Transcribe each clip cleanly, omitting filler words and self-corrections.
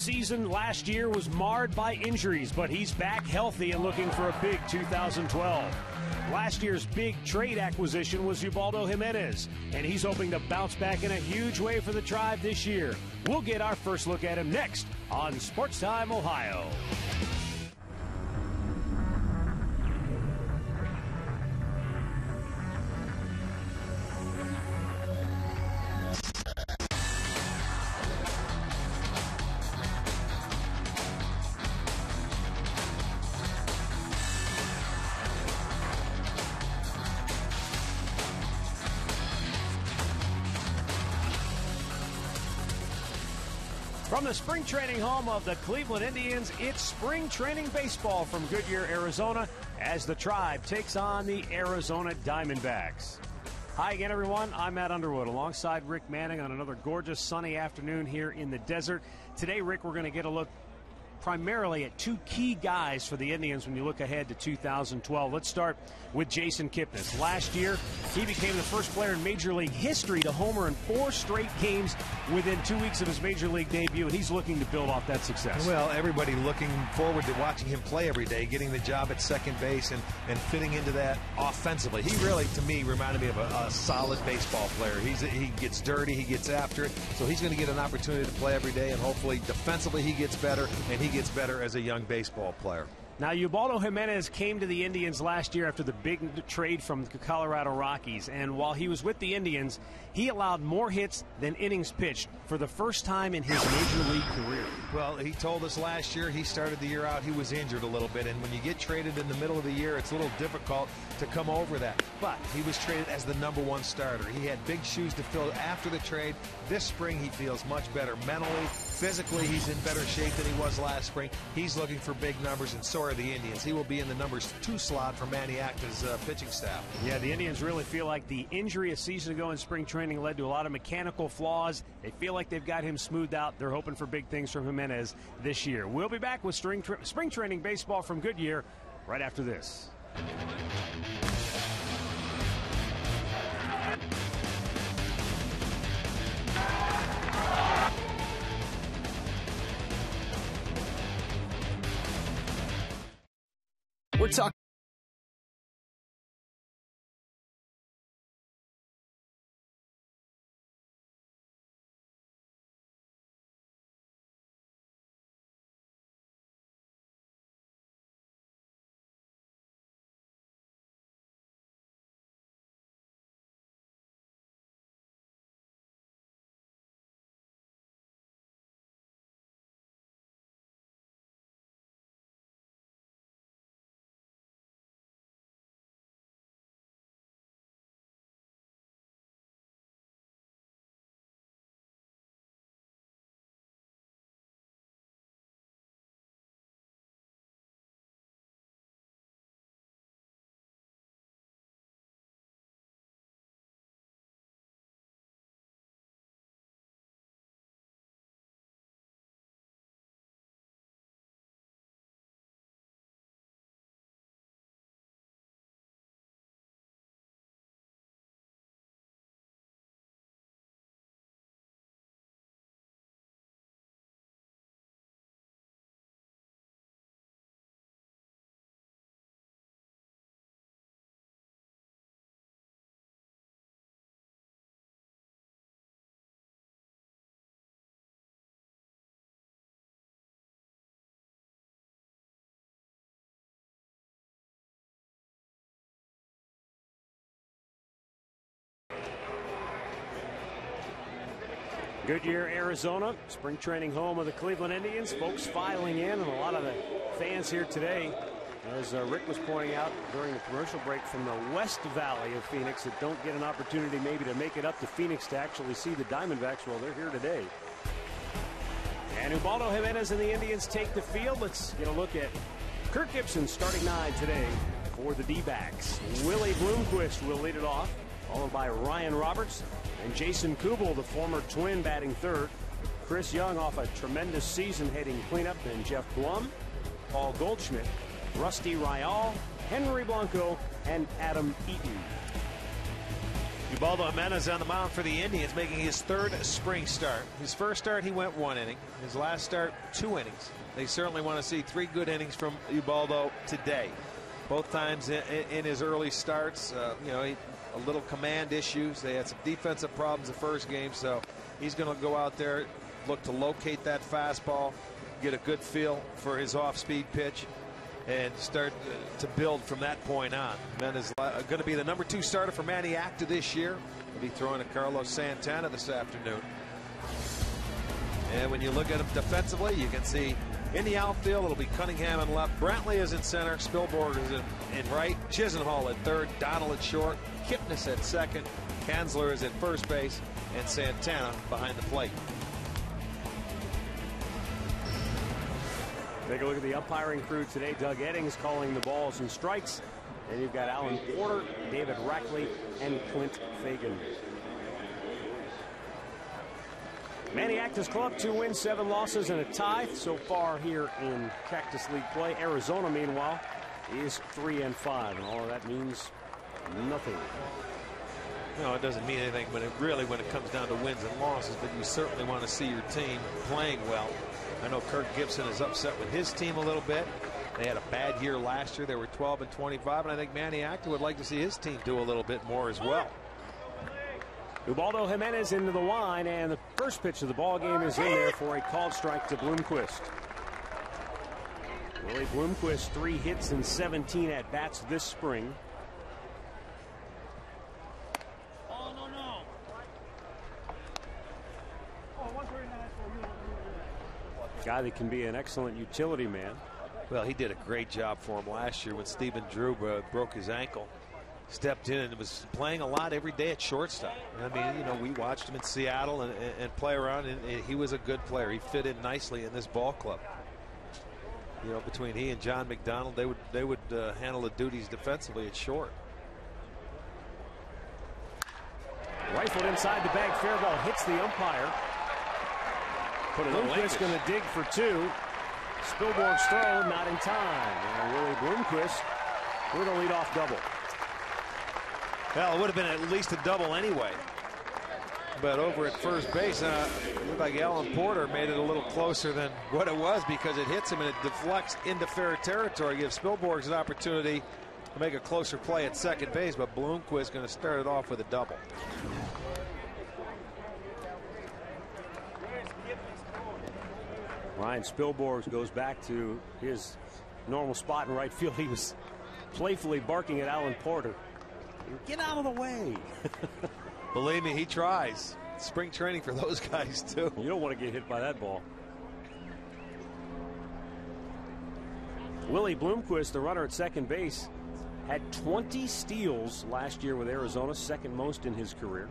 season last year was marred by injuries, but he's back healthy and looking for a big 2012. Last year's big trade acquisition was Ubaldo Jimenez, and he's hoping to bounce back in a huge way for the Tribe this year. We'll get our first look at him next on Sports Time Ohio. From the spring training home of the Cleveland Indians, it's spring training baseball from Goodyear, Arizona, as the Tribe takes on the Arizona Diamondbacks. Hi again, everyone. I'm Matt Underwood alongside Rick Manning on another gorgeous sunny afternoon here in the desert. Today, Rick, we're going to get a look primarily at two key guys for the Indians when you look ahead to 2012. Let's start with Jason Kipnis. Last year, he became the first player in Major League history to homer in 4 straight games within 2 weeks of his Major League debut, and he's looking to build off that success. Well, everybody looking forward to watching him play every day, getting the job at second base and fitting into that offensively. He really, to me, reminded me of a solid baseball player. He gets dirty, he gets after it, so he's going to get an opportunity to play every day, and hopefully defensively he gets better, and he gets better as a young baseball player. Now, Ubaldo Jimenez came to the Indians last year after the big trade from the Colorado Rockies, and while he was with the Indians, he allowed more hits than innings pitched for the first time in his Major League career. Well, he told us last year he started the year out, he was injured a little bit, and when you get traded in the middle of the year, it's a little difficult to come over that. But he was traded as the #1 starter. He had big shoes to fill after the trade. This spring, he feels much better mentally. Physically, he's in better shape than he was last spring. He's looking for big numbers, and so are the Indians. He will be in the #2 slot for Manny Acta's pitching staff. Yeah, the Indians really feel like the injury a season ago in spring training led to a lot of mechanical flaws. They feel like they've got him smoothed out. They're hoping for big things from Jimenez this year. We'll be back with spring training baseball from Goodyear right after this. We're talking. Goodyear, Arizona, spring training home of the Cleveland Indians. Folks filing in, and a lot of the fans here today, as Rick was pointing out during the commercial break, from the West Valley of Phoenix that don't get an opportunity maybe to make it up to Phoenix to actually see the Diamondbacks. Well, they're here today. And Ubaldo Jimenez and the Indians take the field. Let's get a look at Kirk Gibson starting 9 today for the D-backs. Willie Bloomquist will lead it off, followed by Ryan Roberts and Jason Kubel, the former Twin, batting 3rd. Chris Young off a tremendous season heading cleanup, and Jeff Blum, Paul Goldschmidt, Rusty Rial, Henry Blanco, and Adam Eaton. Ubaldo Jimenez on the mound for the Indians, making his third spring start. His first start, he went 1 inning. His last start, 2 innings. They certainly want to see 3 good innings from Ubaldo today. Both times in his early starts, you know, a little command issues. They had some defensive problems the first game, so he's going to go out there, look to locate that fastball, get a good feel for his off-speed pitch, and start to build from that point on. Jimenez is going to be the #2 starter for Manny Acta this year. He'll be throwing to Carlos Santana this afternoon. And when you look at him defensively, you can see in the outfield, it'll be Cunningham in left. Brantley is in center. Spielborg is in right. Chisenhall at third. Donald at short. Kipnis at second. Kanzler is at first base. And Santana behind the plate. Take a look at the umpiring crew today. Doug Eddings calling the balls and strikes. Then you've got Alan Porter, David Rackley, and Clint Fagan. Manny Acta's club, 2 wins, 7 losses, and a tie so far here in Cactus League play. Arizona, meanwhile, is 3-5, and all of that means nothing. No, it doesn't mean anything, but when it comes down to wins and losses, but you certainly want to see your team playing well. I know Kirk Gibson is upset with his team a little bit. They had a bad year last year. They were 12-25, and I think Manny Acta would like to see his team do a little bit more as well. Ubaldo Jimenez into the line, and the first pitch of the ball game is in there for a called strike to Bloomquist. Willie Bloomquist, 3 hits and 17 at bats this spring. Guy that can be an excellent utility man. Well, he did a great job for him last year when Stephen Drew broke his ankle. Stepped in and was playing a lot every day at shortstop. I mean, you know, we watched him in Seattle and play around, and he was a good player. He fit in nicely in this ball club. You know, between he and John McDonald, they would handle the duties defensively at short. Rifled inside the bag, fair ball hits the umpire. Bloomquist going to dig for 2. Spielborg's throw not in time, and Willie Bloomquist with a leadoff double. Well, it would have been at least a double anyway. But over at first base, it looked like Alan Porter made it a little closer than what it was because it hits him and it deflects into fair territory. Gives Spielborg an opportunity to make a closer play at second base, but Bloomquist going to start it off with a double. Ryan Spielborg goes back to his normal spot in right field. He was playfully barking at Alan Porter. Get out of the way. Believe me, he tries. Spring training for those guys, too. You don't want to get hit by that ball. Willie Bloomquist, the runner at second base, had 20 steals last year with Arizona, second most in his career.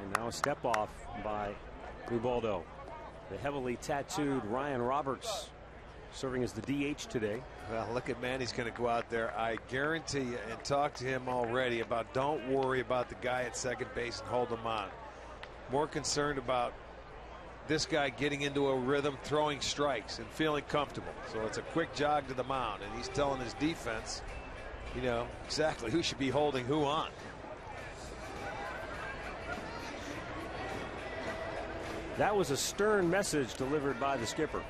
And now a step off by Ubaldo. The heavily tattooed Ryan Roberts serving as the DH today. Well, look at Manny's going to go out there. I guarantee you, and talk to him already about don't worry about the guy at second base and hold him on. More concerned about this guy getting into a rhythm, throwing strikes and feeling comfortable. So it's a quick jog to the mound, and he's telling his defense, you know, exactly who should be holding who on. That was a stern message delivered by the skipper.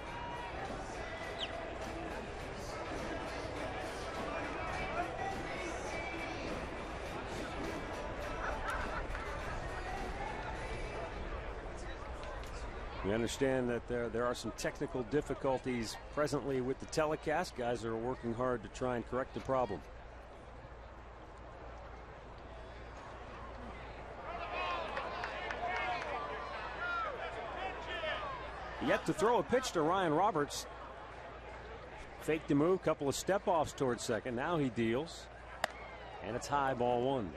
We understand that there are some technical difficulties presently with the telecast. Guys are working hard to try and correct the problem. Yet to throw a pitch to Ryan Roberts. Faked the move, couple of step-offs towards second. Now he deals. And it's high, ball 1.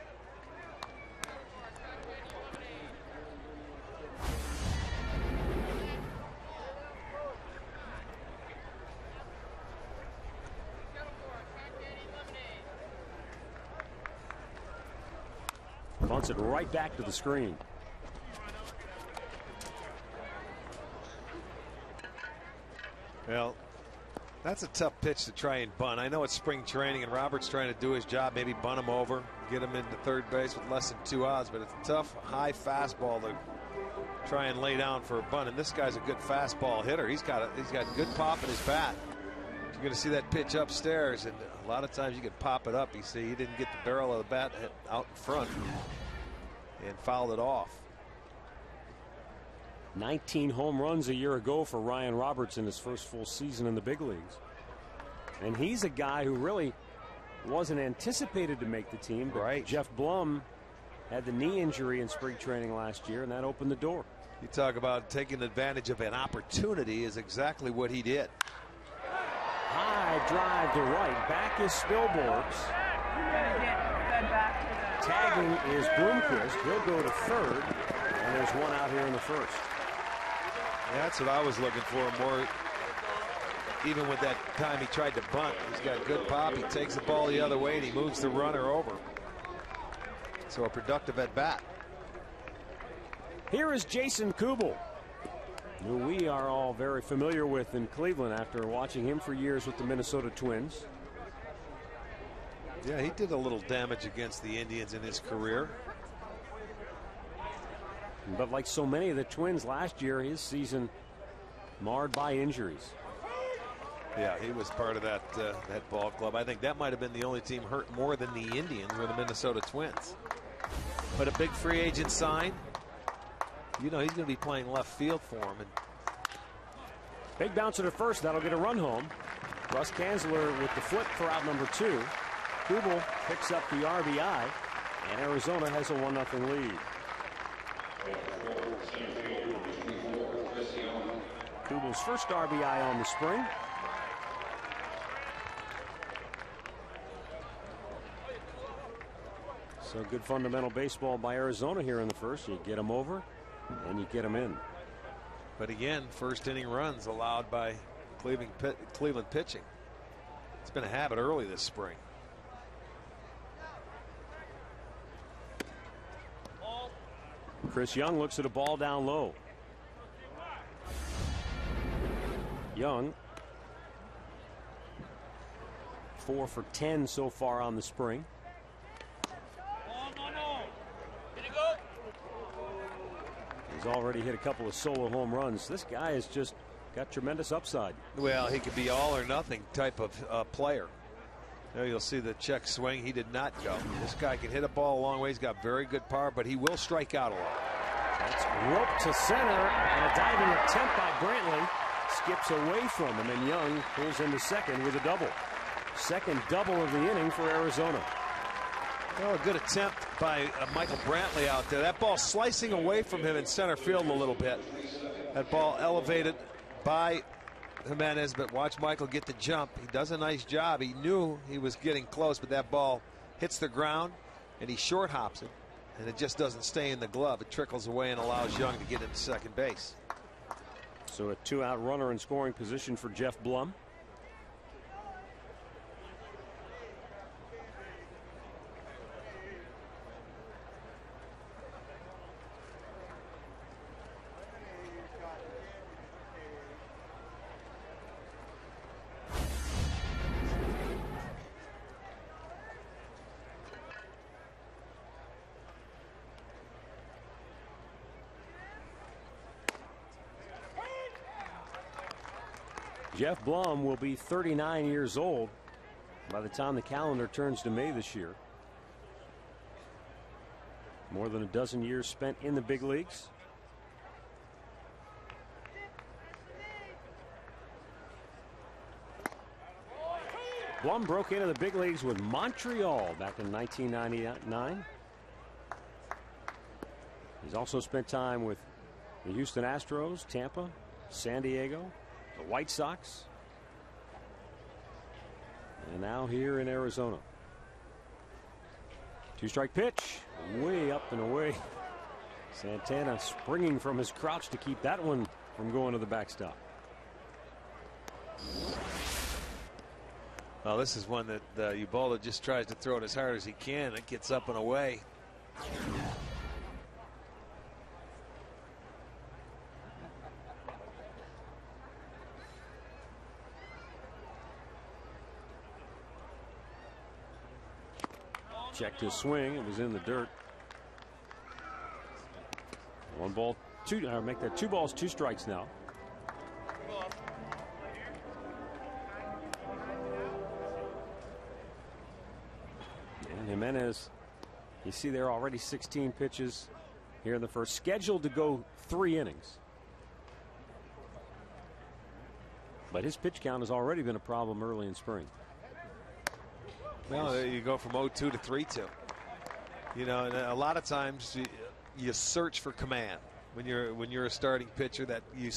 Bunts it right back to the screen. Well, that's a tough pitch to try and bunt. I know it's spring training and Robert's trying to do his job, maybe bunt him over, get him into third base with less than 2 outs, but it's a tough high fastball to try and lay down for a bunt. And this guy's a good fastball hitter. He's got good pop in his bat. You're going to see that pitch upstairs, and a lot of times you can pop it up. You see he didn't get the barrel of the bat out in front and fouled it off. 19 home runs a year ago for Ryan Roberts in his first full season in the big leagues. And he's a guy who really wasn't anticipated to make the team. But right. Jeff Blum had the knee injury in spring training last year, and that opened the door. You talk about taking advantage of an opportunity, is exactly what he did. High drive to right. Back is Spilborghs. Tagging is Bloomquist. He'll go to third. And there's one out here in the first. That's what I was looking for more. Even with that time he tried to bunt, he's got good pop. He takes the ball the other way and he moves the runner over. So a productive at bat. Here is Jason Kubel, who we are all very familiar with in Cleveland after watching him for years with the Minnesota Twins. Yeah, he did a little damage against the Indians in his career. But like so many of the Twins last year, his season marred by injuries. Yeah, he was part of that ball club. I think that might have been the only team hurt more than the Indians were the Minnesota Twins. But a big free agent sign. You know he's going to be playing left field for him. And big bouncer to first. That'll get a run home. Russ Kanzler with the flip for out number 2. Kubel picks up the RBI, and Arizona has a 1-0 lead. Kubel's first RBI on the spring. So good fundamental baseball by Arizona here in the first. You get them over and you get them in. But again, first inning runs allowed by Cleveland pitching. It's been a habit early this spring. Chris Young looks at a ball down low. Young 4 for 10 so far on the spring. He's already hit a couple of solo home runs. This guy has just got tremendous upside. Well, he could be all or nothing type of player. There you'll see the check swing. He did not go. This guy can hit a ball a long way. He's got very good power, but he will strike out a lot. That's roped to center, and a diving attempt by Brantley skips away from him, and Young pulls into second with a double. Second double of the inning for Arizona. Well, a good attempt by Michael Brantley out there. That ball slicing away from him in center field a little bit. That ball elevated by Jimenez, but watch Michael get the jump. He does a nice job. He knew he was getting close, but that ball hits the ground and he short hops it, and it just doesn't stay in the glove. It trickles away and allows Young to get into second base. So a 2-out runner in scoring position for Jeff Blum. Jeff Blum will be 39 years old by the time the calendar turns to May this year. More than a dozen years spent in the big leagues. Blum broke into the big leagues with Montreal back in 1999. He's also spent time with the Houston Astros, Tampa, San Diego, the White Sox, and now here in Arizona. 2-strike pitch, way up and away. Santana springing from his crouch to keep that one from going to the backstop. Well, this is one that Ubaldo just tries to throw it as hard as he can. It gets up and away. Checked his swing. It was in the dirt. 1 ball, 2. Make that 2 balls, 2 strikes now. And Jimenez, you see there already 16 pitches here in the first, scheduled to go 3 innings. But his pitch count has already been a problem early in spring. Well, you go from 0-2 to 3-2. You know, and a lot of times you search for command when you're a starting pitcher, that you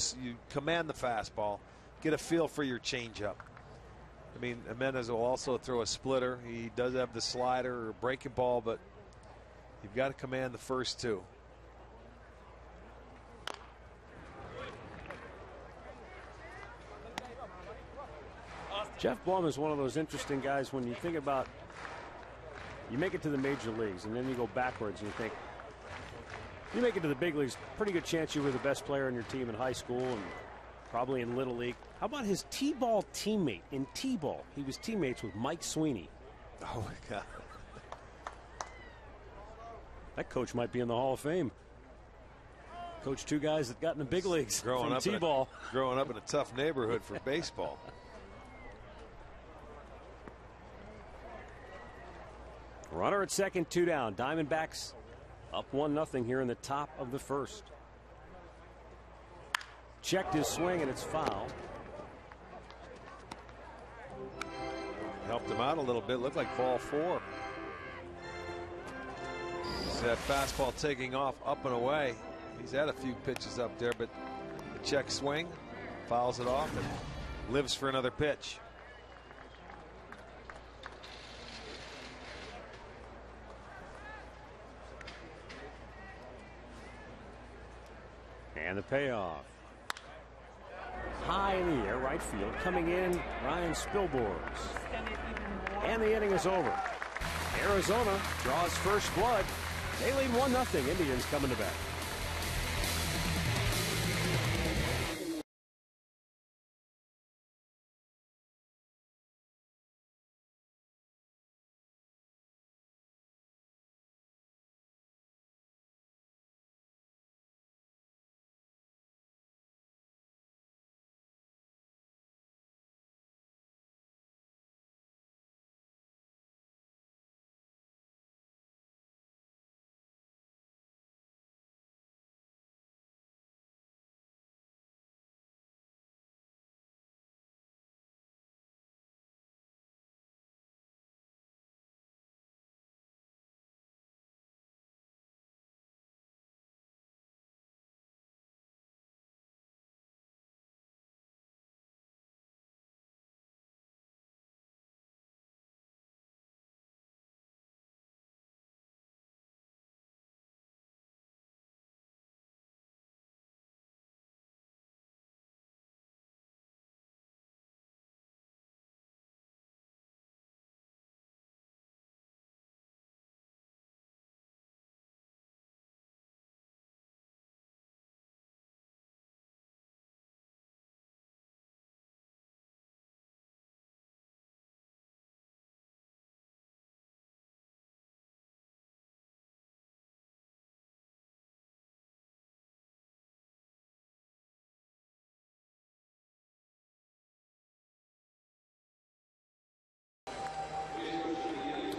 command the fastball, get a feel for your changeup. I mean, Jimenez will also throw a splitter. He does have the slider or breaking ball, but you've got to command the first 2. Jeff Blum is one of those interesting guys when you think about, you make it to the major leagues and then you go backwards and you think, you make it to the big leagues, pretty good chance you were the best player on your team in high school and probably in Little League. How about his T-ball teammate in T-ball? He was teammates with Mike Sweeney. Oh, my God. That coach might be in the Hall of Fame. Coached 2 guys that got in the big leagues growing from up T-ball. Growing up in a tough neighborhood for baseball. Runner at second, 2 down. Diamondbacks up 1-0 here in the top of the first. Checked his swing and it's foul. Helped him out a little bit. Looked like ball 4. See that fastball taking off up and away. He's had a few pitches up there, but the check swing fouls it off and lives for another pitch. And the payoff. High in the air, right field. Coming in, Ryan Spilborghs. And the inning is over. Arizona draws first blood. They lead 1-0. Indians coming to bat.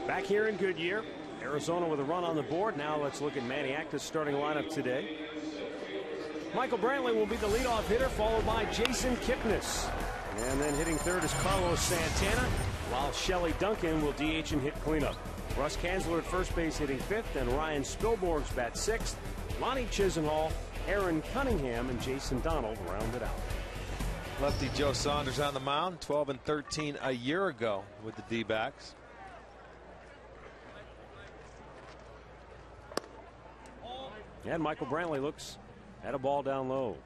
Back here in Goodyear, Arizona with a run on the board. Now let's look at Manny Acta's starting lineup today. Michael Brantley will be the leadoff hitter, followed by Jason Kipnis. And then hitting third is Carlos Santana, while Shelley Duncan will DH and hit cleanup. Russ Kanzler at first base hitting 5th, and Ryan Spilborghs bat 6th. Lonnie Chisenhall, Aaron Cunningham, and Jason Donald round it out. Lefty Joe Saunders on the mound, 12-13 a year ago with the D-backs. And Michael Brantley looks at a ball down low.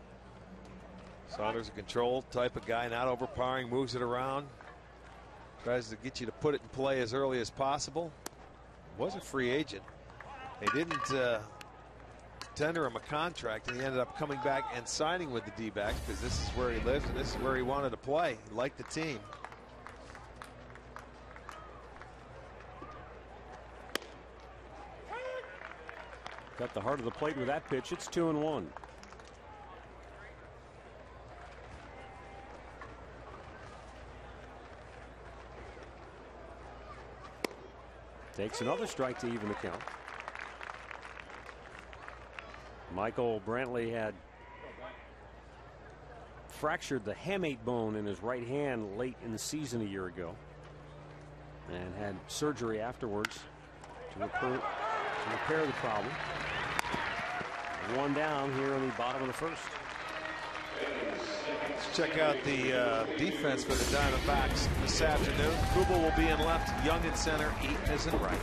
Saunders a control type of guy, not overpowering, moves it around, tries to get you to put it in play as early as possible. Was a free agent. They didn't tender him a contract, and he ended up coming back and signing with the D-backs because this is where he lives and this is where he wanted to play. He liked the team. Cut the heart of the plate with that pitch. It's 2-1. Takes another strike to even the count. Michael Brantley had fractured the hamate bone in his right hand late in the season a year ago and had surgery afterwards to repair the problem. One down here in the bottom of the first. Let's check out the defense for the Diamondbacks this afternoon. Kubel will be in left, Young in center, Eaton is in right.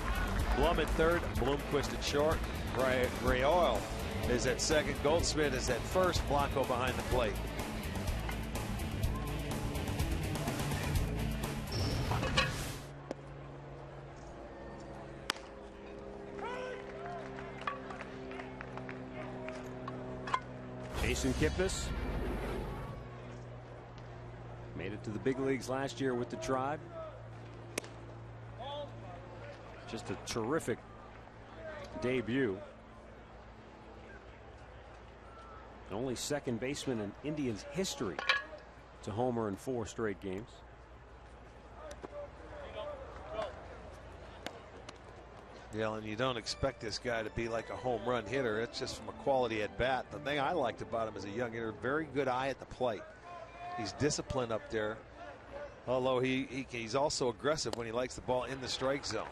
Blum at third, Bloomquist at short. Rayoil is at second, Goldschmidt is at first, Blanco behind the plate. Jason Kipnis made it to the big leagues last year with the Tribe. Just a terrific debut. Only second baseman in Indians history to homer in 4 straight games. Yeah, and you don't expect this guy to be like a home run hitter. It's just from a quality at bat. The thing I liked about him as a young hitter, very good eye at the plate. He's disciplined up there, although he's also aggressive when he likes the ball in the strike zone.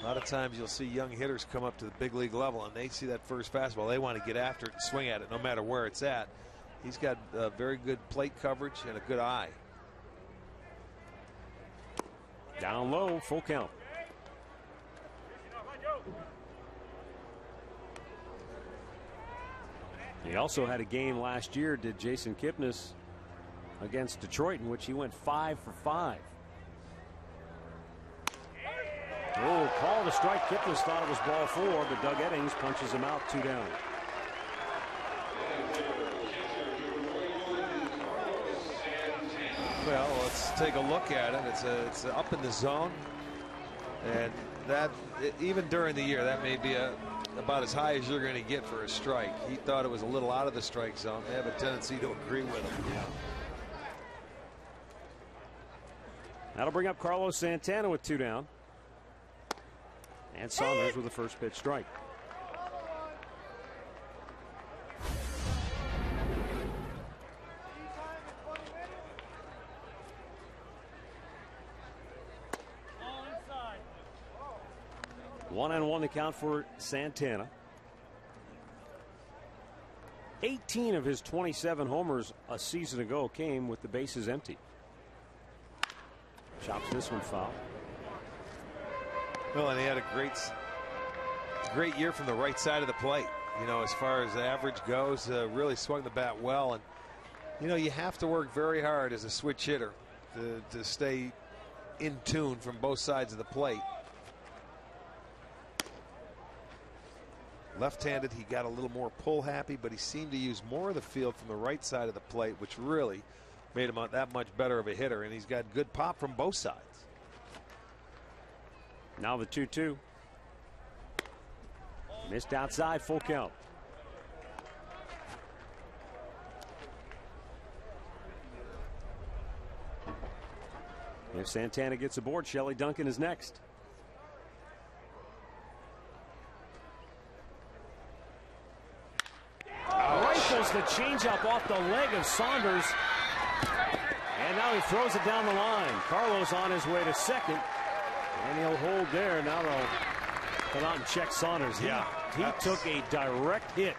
A lot of times you'll see young hitters come up to the big league level and they see that first fastball. They want to get after it and swing at it no matter where it's at. He's got very good plate coverage and a good eye. Down low, full count. He also had a game last year, did Jason Kipnis, against Detroit, in which he went 5 for 5. Oh, call to strike. Kipnis thought it was ball 4, but Doug Eddings punches him out, 2 down. Well, let's take a look at it. It's up in the zone, and that even during the year, that may be about as high as you're going to get for a strike. He thought it was a little out of the strike zone. They have a tendency to agree with him. Yeah. That'll bring up Carlos Santana with 2 down. And Saunders with the first pitch strike. One and one to count for Santana. 18 of his 27 homers a season ago came with the bases empty. Chops this one foul. Well, and he had a great year from the right side of the plate. You know, as far as the average goes, really swung the bat well. And, you know, you have to work very hard as a switch hitter to stay in tune from both sides of the plate. Left-handed, he got a little more pull happy, but he seemed to use more of the field from the right side of the plate, which really made him that much better of a hitter. And he's got good pop from both sides. Now the 2-2. Missed outside, full count. If Santana gets aboard, Shelley Duncan is next. Rifles the changeup off the leg of Saunders. And now he throws it down the line. Carlos on his way to second. And he'll hold there. Now they'll come out and check Saunders. He took a direct hit.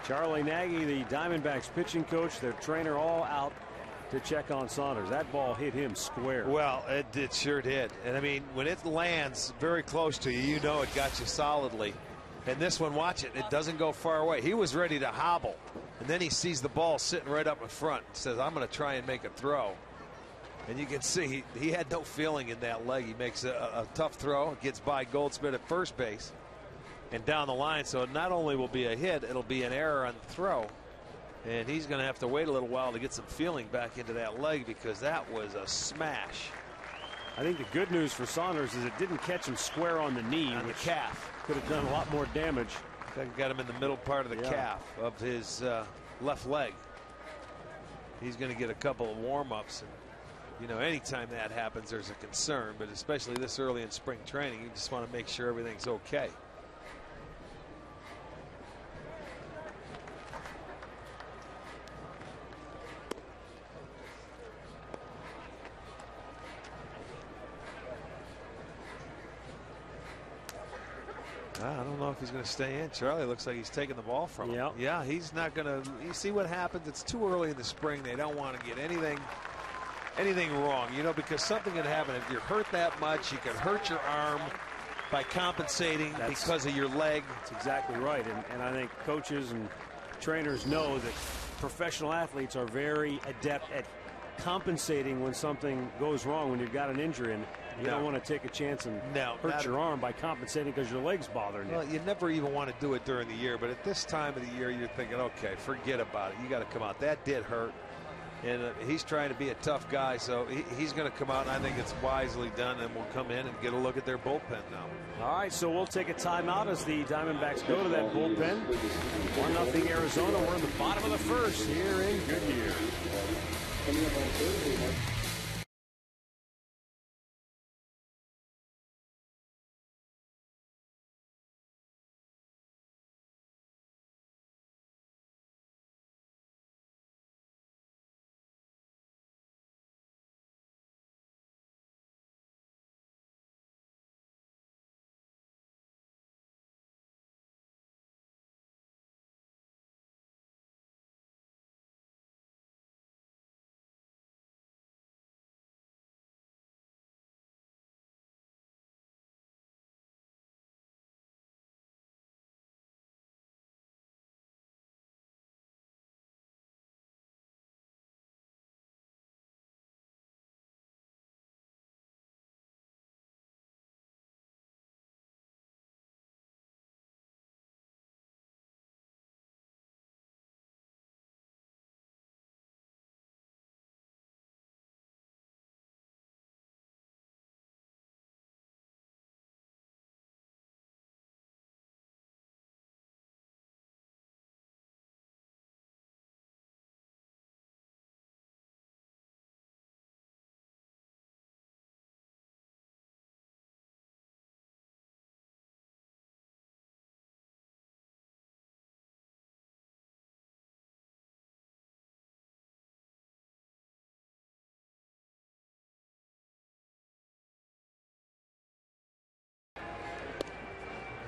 Charlie Nagy, the Diamondbacks pitching coach, their trainer, all out to check on Saunders. That ball hit him square. Well, it sure did. And I mean, when it lands very close to you, you know it got you solidly. And this one, watch it. It doesn't go far away. He was ready to hobble. And then he sees the ball sitting right up in front and says, I'm going to try and make a throw. And you can see he had no feeling in that leg. He makes a tough throw, gets by Goldschmidt at first base and down the line. So it not only will be a hit, it'll be an error on the throw. And he's going to have to wait a little while to get some feeling back into that leg, because that was a smash. I think the good news for Saunders is it didn't catch him square on the knee, on the calf. Could have done a lot more damage. That got him in the middle part of the calf of his left leg. He's going to get a couple of warm-ups. You know, anytime that happens, there's a concern, but especially this early in spring training, you just want to make sure everything's okay. I don't know if he's going to stay in. Charlie looks like he's taking the ball from him. Yeah, he's not going to. You see what happens? It's too early in the spring. They don't want to get anything wrong, you know, because something can happen. If you're hurt that much, you can hurt your arm by compensating because of your leg. That's exactly right. And I think coaches and trainers know that professional athletes are very adept at compensating when something goes wrong, when you've got an injury. And you don't want to take a chance and hurt your arm by compensating because your leg's bothering you. Well, you never even want to do it during the year, but at this time of the year, you're thinking, okay, forget about it. You got to come out. That did hurt. And he's trying to be a tough guy, so he's going to come out, and I think it's wisely done, and we'll come in and get a look at their bullpen now. All right, so we'll take a timeout as the Diamondbacks go to that bullpen. 1-0 Arizona. We're in the bottom of the first here in Goodyear.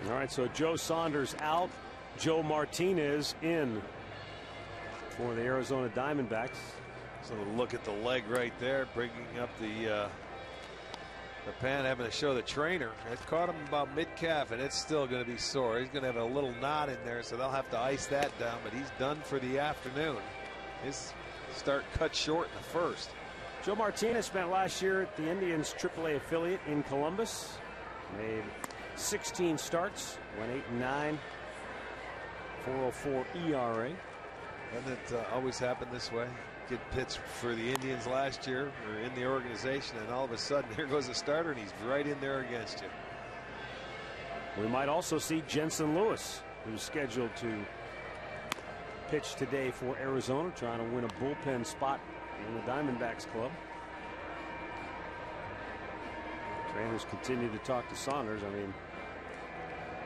All right, so Joe Saunders out, Joe Martinez in for the Arizona Diamondbacks. So look at the leg right there, bringing up the pan, having to show the trainer. It caught him about mid-calf, and it's still going to be sore. He's going to have a little knot in there, so they'll have to ice that down, but he's done for the afternoon. His start cut short in the first. Joe Martinez spent last year at the Indians AAA affiliate in Columbus. Made 16 starts, went 8-9, 4.04 ERA. Doesn't it always happen this way? Get pitched for the Indians last year, or in the organization, and all of a sudden here goes a starter and he's right in there against you. We might also see Jensen Lewis, who's scheduled to pitch today for Arizona, trying to win a bullpen spot in the Diamondbacks club. Trainers continue to talk to Saunders. I mean,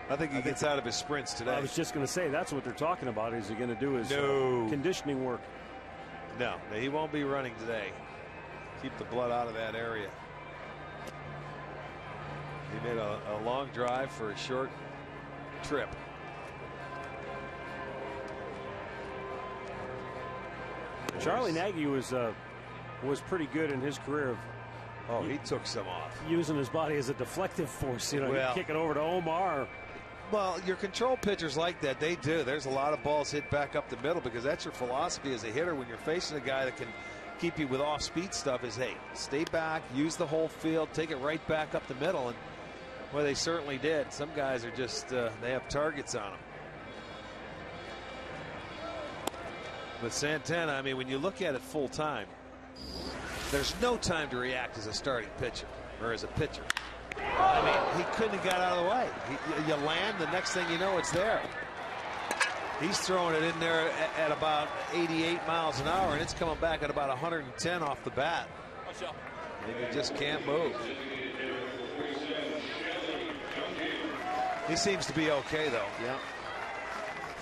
I think he gets out of his sprints today. I was just going to say, that's what they're talking about. Is he going to do his conditioning work? No, he won't be running today. Keep the blood out of that area. He made a long drive for a short trip. Charlie Nagy was pretty good in his career of he took some off, using his body as a deflective force. You know, you kick it over to Omar. Well, your control pitchers like that, they do. There's a lot of balls hit back up the middle because that's your philosophy as a hitter when you're facing a guy that can keep you with off-speed stuff is, hey, stay back, use the whole field, take it right back up the middle. And, well, they certainly did. Some guys are just, they have targets on them. With Santana, I mean, when you look at it full time, there's no time to react as a starting pitcher, or as a pitcher. I mean, he couldn't have got out of the way. You land, the next thing you know, it's there. He's throwing it in there at about 88 miles an hour, and it's coming back at about 110 off the bat. And you just can't move. He seems to be okay, though. Yeah.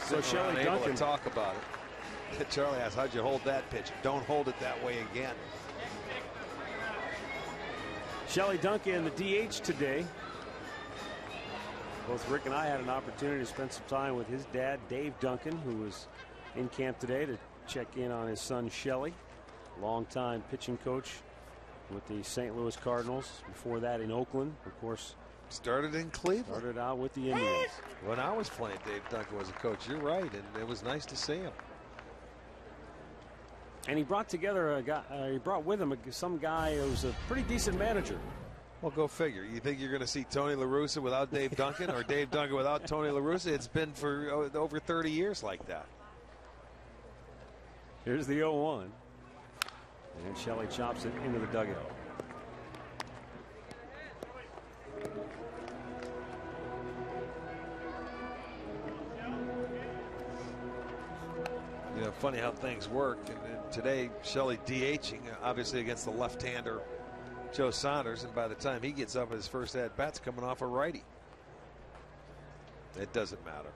So Shelley Duncan to talk about it. Charlie asked, how'd you hold that pitch? Don't hold it that way again. Shelley Duncan, the DH today. Both Rick and I had an opportunity to spend some time with his dad, Dave Duncan, who was in camp today to check in on his son, Shelley, longtime pitching coach with the St. Louis Cardinals. Before that in Oakland, of course. Started in Cleveland. Started out with the Indians. When I was playing, Dave Duncan was a coach. You're right, and it was nice to see him. And he brought together a guy. He brought with him some guy who was a pretty decent manager. Well, go figure. You think you're going to see Tony La Russa without Dave Duncan, or Dave Duncan without Tony La Russa? It's been for over 30 years like that. Here's the 0-1, and Shelley chops it into the dugout. You know, funny how things work. And today, Shelley DHing, obviously against the left-hander Joe Saunders, and by the time he gets up at his first at-bats, coming off a righty. It doesn't matter.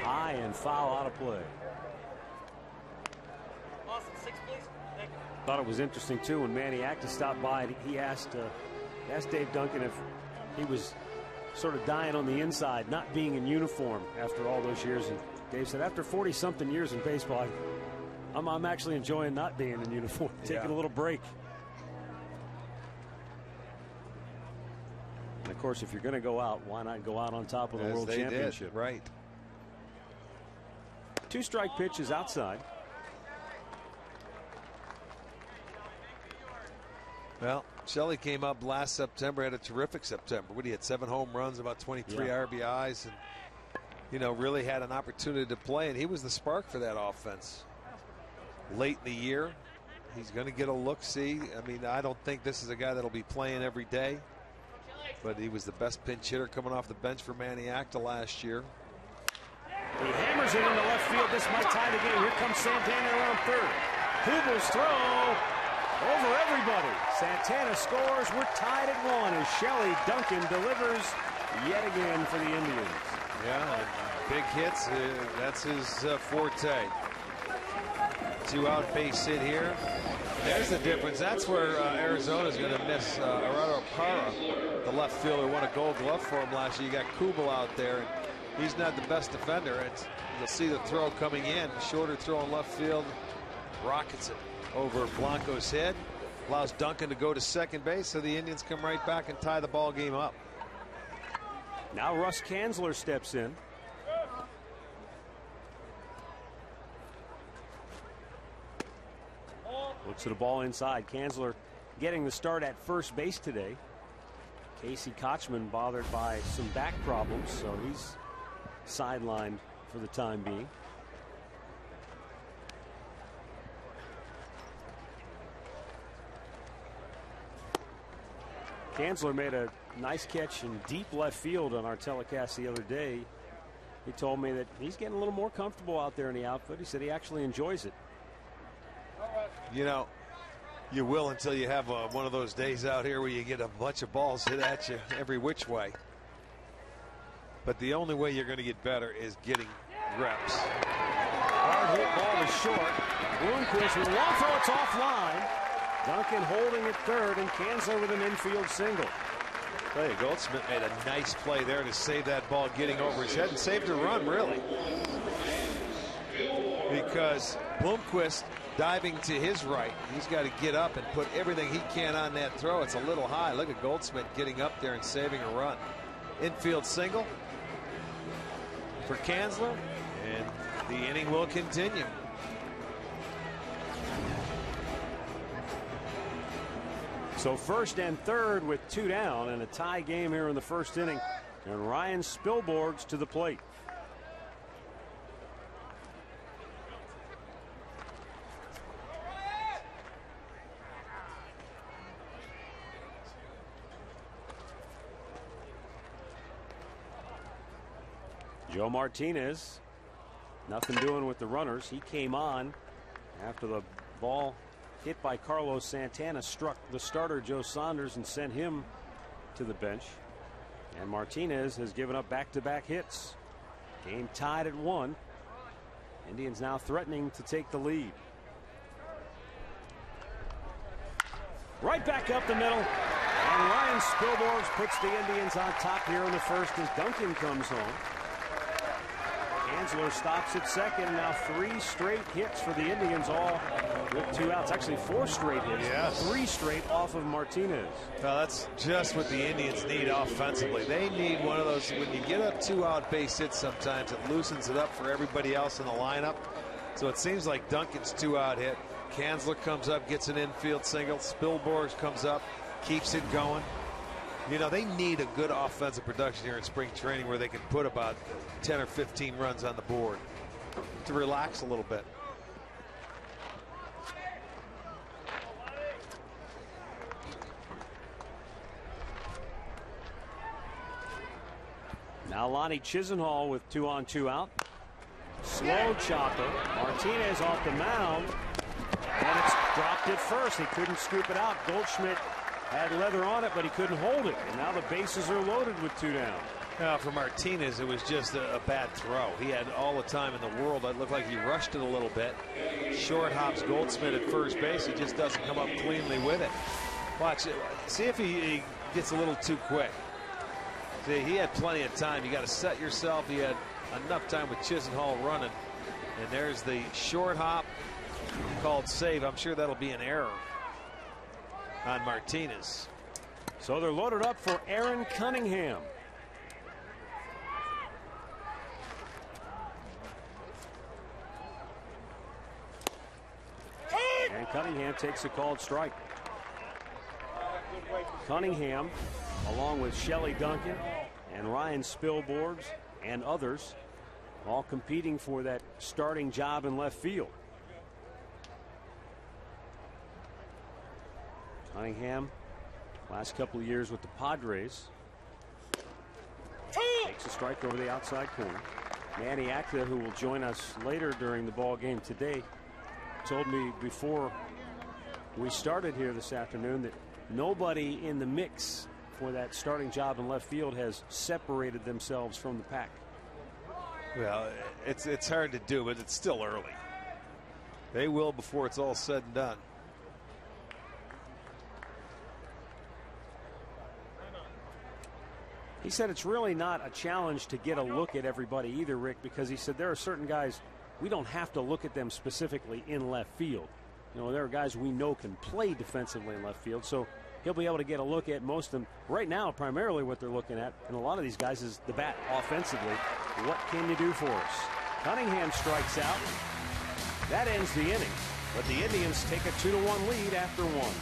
High and foul out of play. Thought it was interesting too when Manny Atkins stopped by. He asked Dave Duncan if he was sort of dying on the inside, not being in uniform after all those years. And Dave said, after 40-something years in baseball, I'm actually enjoying not being in uniform, taking a little break. And of course, if you're going to go out, why not go out on top of the World Championship? Did, right. 2-strike pitch is outside. Well, Shelley came up last September, had a terrific September. He had 7 home runs, about 23 RBIs, and, you know, really had an opportunity to play, and he was the spark for that offense. Late in the year, he's going to get a look-see. I mean, I don't think this is a guy that'll be playing every day, but he was the best pinch hitter coming off the bench for Manny Acta last year. He hammers it into left field. This might tie the game. Here comes Santana around third. Hugel's throw over everybody. Santana scores. We're tied at 1 as Shelley Duncan delivers yet again for the Indians. Yeah, big hits. That's his forte. 2-out base hit here. There's the difference. That's where Arizona's going to miss Gerardo Parra, the left fielder, won a Gold Glove for him last year. You got Kubel out there, and he's not the best defender. You'll see the throw coming in. Shorter throw in left field. Rockets it over Blanco's head. Allows Duncan to go to second base, so the Indians come right back and tie the ball game up. Now Russ Kanzler steps in. Looks at the ball inside. Kanzler getting the start at first base today. Casey Kochman bothered by some back problems, so he's sidelined for the time being. Kanzler made a nice catch in deep left field on our telecast the other day. He told me that he's getting a little more comfortable out there in the outfield. He said he actually enjoys it. You know, you will until you have one of those days out here where you get a bunch of balls hit at you every which way. But the only way you're going to get better is getting reps. Hard hit ball is short. Bloomquist with a long throw. It's offline. Duncan holding at third, and Kanzler with an infield single. Hey, Goldsmith made a nice play there to save that ball getting over his head, and saved a run, really. Because Bloomquist diving to his right, he's got to get up and put everything he can on that throw. It's a little high. Look at Goldsmith getting up there and saving a run. Infield single for Kanzler, and the inning will continue. So first and third with 2 down, and a tie game here in the first inning. And Ryan Spilborghs to the plate. Joe Martinez, nothing doing with the runners. He came on after the ball hit by Carlos Santana struck the starter Joe Saunders and sent him to the bench. And Martinez has given up back-to-back hits. Game tied at 1. Indians now threatening to take the lead. Right back up the middle. And Ryan Spilborghs puts the Indians on top here in the first as Duncan comes home. Hansler stops at second. Now 3 straight hits for the Indians, all with 2 outs. Actually 4 straight hits. Yes. 3 straight off of Martinez. Well, that's just what the Indians need offensively. They need one of those. When you get a 2-out base hit, sometimes it loosens it up for everybody else in the lineup. So it seems like Duncan's 2-out hit. Hansler comes up, gets an infield single. Spilborghs comes up, keeps it going. You know, they need a good offensive production here in spring training where they can put about 10 or 15 runs on the board to relax a little bit. Now Lonnie Chisenhall with 2 on 2 out. Slow chopper. Martinez off the mound. And it's dropped at first. He couldn't scoop it out. Goldschmidt had leather on it, but he couldn't hold it. And now the bases are loaded with 2 down. Now for Martinez, it was just a bad throw. He had all the time in the world. It looked like he rushed it a little bit. Short hops Goldschmidt at first base. He just doesn't come up cleanly with it. Watch it. See if he gets a little too quick. See, he had plenty of time. You got to set yourself. He had enough time with Chisenhall running. And there's the short hop called save. I'm sure that'll be an error on Martinez. So they're loaded up for Aaron Cunningham. And Cunningham takes a called strike. Cunningham, along with Shelley Duncan and Ryan Spilborghs and others, all competing for that starting job in left field. Cunningham, last couple of years with the Padres, takes a strike over the outside corner. Manny Acta, who will join us later during the ball game today, told me before we started here this afternoon that nobody in the mix for that starting job in left field has separated themselves from the pack. Well, it's hard to do, but it's still early. They will before it's all said and done. He said it's really not a challenge to get a look at everybody either, Rick, because he said there are certain guys we don't have to look at them specifically in left field. You know, there are guys we know can play defensively in left field, so he'll be able to get a look at most of them. Right now, primarily what they're looking at, and a lot of these guys, is the bat offensively. What can you do for us? Cunningham strikes out. That ends the inning, but the Indians take a 2-1 lead after 1.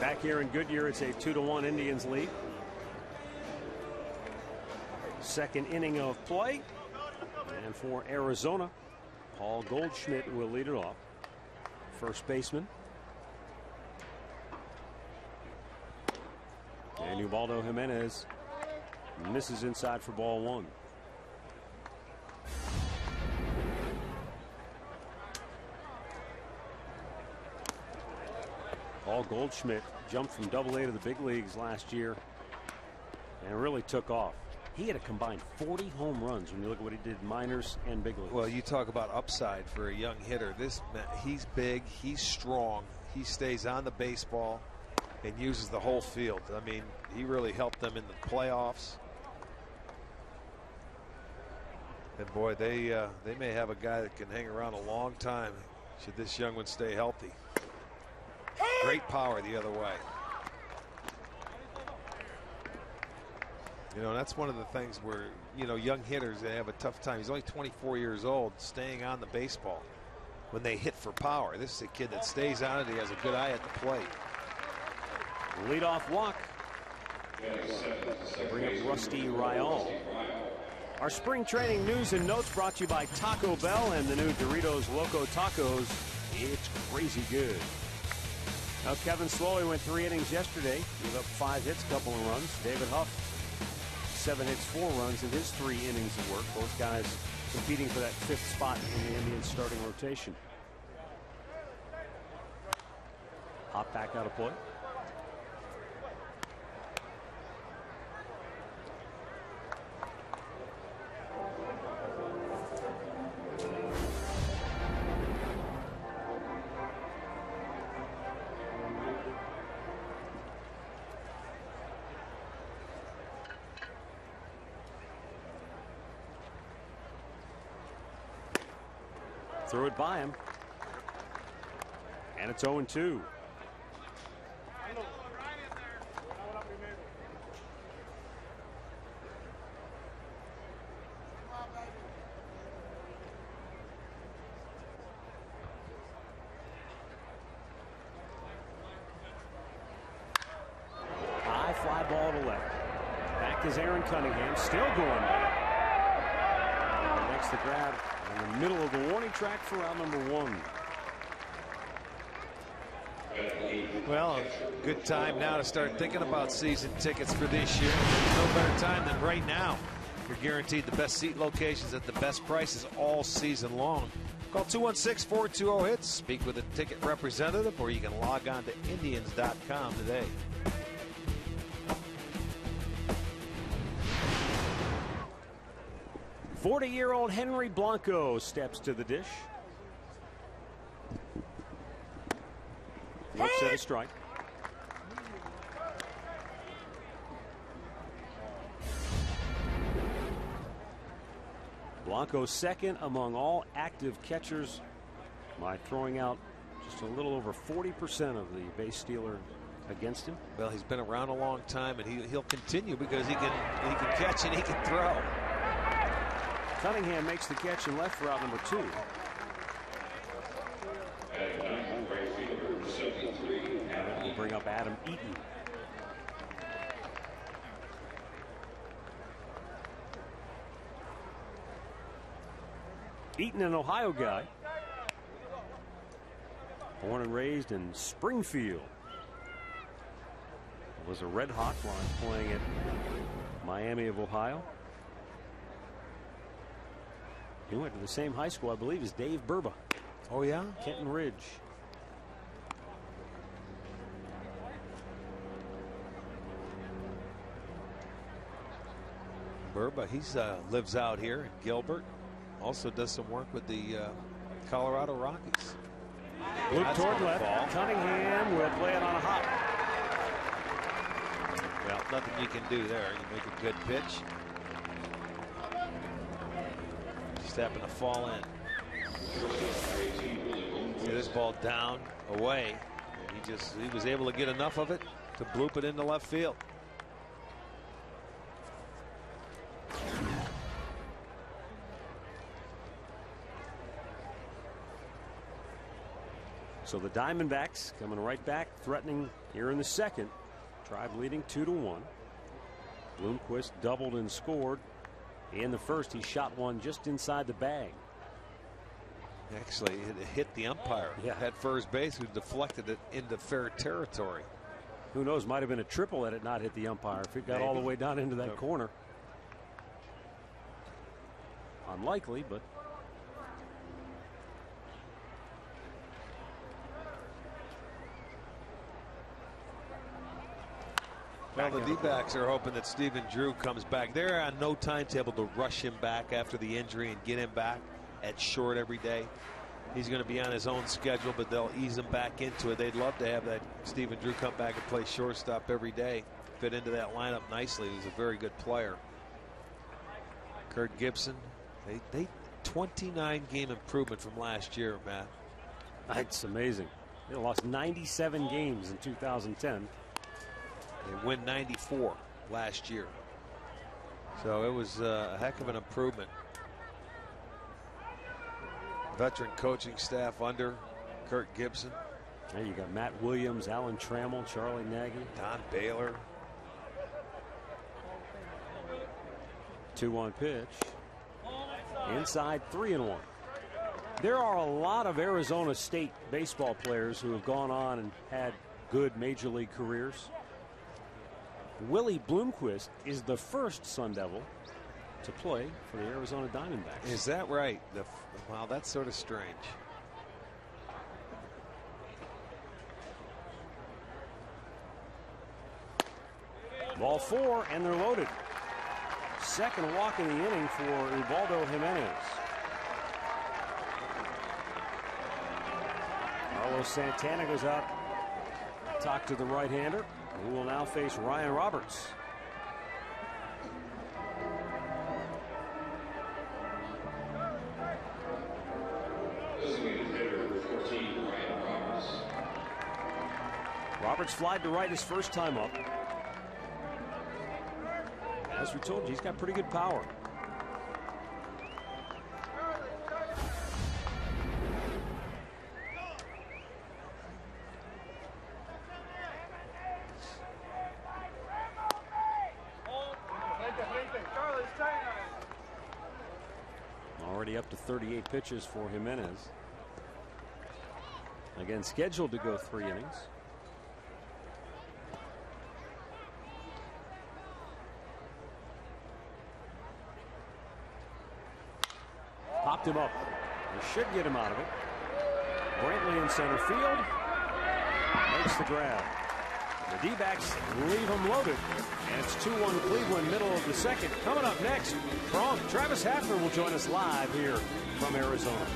Back here in Goodyear, it's a 2-1 Indians lead. Second inning of play. And for Arizona, Paul Goldschmidt will lead it off. First baseman. And Ubaldo Jimenez misses inside for ball one. Paul Goldschmidt jumped from Double-A to the big leagues last year and really took off. He had a combined 40 home runs when you look at what he did in minors and big leagues. Well, you talk about upside for a young hitter. He's big, he's strong, he stays on the baseball and uses the whole field. I mean, he really helped them in the playoffs. And boy, they may have a guy that can hang around a long time should this young one stay healthy. Great power the other way. You know, that's one of the things where, you know, young hitters, they have a tough time. He's only 24 years old, staying on the baseball when they hit for power. This is a kid that stays on it. He has a good eye at the plate. Leadoff walk. Bring up Rusty Ryal. Our spring training news and notes brought to you by Taco Bell and the new Doritos Loco Tacos. It's crazy good. Now, Kevin Slowey went 3 innings yesterday. Gave up 5 hits, couple of runs. David Huff, 7 hits, 4 runs in his 3 innings of work. Both guys competing for that 5th spot in the Indians starting rotation. Hop back out of play. Threw it by him. And it's 0-2. High fly ball to left. Back is Aaron Cunningham, still going back. Makes the grab in the middle of the warning track for out number 1. Well, good time now to start thinking about season tickets for this year. There's no better time than right now. You're guaranteed the best seat locations at the best prices all season long. Call 216-420-HITS. Speak with a ticket representative, or you can log on to Indians.com today. Forty-year-old Henry Blanco steps to the dish. Looks at a strike. Blanco second among all active catchers by throwing out just a little over 40% of the base stealer against him. Well, he's been around a long time, and he'll continue because he can catch and he can throw. Cunningham makes the catch in left for out number 2. We'll bring up Adam Eaton. Eaton, an Ohio guy. Born and raised in Springfield. Was a Red Hawk while playing at Miami of Ohio. He went to the same high school, I believe, as Dave Burba. Oh, yeah? Kenton Ridge. Burba, he lives out here in Gilbert. Also does some work with the Colorado Rockies. Loop toward left. Ball. Cunningham will play it on a hop. Well, nothing you can do there. You make a good pitch. Just happened to fall in. See this ball down, away. And he was able to get enough of it to bloop it into left field. So the Diamondbacks coming right back, threatening here in the second. Tribe leading 2-1. Bloomquist doubled and scored. In the first, he shot one just inside the bag. Actually, it hit the umpire at first base, who deflected it into fair territory. Who knows? Might have been a triple had it not hit the umpire. If it got all the way down into that corner. Unlikely, but. Well, the D-backs are hoping that Stephen Drew comes back. They're on no timetable to rush him back after the injury and get him back at short every day. He's going to be on his own schedule, but they'll ease him back into it. They'd love to have that Stephen Drew come back and play shortstop every day. Fit into that lineup nicely. He's a very good player. Kurt Gibson, they 29 game improvement from last year, Matt. That's amazing. They lost 97 games in 2010. They win 94 last year. So it was a heck of an improvement. Veteran coaching staff under Kurt Gibson. There you got Matt Williams, Alan Trammell, Charlie Nagy, Don Baylor. 2-1 pitch. Inside, 3-1. There are a lot of Arizona State baseball players who have gone on and had good major league careers. Willie Bloomquist is the first Sun Devil to play for the Arizona Diamondbacks. Is that right? Wow, that's sort of strange. Ball 4, and they're loaded. Second walk in the inning for Ubaldo Jimenez. Carlos Santana goes out, talk to the right-hander, who will now face Ryan Roberts. Roberts flied to right his first time up. As we told you, he's got pretty good power. Already up to 38 pitches for Jimenez. Again, scheduled to go 3 innings. Popped him up. They should get him out of it. Brantley in center field. Makes the grab. The D-backs leave him loaded. And it's 2-1 Cleveland, middle of the second. Coming up next, Travis Hafner will join us live here from Arizona.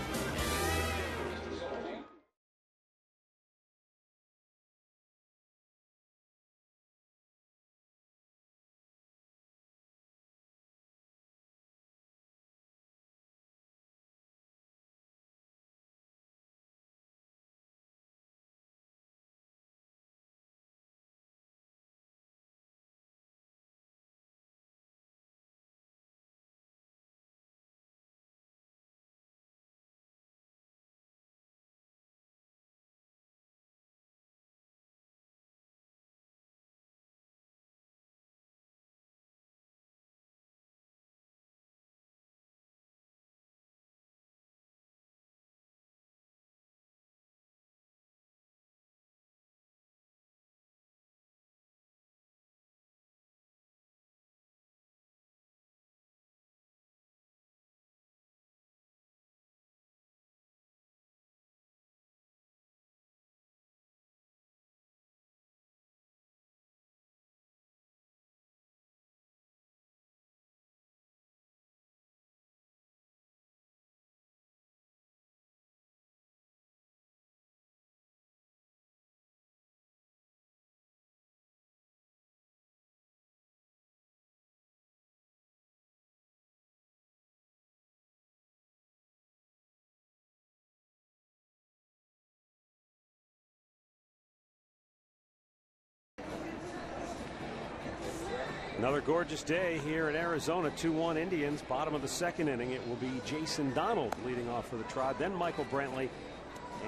Another gorgeous day here in Arizona. 2-1 Indians. Bottom of the second inning. It will be Jason Donald leading off for the Tribe. Then Michael Brantley.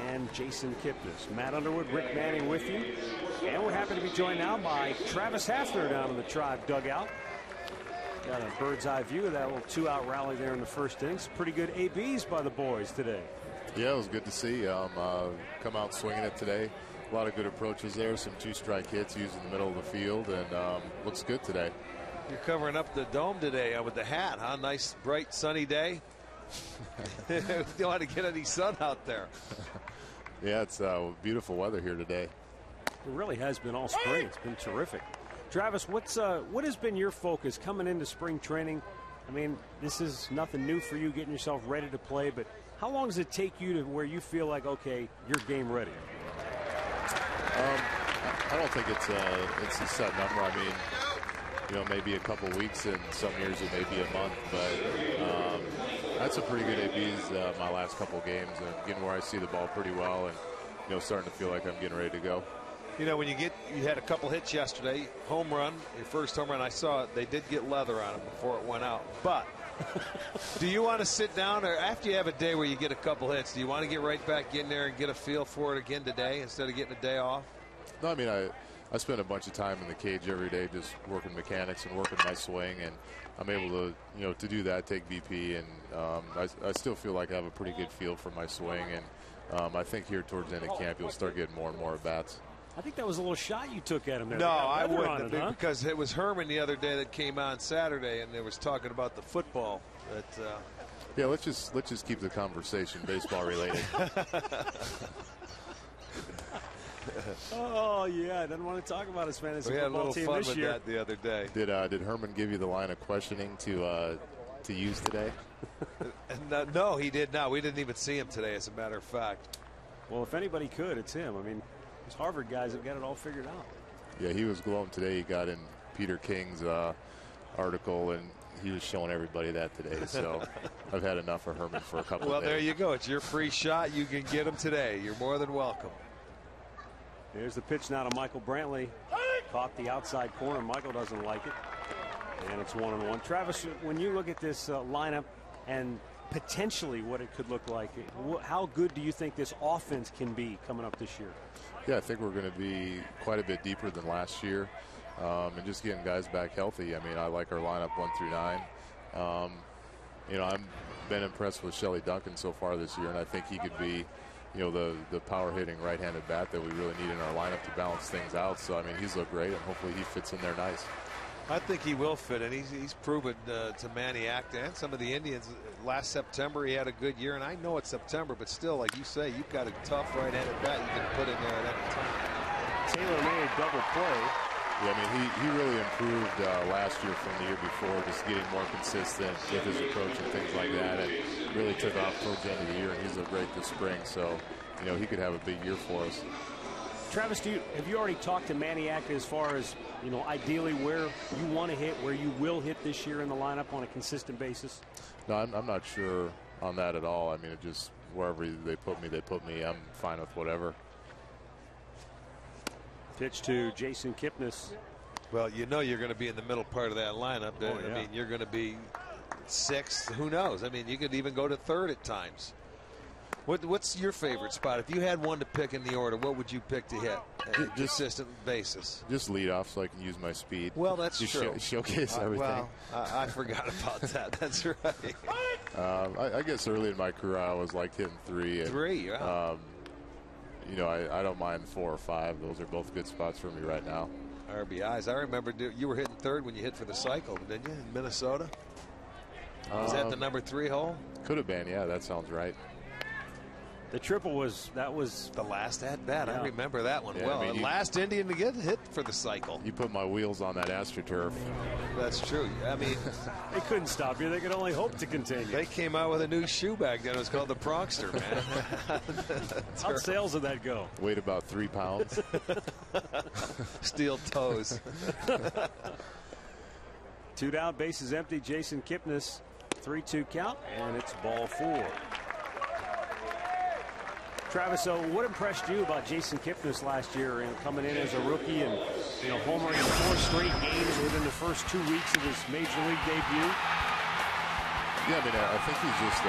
and Jason Kipnis. Matt Underwood, Rick Manning with you. And we're happy to be joined now by Travis Hafner down in the Tribe dugout. Got a bird's eye view of that little 2-out rally there in the first innings. Pretty good ABs by the boys today. Yeah, it was good to see. Come out swinging it today. A lot of good approaches there. Some 2-strike hits used in the middle of the field, and looks good today. You're covering up the dome today with the hat, huh? Nice, bright, sunny day. You don't want to get any sun out there. Yeah, it's beautiful weather here today. It really has been all spring. It's been terrific. Travis, what has been your focus coming into spring training? I mean, this is nothing new for you, getting yourself ready to play, but how long does it take you to where you feel like, okay, you're game ready? I don't think it's a set number. I mean, maybe a couple weeks, and some years it may be a month, but that's a pretty good ABs my last couple games, and getting where I see the ball pretty well, and starting to feel like I'm getting ready to go. When you had a couple hits yesterday, home run, your first home run, I saw it. They did get leather on it before it went out. But do you want to sit down, or after you have a day where you get a couple hits, do you want to get right back in there and get a feel for it again today instead of getting a day off? No, I mean, I spend a bunch of time in the cage every day just working mechanics and working my swing, and I'm able to do that, take BP, and I still feel like I have a pretty good feel for my swing, and I think here towards the end of camp you'll start getting more and more at bats. I think that was a little shot you took at him there. No, I wouldn't, because it was Herman the other day that came on Saturday, and they was talking about the football. Yeah, let's just keep the conversation baseball related. Oh yeah, I didn't want to talk about his fantasy football team this year. We had a little fun with that the other day. Did Herman give you the line of questioning to use today? No, he did not. We didn't even see him today, as a matter of fact. Well, if anybody could, it's him. I mean, these Harvard guys have got it all figured out. Yeah, he was glowing today. He got in Peter King's article, and he was showing everybody that today. So I've had enough of Herman for a couple of days. Well, there you go. It's your free shot. You can get him today. You're more than welcome. Here's the pitch now to Michael Brantley. Caught the outside corner. Michael doesn't like it. And it's 1-1. Travis, when you look at this lineup and potentially what it could look like, how good do you think this offense can be coming up this year? Yeah, I think we're going to be quite a bit deeper than last year, and just getting guys back healthy. I mean, I like our lineup 1 through 9. I've been impressed with Shelley Duncan so far this year, and I think he could be, the power-hitting right-handed bat that we really need in our lineup to balance things out. So, I mean, he's looked great, and hopefully he fits in there nice. I think he will fit, and he's proven to Manny Act and some of the Indians. Last September, he had a good year, and I know it's September, but still, like you say, you've got a tough right-handed bat you can put in there at any time. Taylor made a double play. Yeah, I mean, he really improved last year from the year before, just getting more consistent with his approach and things like that, and really took off towards the end of the year, and he's looked great this spring. So, he could have a big year for us. Travis, have you already talked to Manny Act as far as, ideally where you want to hit, where you will hit this year in the lineup on a consistent basis? No, I'm not sure on that at all. I mean, it just wherever they put me. I'm fine with whatever. Pitch to Jason Kipnis. Well, you're going to be in the middle part of that lineup. Oh, yeah. I mean, you're going to be sixth. Who knows? I mean, you could even go to third at times. What's your favorite spot? If you had one to pick in the order, what would you pick to hit on a consistent basis? Just lead off so I can use my speed. Well, that's true. Showcase everything. Well, I forgot about that. That's right. I guess early in my career, I always liked hitting 3. And, 3, yeah. I don't mind 4 or 5. Those are both good spots for me right now. RBIs. I remember you were hitting 3rd when you hit for the cycle, didn't you, in Minnesota? Was that the number 3 hole? Could have been, yeah. That sounds right. The triple was the last at bat. Yeah. I remember that one well. I mean, last Indian to get hit for the cycle. You put my wheels on that AstroTurf. That's true. I mean, they couldn't stop you. They could only hope to continue. They came out with a new shoe back then. It was called the Pronkster, man. How sales did that go? Weighed about 3 pounds. Steel toes. 2 down, bases empty. Jason Kipnis, 3-2 count, and it's ball 4. Travis, so what impressed you about Jason Kipnis last year, coming in as a rookie and homering in 4 straight games within the first 2 weeks of his major league debut? Yeah, I mean, I think he's just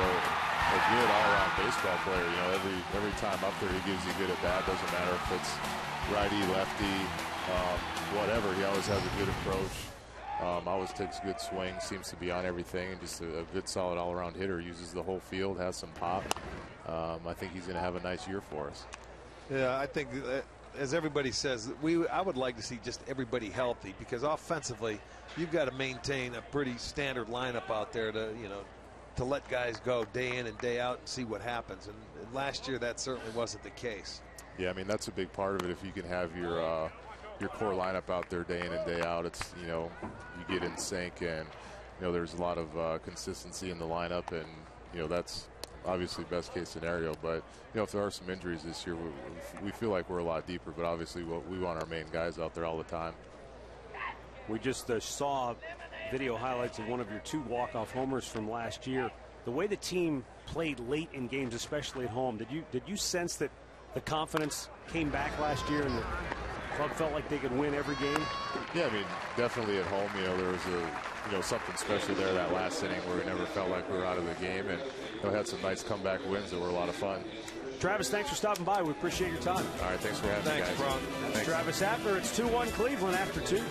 a good all-around baseball player. You know, every time up there, he gives you good at bat. Doesn't matter if it's righty, lefty, whatever. He always has a good approach. Always takes good swing. Seems to be on everything, and just a good, solid all-around hitter. Uses the whole field. Has some pop. I think he's going to have a nice year for us. Yeah, I think as everybody says, I would like to see just everybody healthy, because offensively, you've got to maintain a pretty standard lineup out there to to let guys go day in and day out and see what happens. And last year that certainly wasn't the case. Yeah, I mean, that's a big part of it. If you can have your core lineup out there day in and day out, it's you get in sync, and there's a lot of consistency in the lineup, and that's obviously best case scenario. But if there are some injuries this year, we feel like we're a lot deeper. But obviously, we want our main guys out there all the time. We just saw video highlights of one of your 2 walk-off homers from last year. The way the team played late in games, especially at home, did you sense that the confidence came back last year and the club felt like they could win every game? Yeah, I mean, definitely at home. There was something special there that last inning where we never felt like we were out of the game, and had some nice comeback wins that were a lot of fun. Travis, thanks for stopping by. We appreciate your time. All right, thanks for having me, guys. Bron. That's Travis Hafner. It's 2-1 Cleveland after 2.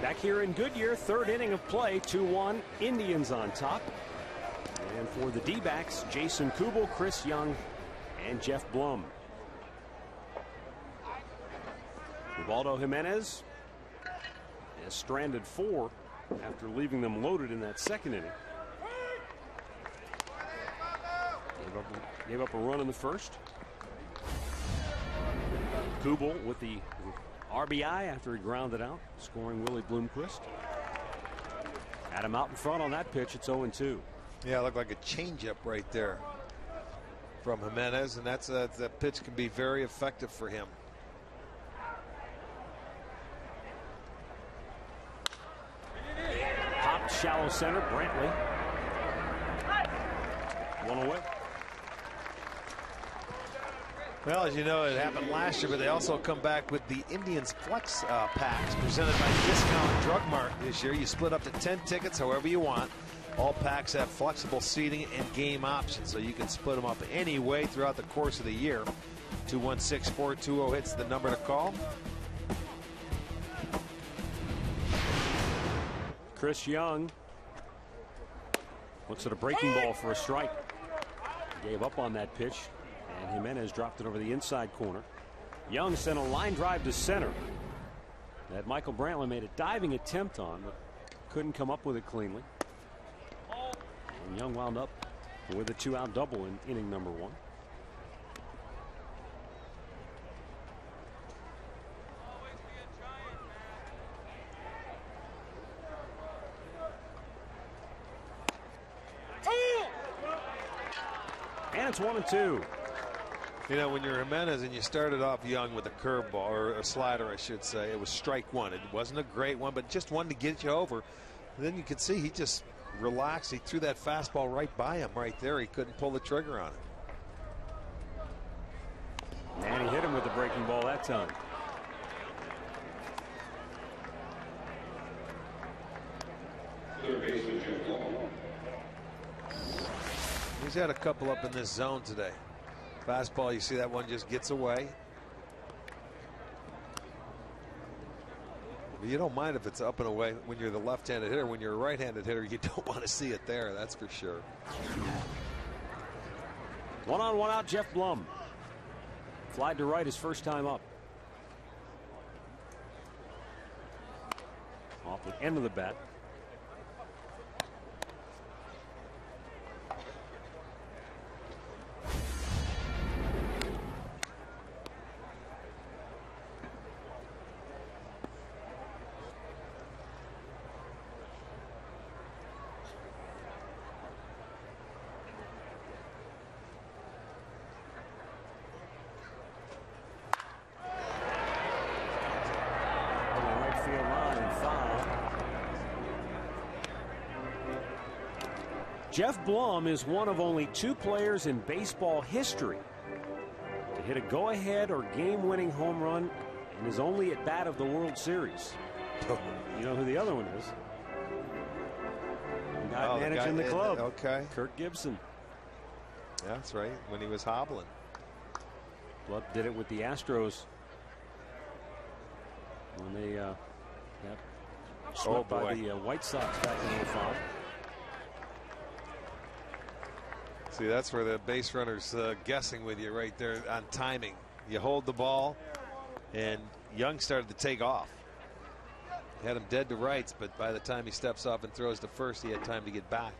Back here in Goodyear, 3rd inning of play, 2-1, Indians on top. And for the D-backs, Jason Kubel, Chris Young, and Jeff Blum. Ubaldo Jimenez has stranded 4 after leaving them loaded in that 2nd inning. Gave up a run in the 1st. Kubel with the RBI after he grounded out, scoring Willie Bloomquist. Had him out in front on that pitch. It's 0-2. Yeah, it looked like a changeup right there from Jimenez, and that pitch can be very effective for him. Popped shallow center, Brantley. 1 away. Well, as you know, it happened last year, but they also come back with the Indians Flex packs presented by Discount Drug Mart this year. You split up to 10 tickets however you want. All packs have flexible seating and game options, so you can split them up any way throughout the course of the year. 216-420 hits the number to call. Chris Young looks at a breaking ball for a strike. Gave up on that pitch, and Jimenez dropped it over the inside corner. Young sent a line drive to center that Michael Brantley made a diving attempt on, but couldn't come up with it cleanly. And Young wound up with a 2-out double in inning number 1. And it's 1-2. You know, when you're Jimenez and you started off young with a curveball, or a slider, I should say, it was strike one. It wasn't a great one, but just one to get you over. And then you could see he just relaxed. He threw that fastball right by him right there. He couldn't pull the trigger on it. And he hit him with the breaking ball that time. He's had a couple up in this zone today. Fastball, you see that one just gets away. But you don't mind if it's up and away when you're the left-handed hitter. When you're a right-handed hitter, you don't want to see it there, that's for sure. 1 on 1 out, Jeff Blum. Flied to right his first time up. Off the end of the bat. Jeff Blum is one of only 2 players in baseball history to hit a go-ahead or game-winning home run in his only at bat of the World Series. You know who the other one is? The guy managing the club. Okay. Kirk Gibson. Yeah, that's right. When he was hobbling. Blum did it with the Astros when they got swept by the White Sox back in 05. See, that's where the base runner's guessing with you right there on timing. You hold the ball, and Young started to take off. He had him dead to rights, but by the time he steps off and throws to first, he had time to get back.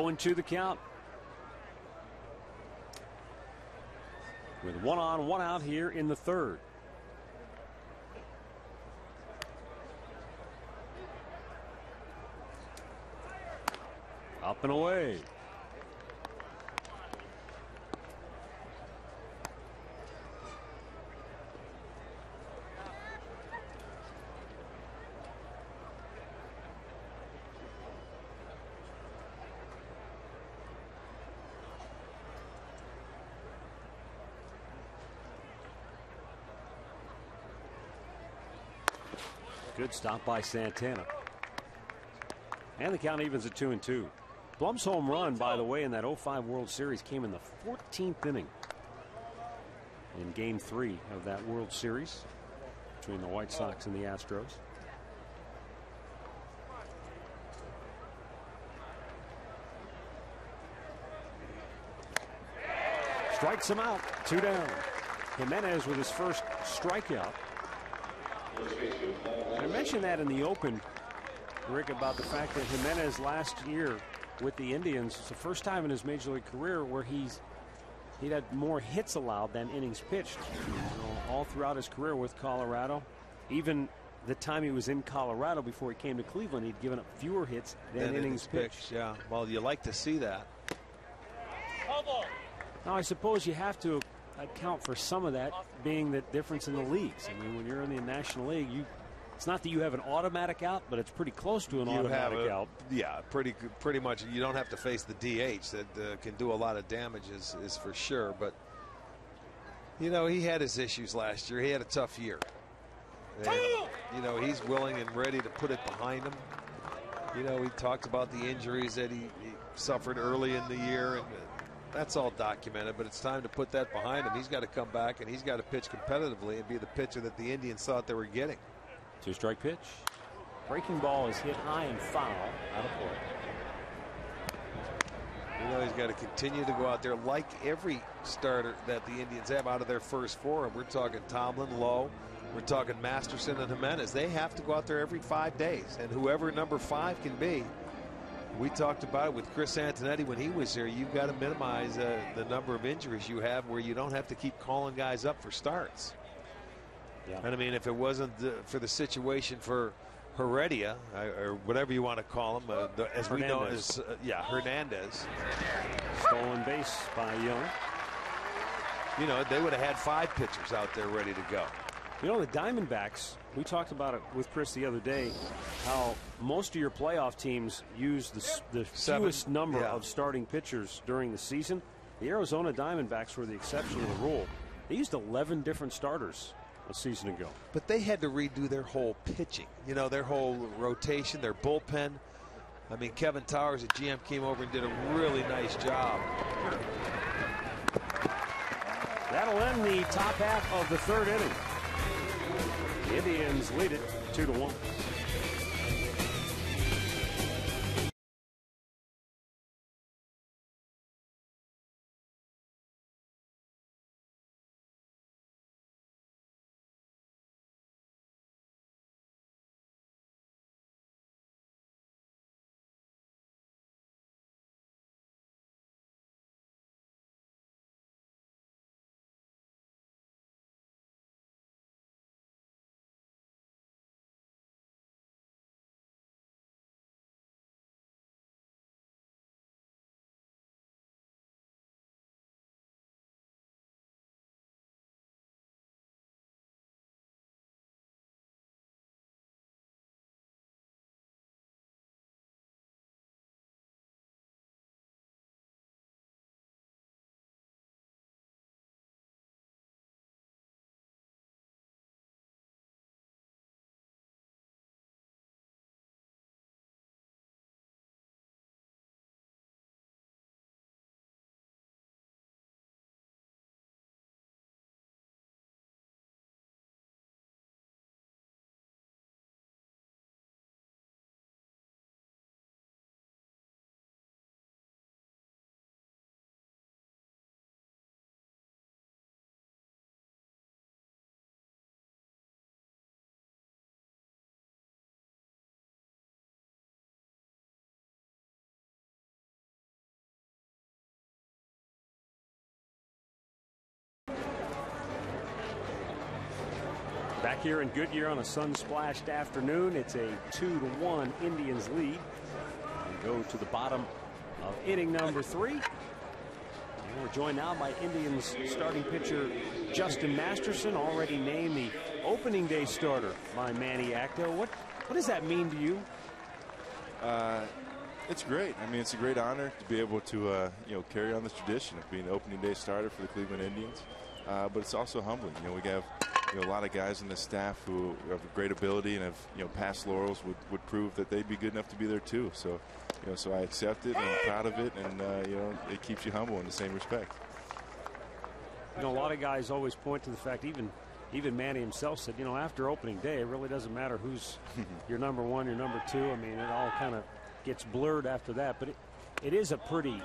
And 2 the count. With 1 on 1 out here in the 3rd. Up and away. Good stop by Santana. And the count evens at 2-2. Blum's home run, by the way, in that 05 World Series came in the 14th inning in Game 3 of that World Series between the White Sox and the Astros. Strikes him out. 2 down. Jimenez with his first strikeout. I mentioned that in the open, Rick, about the fact that Jimenez last year with the Indians, it's the first time in his major league career where he'd had more hits allowed than innings pitched. You know, all throughout his career with Colorado. Even the time he was in Colorado before he came to Cleveland, he'd given up fewer hits than innings pitched. Yeah, well, you like to see that. Now, I suppose you have to account for some of that being the difference in the leagues. I mean, when you're in the National League, it's not that you have an automatic out, but it's pretty close to an automatic out. Yeah, pretty much. You don't have to face the DH that can do a lot of damage, is for sure. But you know, he had his issues last year. He had a tough year. And, you know, he's willing and ready to put it behind him. You know, he talked about the injuries that he suffered early in the year, and that's all documented, but it's time to put that behind him. He's got to come back, and he's got to pitch competitively and be the pitcher that the Indians thought they were getting. 2-strike pitch. Breaking ball is hit high and foul out of play. You know, he's got to continue to go out there like every starter that the Indians have out of their first 4. And we're talking Tomlin, Lowe, we're talking Masterson and Jimenez. They have to go out there every 5 days, and whoever number 5 can be, We talked about it with Chris Antonetti when he was here. You've got to minimize the number of injuries you have where you don't have to keep calling guys up for starts. Yeah. And I mean, if it wasn't for the situation for Heredia, or whatever you want to call him, as we know as Hernandez. Stolen base by Young. You know, they would have had 5 pitchers out there ready to go. You know, the Diamondbacks, we talked about it with Chris the other day, how most of your playoff teams use the fewest number of starting pitchers during the season. The Arizona Diamondbacks were the exception to the rule. They used 11 different starters a season ago. But they had to redo their whole pitching, you know, their whole rotation, their bullpen. I mean, Kevin Towers, the GM, came over and did a really nice job. That'll end the top half of the 3rd inning. The Indians lead it 2-1. Back here in Goodyear on a sun-splashed afternoon, it's a 2-1 Indians lead. We go to the bottom of inning number 3. And we're joined now by Indians starting pitcher Justin Masterson, already named the opening day starter by Manny Acto. What does that mean to you? It's great. I mean, it's a great honor to be able to carry on this tradition of being the opening day starter for the Cleveland Indians. But it's also humbling. You know, we have a lot of guys in the staff who have great ability and have past laurels would prove that they'd be good enough to be there too. So so I accept it and I'm proud of it, and it keeps you humble in the same respect. You know, a lot of guys always point to the fact, even Manny himself said, you know, after opening day, it really doesn't matter who's your number 1, your number 2. I mean, it all kind of gets blurred after that. But it is a pretty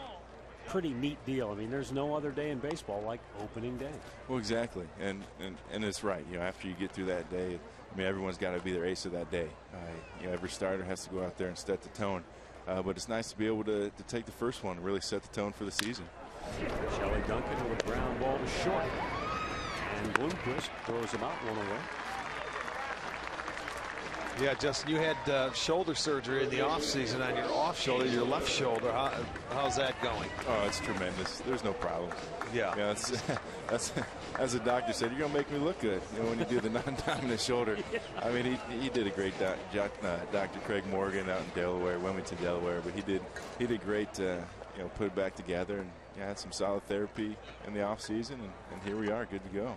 neat deal. I mean, there's no other day in baseball like opening day. Well, exactly, and it's right. You know, after you get through that day, I mean, everyone's got to be their ace of that day. Every starter has to go out there and set the tone. But it's nice to be able to take the first one and really set the tone for the season. Shelley Duncan with a ground ball to short, and Bloomquist throws him out 1 away. Yeah, Justin, you had shoulder surgery in the offseason on your off shoulder, your left shoulder. How's that going? Oh, it's tremendous. There's no problem. Yeah. That's as the doctor said, you're going to make me look good, when you do the non-dominant shoulder. I mean, he did a great job, Dr. Craig Morgan out in Delaware, Wilmington, Delaware, but he did great to put it back together, and had some solid therapy in the off season, and here we are, good to go.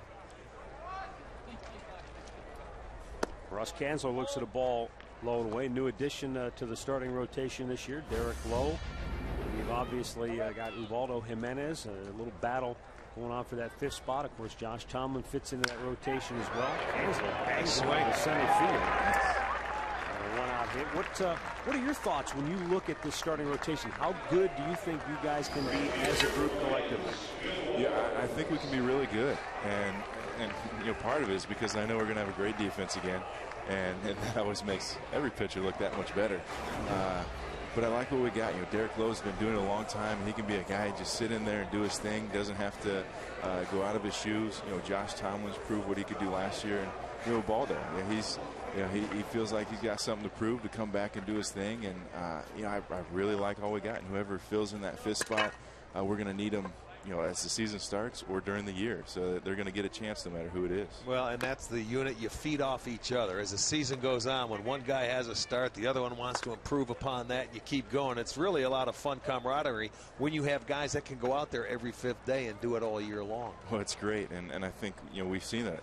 Russ Kanzler looks at a ball low and away. New addition to the starting rotation this year, Derek Lowe. We've obviously got Ubaldo Jimenez, a little battle going on for that 5th spot. Of course, Josh Tomlin fits into that rotation as well. Kanzler bangs it to center field. One out hit. What are your thoughts when you look at this starting rotation? How good do you think you guys can be as a group collectively? Yeah, I think we can be really good, and part of it is because I know we're going to have a great defense again, and that always makes every pitcher look that much better. But I like what we got. Derek Lowe's been doing it a long time. He can be a guy just sit in there and do his thing. Doesn't have to go out of his shoes. Josh Tomlin's proved what he could do last year, and ball down. He feels like he's got something to prove to come back and do his thing. And I really like all we got. And whoever fills in that fifth spot, we're going to need him. As the season starts or during the year, so that they're going to get a chance no matter who it is. Well, and that's the unit. You feed off each other as the season goes on. When one guy has a start, the other one wants to improve upon that. You keep going. It's really a lot of fun camaraderie when you have guys that can go out there every fifth day and do it all year long. Well, it's great, and I think we've seen that.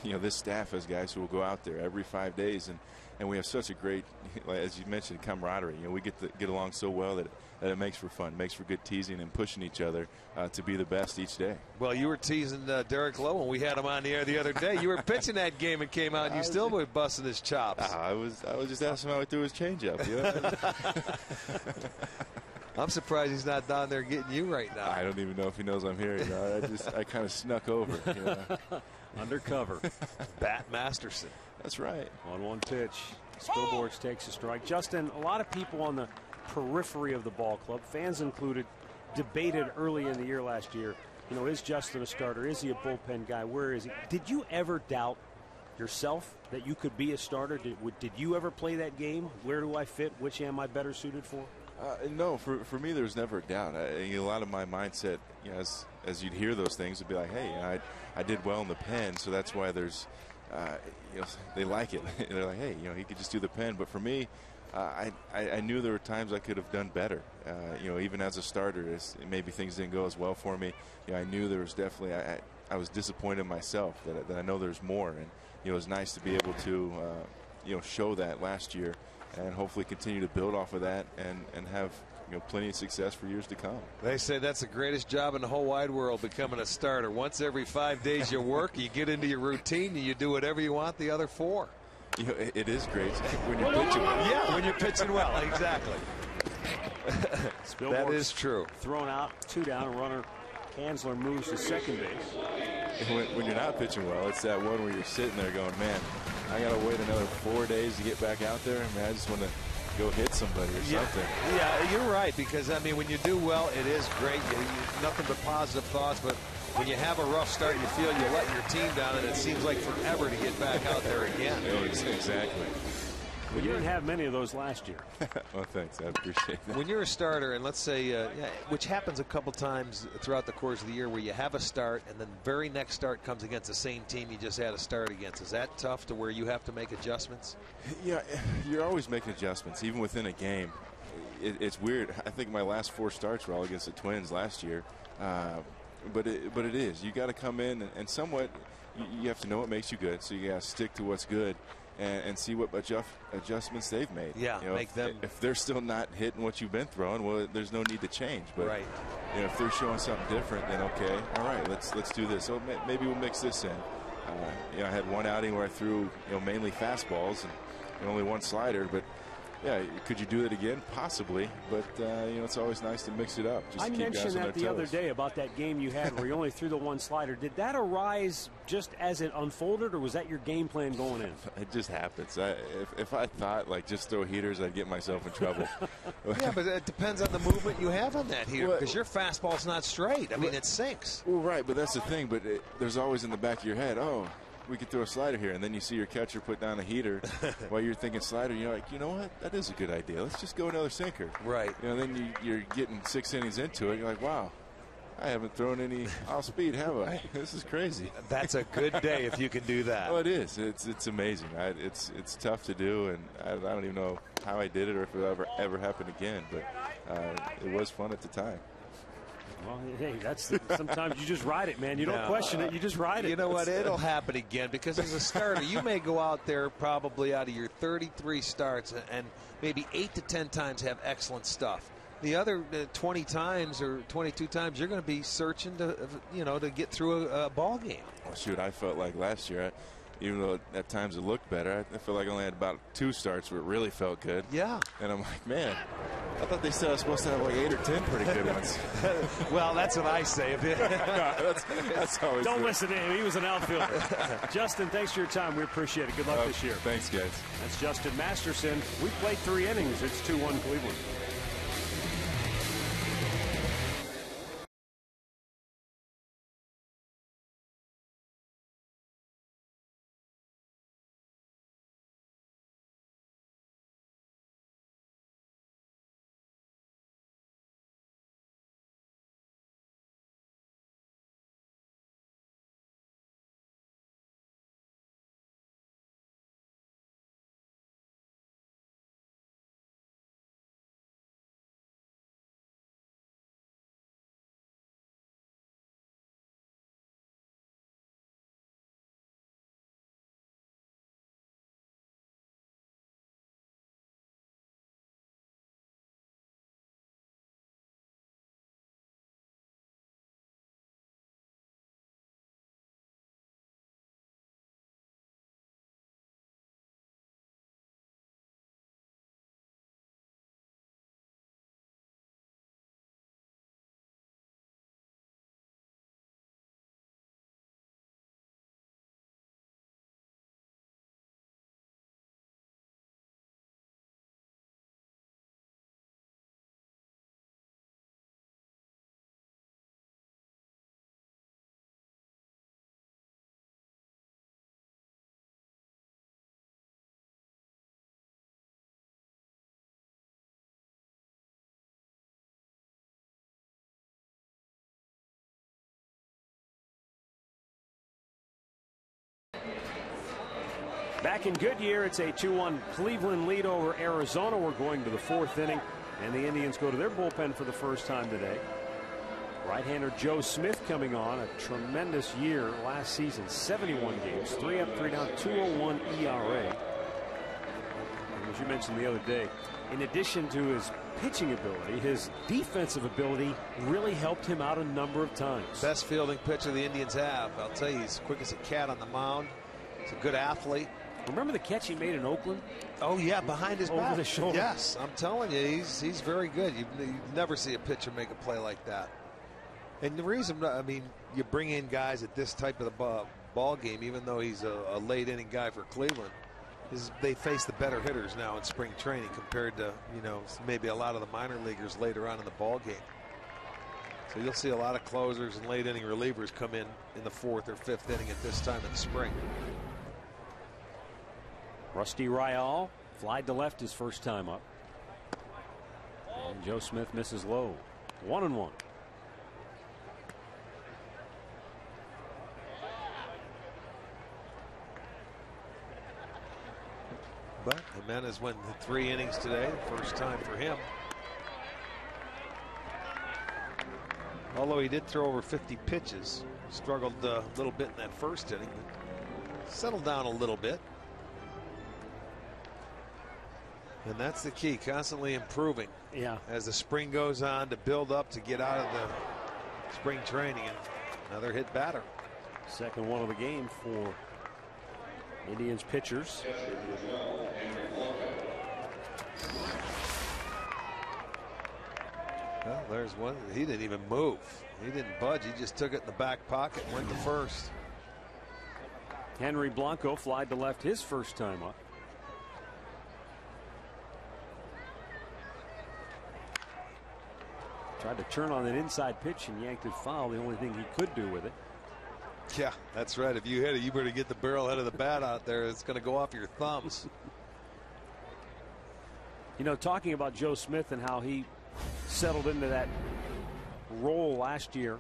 This staff has guys who will go out there every 5 days, and we have such a great, as you mentioned, camaraderie. We get along so well that it makes for fun, makes for good teasing and pushing each other to be the best each day. Well, you were teasing Derek Lowe when we had him on the air the other day. You were pitching that game and came out, and you still were busting his chops. I was just asking how he threw his changeup. I'm surprised he's not down there getting you right now. I don't even know if he knows I'm here. I kind of snuck over. Undercover. Bat Masterson. That's right. 1-1 pitch. Spilborghs takes a strike. Justin, a lot of people on the periphery of the ball club, fans included, debated early in the year last year, is Justin a starter? Is he a bullpen guy? Where is he? Did you ever doubt yourself that you could be a starter? Did you ever play that game? Where do I fit? Which am I better suited for? No, for me, there's never a doubt. A lot of my mindset, as you'd hear those things, would be like, hey, I did well in the pen, so that's why there's, they like it. They're like, hey, he could just do the pen. But for me, I knew there were times I could have done better. Even as a starter, maybe things didn't go as well for me. I knew there was definitely, I was disappointed in myself that I know there's more. And it was nice to be able to, show that last year, and hopefully continue to build off of that and have plenty of success for years to come. They say that's the greatest job in the whole wide world, becoming a starter. Once every 5 days you work, you get into your routine, and you do whatever you want the other 4. It is great when you're pitching well. Yeah, when you're pitching well, exactly. That is true. Thrown out, 2 down, runner Hansler moves to second base. When you're not pitching well, it's that one where you're sitting there going, man, I got to wait another 4 days to get back out there. I just want to go hit somebody or something. Yeah, you're right, because, when you do well, it is great. Nothing but positive thoughts, but when you have a rough start, you feel you let your team down, and it seems like forever to get back out there again. Exactly. Well, you didn't have many of those last year. Well, thanks. I appreciate that. When you're a starter, and let's say, which happens a couple times throughout the course of the year, where you have a start, and then the very next start comes against the same team you just had a start against. Is that tough to where you have to make adjustments? Yeah, you're always making adjustments, even within a game. It's weird. I think my last 4 starts were all against the Twins last year. But it is. You got to come in and somewhat you have to know what makes you good. So you got to stick to what's good and see what adjustments they've made. Yeah, if they're still not hitting what you've been throwing, well, there's no need to change. But right. If they're showing something different, then okay, all right, let's do this. So maybe we'll mix this in. I had one outing where I threw mainly fastballs and only one slider, but. Yeah, could you do it again? Possibly, but it's always nice to mix it up. Just I to keep mentioned guys on that their the other toes. day about that game you had where you only threw the one slider. Did that arise just as it unfolded, or was that your game plan going in? It just happens. If I thought just throw heaters, I'd get myself in trouble. Yeah, but it depends on the movement you have on that heater, because your fastball's not straight. It sinks. Well, right, but that's the thing. But there's always in the back of your head, oh, we could throw a slider here, and then you see your catcher put down a heater while you're thinking slider. You're like, you know what? That is a good idea. Let's just go another sinker. Right. Then you're getting 6 innings into it. You're like, wow, I haven't thrown any off speed, have I? This is crazy. That's a good day if you can do that. Well, it is. It's amazing. It's tough to do, and I don't even know how I did it or if it ever happened again. But it was fun at the time. Well, hey, sometimes you just ride it, man. You don't question it. You just ride it. You know what? It'll happen again, because as a starter, you may go out there probably out of your 33 starts and maybe 8 to 10 times have excellent stuff. The other 20 times or 22 times, you're going to be searching to get through a ball game. Well, shoot, I felt like last year, even though at times it looked better, I feel like I only had about 2 starts where it really felt good. Yeah. And I'm like, man, I thought they said I was supposed to have 8 or 10 pretty good ones. Well, that's what I say. That's always Don't listen to him. He was an outfielder. Justin, thanks for your time. We appreciate it. Good luck this year. Thanks, guys. That's Justin Masterson. We played 3 innings. It's 2-1 Cleveland. Back in Goodyear, it's a 2-1 Cleveland lead over Arizona. We're going to the 4th inning, and the Indians go to their bullpen for the first time today. Right-hander Joe Smith coming on, a tremendous year last season, 71 games, 3 up, 3 down, 2.01 ERA. And as you mentioned the other day, in addition to his pitching ability, his defensive ability really helped him out a number of times. Best fielding pitcher the Indians have. I'll tell you, he's quick as a cat on the mound. He's a good athlete. Remember the catch he made in Oakland? Oh, yeah, behind his back. Over the shoulder. Yes, I'm telling you, he's very good. You never see a pitcher make a play like that. And the reason, I mean, you bring in guys at this type of the ball game, even though he's a late inning guy for Cleveland, is they face the better hitters now in spring training compared to, you know, maybe a lot of the minor leaguers later on in the ball game. So you'll see a lot of closers and late inning relievers come in the 4th or 5th inning at this time in the spring. Rusty Ryal flied to left his first time up. And Joe Smith misses low. 1-1. But Jimenez went 3 innings today, first time for him. Although he did throw over 50 pitches, struggled a little bit in that first inning, but settled down a little bit. And that's the key, constantly improving. Yeah. As the spring goes on, to build up to get out of the spring training. And another hit batter. Second one of the game for Indians pitchers. Well, there's one. He didn't even move. He didn't budge. He just took it in the back pocket and went to first. Henry Blanco flied to left his first time up. Tried to turn on an inside pitch and yanked it foul. The only thing he could do with it. Yeah, that's right. If you hit it, you better get the barrel head of the bat out there. It's going to go off your thumbs. You know, talking about Joe Smith and how he settled into that role last year.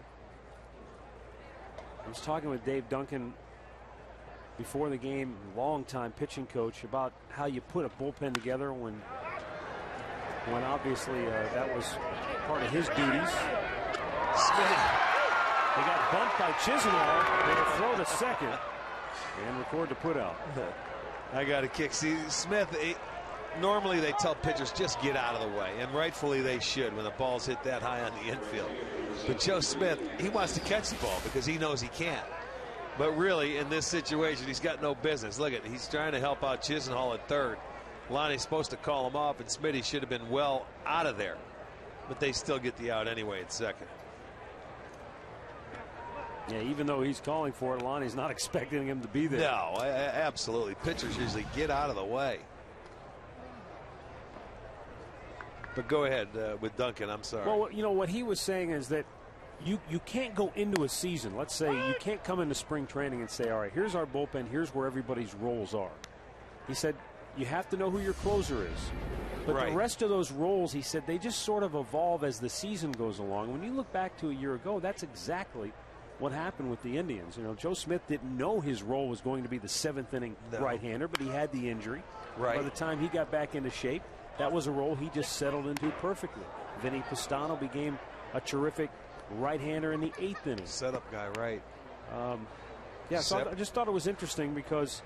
I was talking with Dave Duncan before the game, longtime pitching coach, about how you put a bullpen together when obviously that was part of his duties. Smith. They got bumped by Chisenhall. They will throw to second and record the putout. I got a kick. See, Smith, normally they tell pitchers just get out of the way, and rightfully they should when the ball's hit that high on the infield. But Joe Smith, he wants to catch the ball because he knows he can't. But really, in this situation, he's got no business. Look at it. He's trying to help out Chisenhall at third. Lonnie's supposed to call him off, and Smitty should have been well out of there. But they still get the out anyway at second. Yeah, even though he's calling for it, Lonnie's not expecting him to be there. No, absolutely. Pitchers usually get out of the way. But go ahead with Duncan. I'm sorry. Well, you know, what he was saying is that you can't go into a season. Let's say you can't come into spring training and say, all right, here's our bullpen. Here's where everybody's roles are. He said you have to know who your closer is. But right. The rest of those roles, he said, they just sort of evolve as the season goes along. When you look back to a year ago, that's exactly what happened with the Indians. You know, Joe Smith didn't know his role was going to be the 7th inning right-hander, but he had the injury. Right. By the time he got back into shape, that was a role he just settled into perfectly. Vinny Pistano became a terrific right-hander in the 8th inning. Setup guy, right. Yeah, so I just thought it was interesting because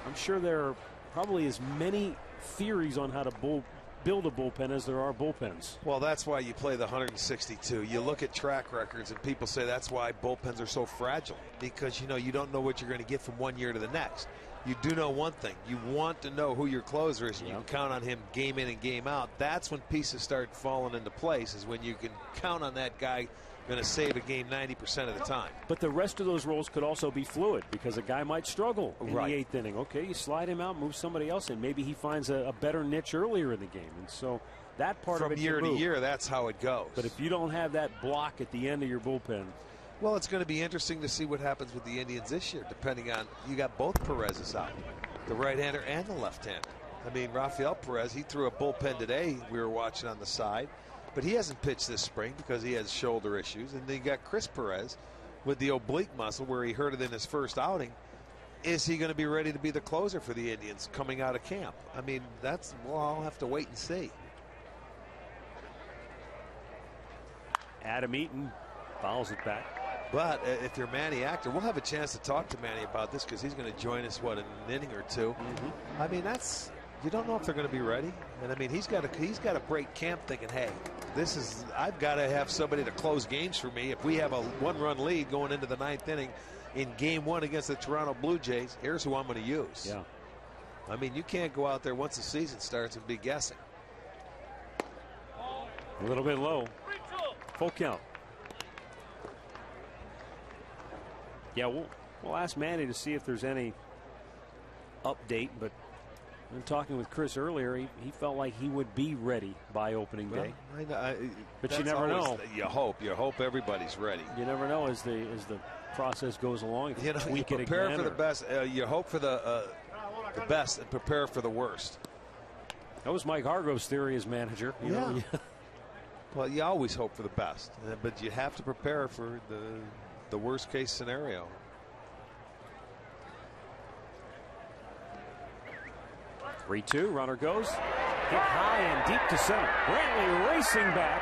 I'm sure there are probably as many theories on how to build a bullpen as there are bullpens. Well, that's why you play the 162. You look at track records and people say that's why bullpens are so fragile, because you don't know what you're going to get from one year to the next. You do know one thing. You want to know who your closer is, and you can count on him game in and game out. That's when pieces start falling into place, is when you can count on that guy going to save a game 90% of the time. But the rest of those roles could also be fluid, because a guy might struggle in the 8th inning. Okay, you slide him out, move somebody else in. Maybe he finds a better niche earlier in the game. And so that part of it from year to year, that's how it goes. But if you don't have that block at the end of your bullpen. Well, it's going to be interesting to see what happens with the Indians this year, depending on, you got both Perez's out, the right-hander and the left-hander. I mean, Rafael Perez, he threw a bullpen today, we were watching on the side, but he hasn't pitched this spring because he has shoulder issues. And then you got Chris Perez with the oblique muscle, where he hurt it in his first outing. is he going to be ready to be the closer for the Indians coming out of camp? I mean, well, I'll have to wait and see. Adam Eaton fouls it back. But if you're Manny Actor, we'll have a chance to talk to Manny about this because he's going to join us, in an inning or two. I mean, you don't know if they're going to be ready. And I mean, he's got to break camp thinking, hey, I've got to have somebody to close games for me. If we have a 1-run lead going into the 9th inning in Game 1 against the Toronto Blue Jays, here's who I'm going to use. Yeah. I mean, you can't go out there once the season starts and be guessing. A little bit low. Full count. Yeah, we'll ask Manny to see if there's any update, but in talking with Chris earlier, he felt like he would be ready by opening day. But you never know. You hope everybody's ready. You never know as the process goes along. You prepare for the best. You hope for the best and prepare for the worst. That was Mike Hargrove's theory as manager. You know? Well, you always hope for the best, but you have to prepare for the worst case scenario. (3-2) Runner goes hit high and deep to center. Brantley racing back,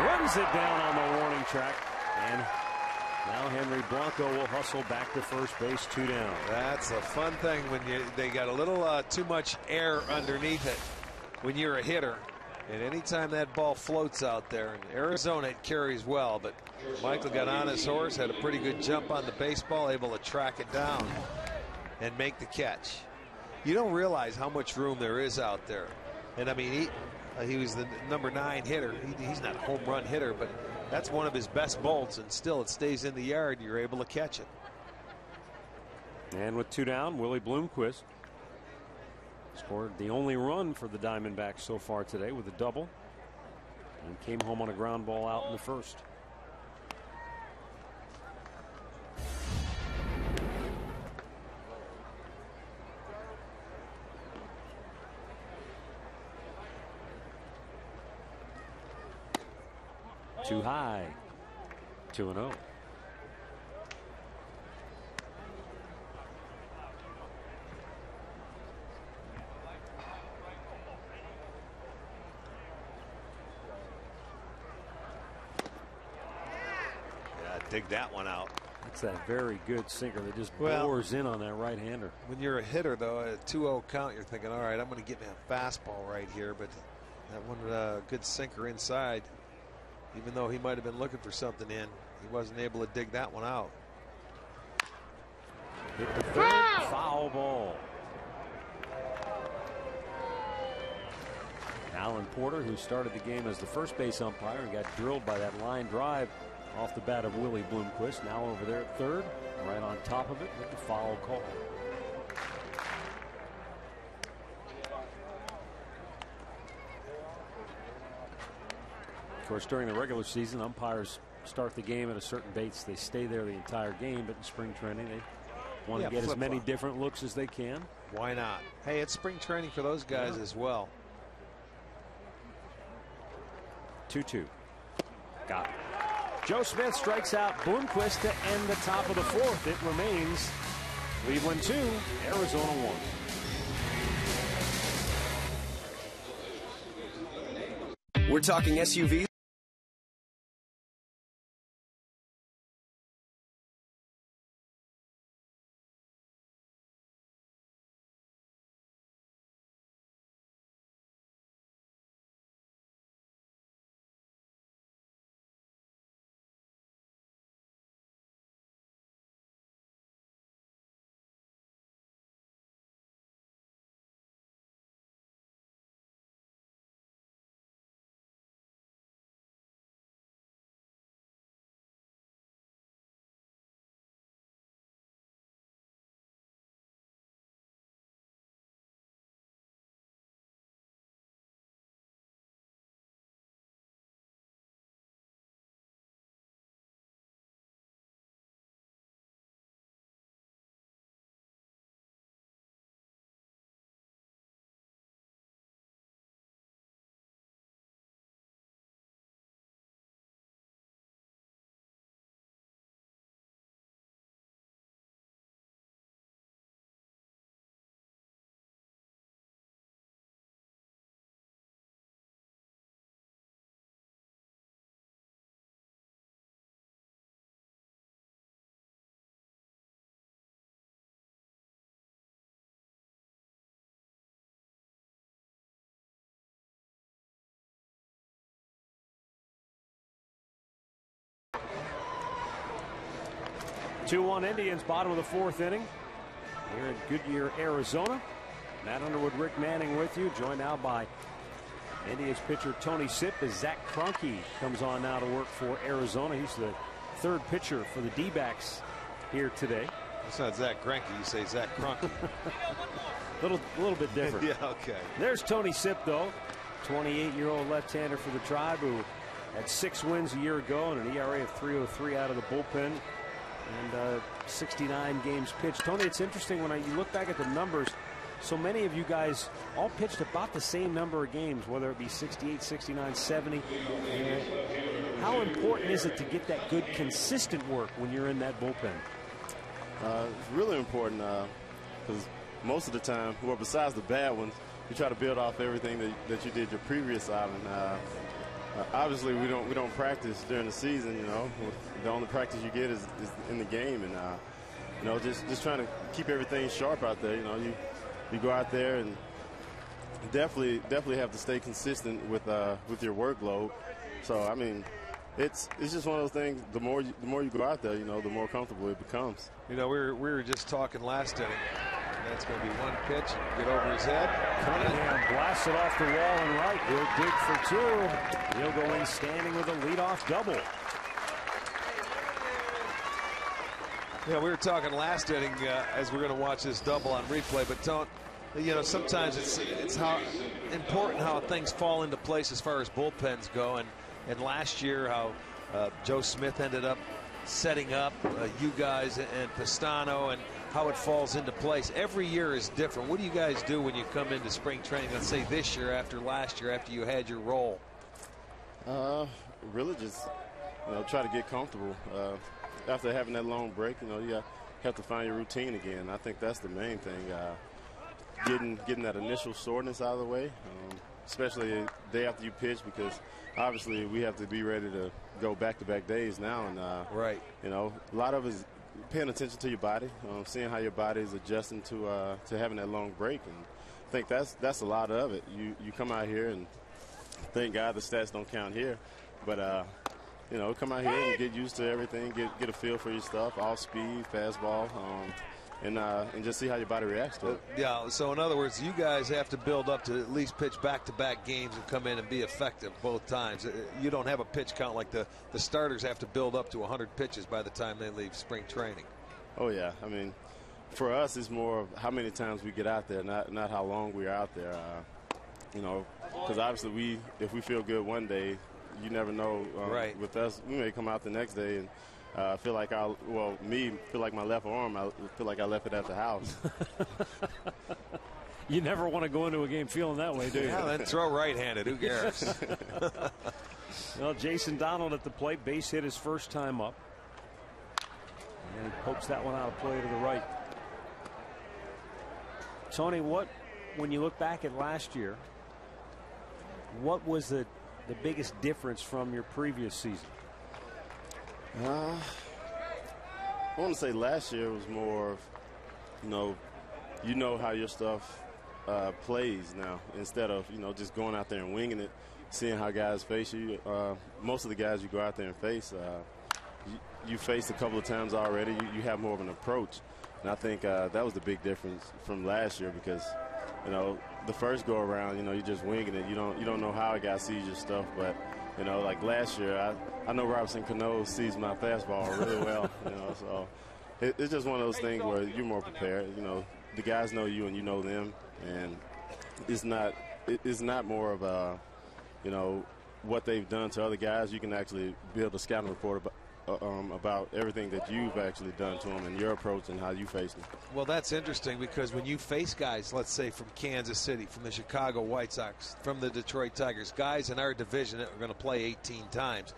runs it down on the warning track, and now Henry Blanco will hustle back to first base, 2 down. That's a fun thing when they got a little too much air underneath it when you're a hitter. And anytime that ball floats out there, in Arizona it carries well, but Michael got on his horse, had a pretty good jump on the baseball, able to track it down and make the catch. You don't realize how much room there is out there. And I mean, he was the number 9 hitter. He's not a home run hitter, but that's one of his best bolts, and still it stays in the yard and you're able to catch it. And with 2 down, Willie Bloomquist scored the only run for the Diamondbacks so far today with a double, and came home on a ground ball out in the first. Too high. 2-0. Dig that one out. That's a very good sinker that just bores in on that right-hander. When you're a hitter, though, at a 2-0 count, you're thinking, all right, I'm going to get me a fastball right here. But that one, good sinker inside. Even though he might have been looking for something in, he wasn't able to dig that one out. Hit the third, foul ball. Alan Porter, who started the game as the first base umpire and got drilled by that line drive off the bat of Willie Bloomquist, now over there at third, right on top of it with the foul call. Of course, during the regular season, umpires start the game at a certain base. They stay there the entire game, but in spring training, they want to get as many different looks as they can. Why not? Hey, it's spring training for those guys as well. 2-2. Got it. Joe Smith strikes out Bloomquist to end the top of the fourth. It remains Cleveland 2, Arizona 1. We're talking SUVs. 2-1 Indians, bottom of the 4th inning. Here in Goodyear, Arizona. Matt Underwood, Rick Manning with you, joined now by Indians pitcher Tony Sipp as Zach Kroenke comes on now to work for Arizona. He's the 3rd pitcher for the D-backs here today. It's not Zach Kroenke, you say Zach Kroenke. little bit different. Yeah, okay. There's Tony Sipp, though, 28-year-old left-hander for the Tribe, who had 6 wins a year ago and an ERA of .303 out of the bullpen, and 69 games pitched. Tony, it's interesting when you look back at the numbers. So many of you guys all pitched about the same number of games, whether it be 68, 69, 70. How important is it to get that good, consistent work when you're in that bullpen? It's really important because most of the time, well, besides the bad ones, you try to build off everything that you did your previous outing. Obviously, we don't practice during the season. You know, the only practice you get is in the game, and you know, just trying to keep everything sharp out there. You know, you go out there and definitely have to stay consistent with your workload. So I mean, it's just one of those things. The more you go out there, you know, the more comfortable it becomes. You know, we were just talking last inning. That's going to be one pitch. Get over his head. Cunningham blasts it off the wall and right. He'll dig for 2. He'll go in standing with a leadoff double. Yeah, we were talking last inning as we're going to watch this double on replay, but you know, sometimes it's how important how things fall into place as far as bullpens go, and last year how Joe Smith ended up setting up you guys and Pistano, and how it falls into place. Every year is different. What do you guys do when you come into spring training, let's say this year after last year, after you had your role? Really just, you know, try to get comfortable. After having that long break, you know, you have to find your routine again. I think that's the main thing. Getting that initial soreness out of the way, especially the day after you pitch, because obviously we have to be ready to go back-to-back days now. And right, you know, a lot of it is paying attention to your body, seeing how your body is adjusting to having that long break, and I think that's a lot of it. You come out here, and thank God the stats don't count here, but you know, come out here and get used to everything, get a feel for your stuff, all speed, fastball, and just see how your body reacts to it. Yeah, so in other words, you guys have to build up to at least pitch back-to-back games and come in and be effective both times. You don't have a pitch count like the starters have to build up to 100 pitches by the time they leave spring training. Oh, yeah. I mean, for us, it's more of how many times we get out there, not how long we're out there. You know, because obviously if we feel good one day, you never know. Right. With us, we may come out the next day and feel like feel like my left arm, I feel like I left it at the house. You never want to go into a game feeling that way, do you? Yeah, then throw right-handed. Who cares? Well, Jason Donald at the plate, base hit his first time up. And he pokes that one out of play to the right. Tony, when you look back at last year, what was the biggest difference from your previous season? I want to say last year was more of, you know how your stuff plays now, instead of, just going out there and winging it, seeing how guys face you. Most of the guys you go out there and face, you faced a couple of times already. You have more of an approach. And I think that was the big difference from last year, because, the first go around, you're just winging it. You don't know how a guy sees your stuff, but like last year, I know Robinson Cano sees my fastball really well. So it's just one of those things where you're more prepared. The guys know you and you know them, and it's not more of a what they've done to other guys. You can actually build a scouting report about everything that you've actually done to them and your approach and how you face them. Well, that's interesting, because when you face guys, let's say from Kansas City, from the Chicago White Sox, from the Detroit Tigers, guys in our division that are going to play 18 times,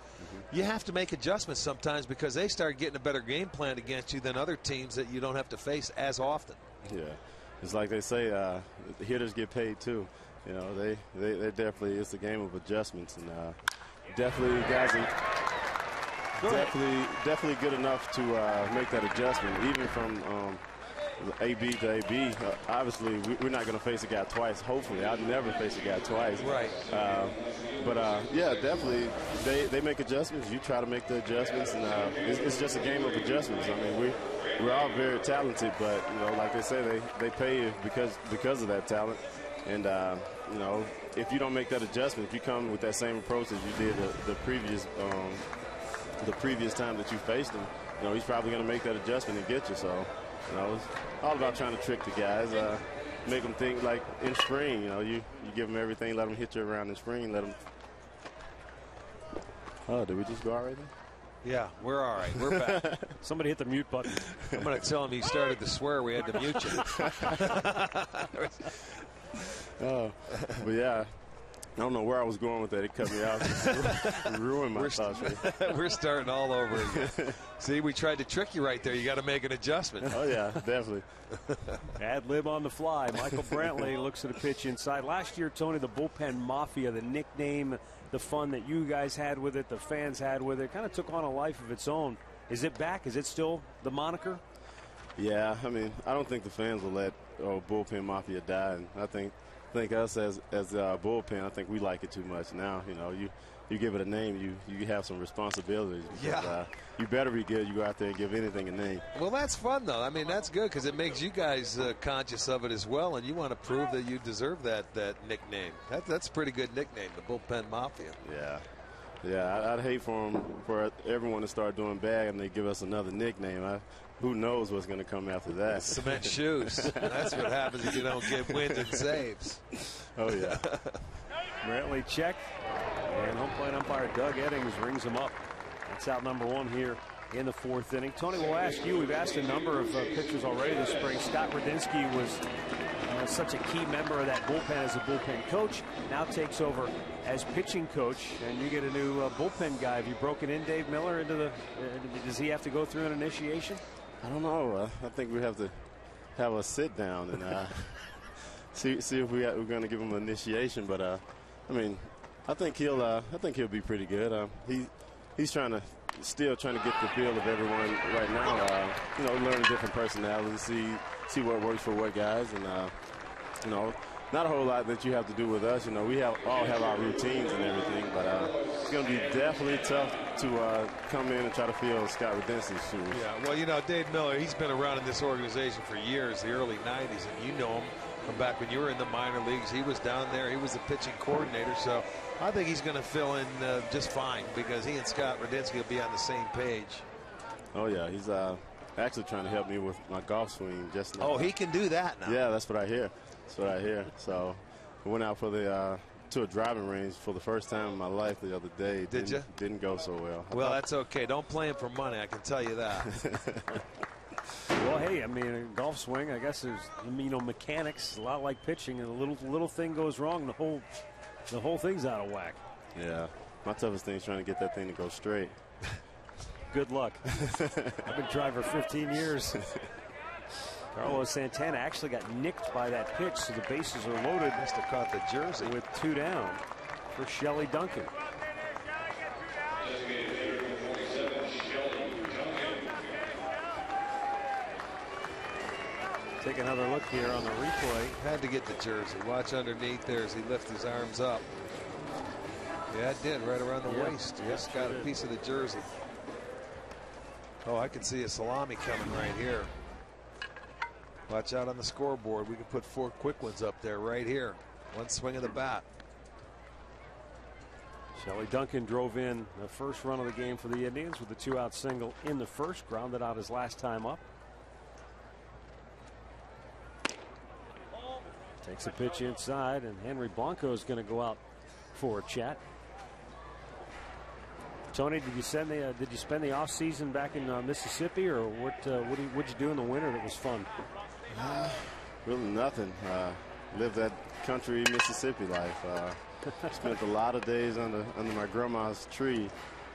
you have to make adjustments sometimes, because they start getting a better game plan against you than other teams that you don't have to face as often. Yeah, it's like they say, hitters get paid too. They definitely, it's a game of adjustments, and definitely guys are definitely good enough to make that adjustment, even from AB to AB. Obviously, we're not going to face a guy twice. Hopefully, I'll never face a guy twice. Right. Yeah, definitely, they make adjustments. You try to make the adjustments, and it's just a game of adjustments. I mean, we're all very talented, but like they say, they pay you because of that talent. And if you don't make that adjustment, if you come with that same approach as you did the previous time that you faced him, he's probably going to make that adjustment and get you. So, it's all about trying to trick the guys, make them think like in spring. You give them everything, let them hit you around in spring, let them. Oh, did we just go already? Yeah, we're all right. We're back. Somebody hit the mute button. I'm going to tell him he started to swear. We had to mute you. But yeah, I don't know where I was going with that. It cut me out. It ruined my thoughts. We're starting all over again. See, we tried to trick you right there. You got to make an adjustment. Oh, yeah, definitely. Ad lib on the fly. Michael Brantley looks at a pitch inside. Last year, Tony, the Bullpen Mafia, the nickname, the fun that you guys had with it, the fans had with it, kind of took on a life of its own. Is it back? Is it still the moniker? Yeah, I mean, I don't think the fans will let Bullpen Mafia die. And I think us as Bullpen, I think we like it too much now. You give it a name, you have some responsibilities. Because, yeah. You better be good. You go out there and give anything a name. Well, that's fun, though. I mean, that's good because it makes you guys conscious of it as well, and you want to prove that you deserve that nickname. That's a pretty good nickname, the Bullpen Mafia. Yeah, I'd hate for everyone to start doing bad and they give us another nickname. Who knows what's going to come after that? Cement shoes. That's what happens if you don't get wins and saves. Oh, yeah. Brantley check. And home plate umpire Doug Eddings rings him up. That's out number one here in the fourth inning. Tony, we'll ask you. We've asked a number of pitchers already this spring. Scott Radinsky was such a key member of that bullpen as a bullpen coach. Now takes over as pitching coach, and you get a new bullpen guy. Have you broken in Dave Miller into the? Does he have to go through an initiation? I don't know. I think we have to have a sit down and see if we're going to give him an initiation. But I mean, I think he'll be pretty good. He's still trying to get the feel of everyone right now. Learn different personalities, see what works for what guys, and not a whole lot that you have to do with us. We all have our routines and everything, but it's going to be definitely tough to come in and try to fill Scott Radinsky's shoes. Yeah, well, Dave Miller, he's been around in this organization for years, the early 90s, and you know him from back when you were in the minor leagues. He was down there. He was the pitching coordinator, so I think he's going to fill in just fine because he and Scott Radinsky will be on the same page. Oh, yeah, he's actually trying to help me with my golf swing just now. Oh, he can do that now. Yeah, that's what I hear. So I went out for to a driving range for the first time in my life the other day. Did you? Didn't go so well. Well, that's okay. Don't play him for money. I can tell you that. Well, hey, I mean, a golf swing, I guess there's, mechanics, a lot like pitching, and a little thing goes wrong, the whole thing's out of whack. Yeah, my toughest thing is trying to get that thing to go straight. Good luck. I've been trying for 15 years. Carlos Santana actually got nicked by that pitch, so the bases are loaded. Must have caught the jersey. With 2 down for Shelley Duncan. Take another look here on the replay. Had to get the jersey. Watch underneath there as he lifts his arms up. Yeah, it did, right around the waist. Just got a piece of the jersey. Oh, I can see a salami coming right here. Watch out on the scoreboard. We can put 4 quick ones up there right here. One swing of the bat. Shelley Duncan drove in the first run of the game for the Indians with a 2-out single in the first, grounded out his last time up. Takes a pitch inside, and Henry Blanco is going to go out for a chat. Tony, did you spend the off season back in Mississippi, or what'd you do in the winter that was fun? Really nothing. Lived that country Mississippi life. Spent a lot of days under my grandma's tree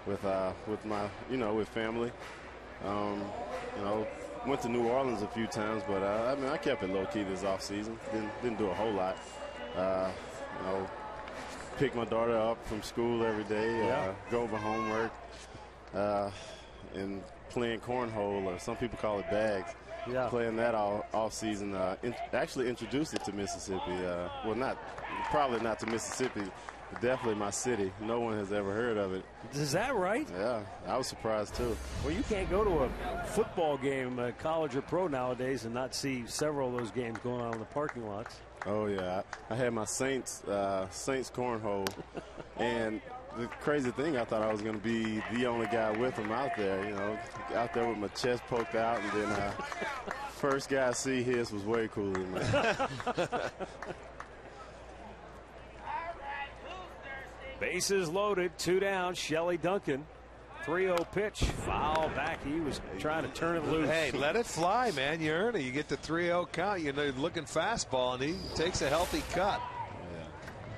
with my with family. Went to New Orleans a few times, but I kept it low key this off season. Didn't do a whole lot. Pick my daughter up from school every day. Go over homework, and playing cornhole, or some people call it bags. playing that all season. Actually introduced it to Mississippi. Well, probably not to Mississippi, but definitely my city. No one has ever heard of it. Is that right? Yeah, I was surprised too. Well, you can't go to a football game, college or pro nowadays, and not see several of those games going on in the parking lots. Oh yeah, I had my Saints cornhole, and the crazy thing, I thought I was going to be the only guy with them out there. You know, out there with my chest poked out, and then first guy I see his was way cooler than me. Bases loaded, 2 down. Shelley Duncan, 3-0 pitch, foul back. He was trying to turn it loose. Hey, let it fly, man. You earn it. You get the 3-0 count. You're looking fastball, and he takes a healthy cut.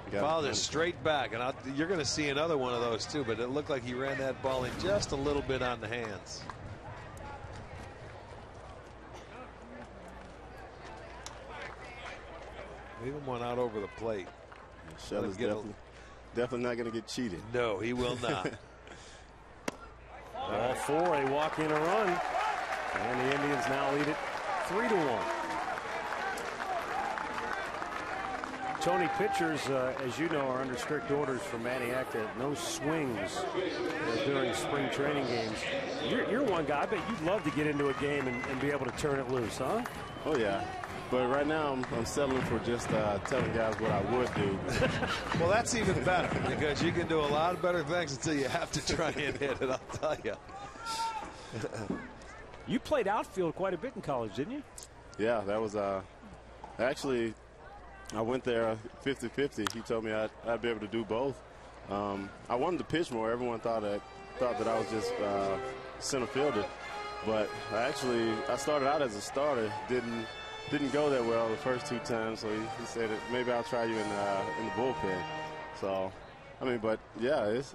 Fouled it straight back, and you're going to see another one of those too, but it looked like he ran that ball in just a little bit on the hands. Leave him one out over the plate. Shelley's definitely not going to get cheated. No, he will not. All 4, a walk in a run, and the Indians now lead it 3-1. Tony, pitchers, as you know, are under strict orders from Manny Acta. No swings during spring training games. You're one guy. I bet you'd love to get into a game and be able to turn it loose, huh? Oh, yeah. But right now, I'm settling for just telling guys what I would do. Well, that's even better, because you can do a lot of better things until you have to try and hit it, I'll tell you. You played outfield quite a bit in college, didn't you? Yeah, that was actually, I went there 50-50. He told me I'd be able to do both. I wanted to pitch more. Everyone thought that I was just center fielder. But I started out as a starter. Didn't go that well the first 2 times, so he said maybe I'll try you in the bullpen. So, I mean, but yeah, it's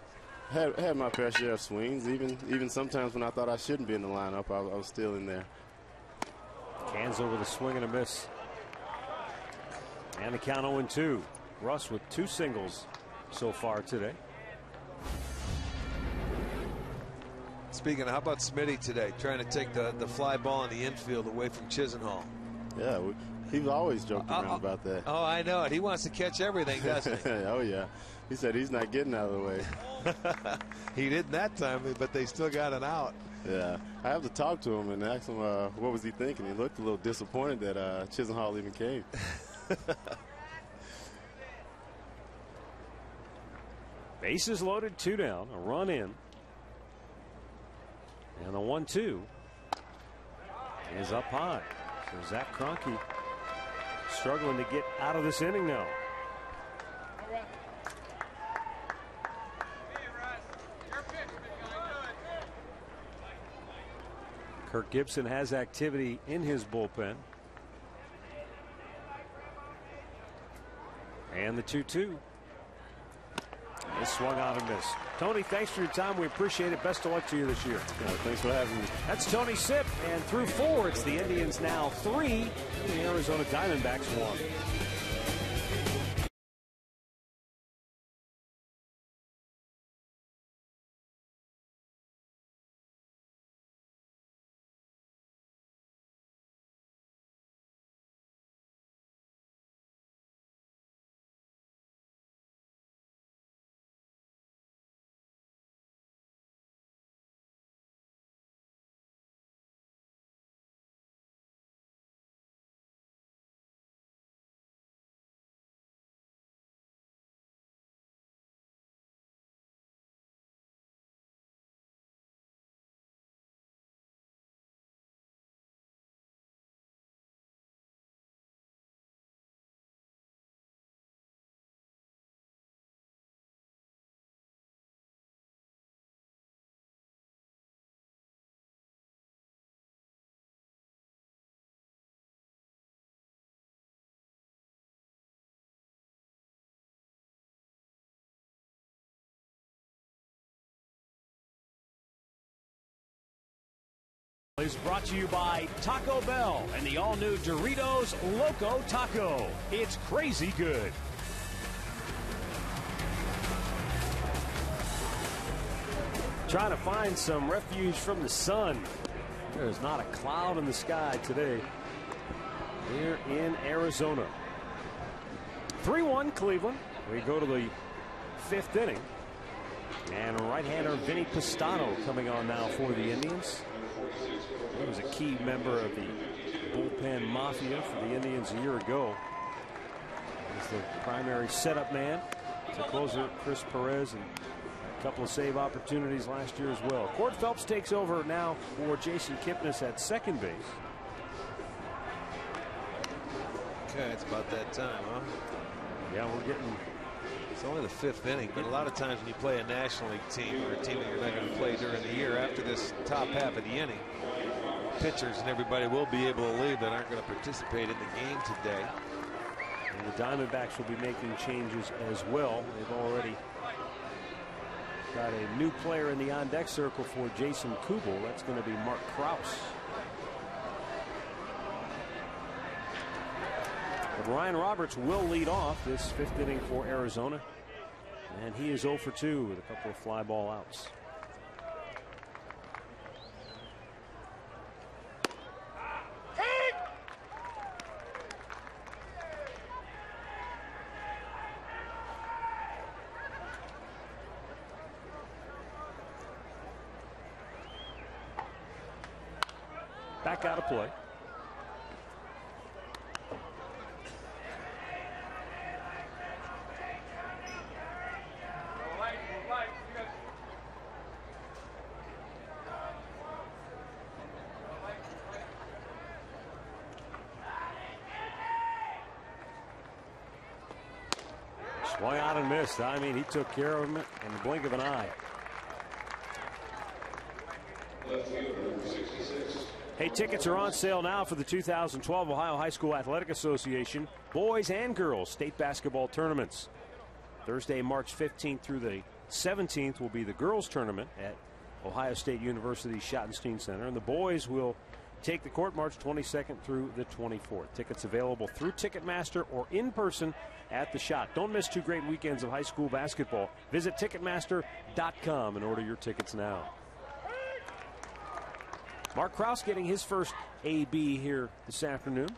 had my fair share of swings. Even sometimes when I thought I shouldn't be in the lineup, I was still in there. Hands over the swing and a miss. And the count 0-2. Russ with 2 singles so far today. Speaking of, how about Smitty today, trying to take the fly ball in the infield away from Chisenhall? Yeah, he was always joking around about that. Oh, I know it. He wants to catch everything, doesn't he? Oh, yeah. He said he's not getting out of the way. He didn't that time, but they still got an out. Yeah. I have to talk to him and ask him what was he thinking. He looked a little disappointed that Chisenhall even came. Bases loaded, 2 down, a run in. And the 1-2 is up high. So Zach Kroenke struggling to get out of this inning now. Kirk Gibson has activity in his bullpen. And the 2-2. It swung out and missed. Tony, thanks for your time. We appreciate it. Best of luck to you this year. Thanks for having me. That's Tony Sipp. And through 4, it's the Indians now 3, the Arizona Diamondbacks 1. Is brought to you by Taco Bell and the all-new Doritos Loco Taco. It's crazy good. Trying to find some refuge from the sun There's not a cloud in the sky today here in Arizona. 3-1 Cleveland. We go to the 5th inning. And right-hander Vinny Pistano coming on now for the Indians. He was a key member of the bullpen mafia for the Indians a year ago. He's the primary setup man to closer Chris Perez, and a couple of save opportunities last year as well. Cord Phelps takes over now for Jason Kipnis at second base. Okay, it's about that time, huh? Yeah, we're getting. It's only the 5th inning, but a lot of times when you play a National League team or a team that you're not going to play during the year, after this top half of the inning, pitchers and everybody will be able to leave that aren't going to participate in the game today. And the Diamondbacks will be making changes as well. They've already got a new player in the on-deck circle for Jason Kubel. That's going to be Mark Krause. But Ryan Roberts will lead off this 5th inning for Arizona. And he is 0 for 2 with a couple of fly ball outs. Back out of play. Swung out and missed. I mean, he took care of him in the blink of an eye. Hey, tickets are on sale now for the 2012 Ohio High School Athletic Association boys and girls state basketball tournaments. Thursday, March 15th through the 17th will be the girls tournament at Ohio State University Schottenstein Center, and the boys will take the court March 22nd through the 24th. Tickets available through Ticketmaster or in person at the Schott. Don't miss 2 great weekends of high school basketball. Visit Ticketmaster.com and order your tickets now. Mark Krause getting his first AB here this afternoon.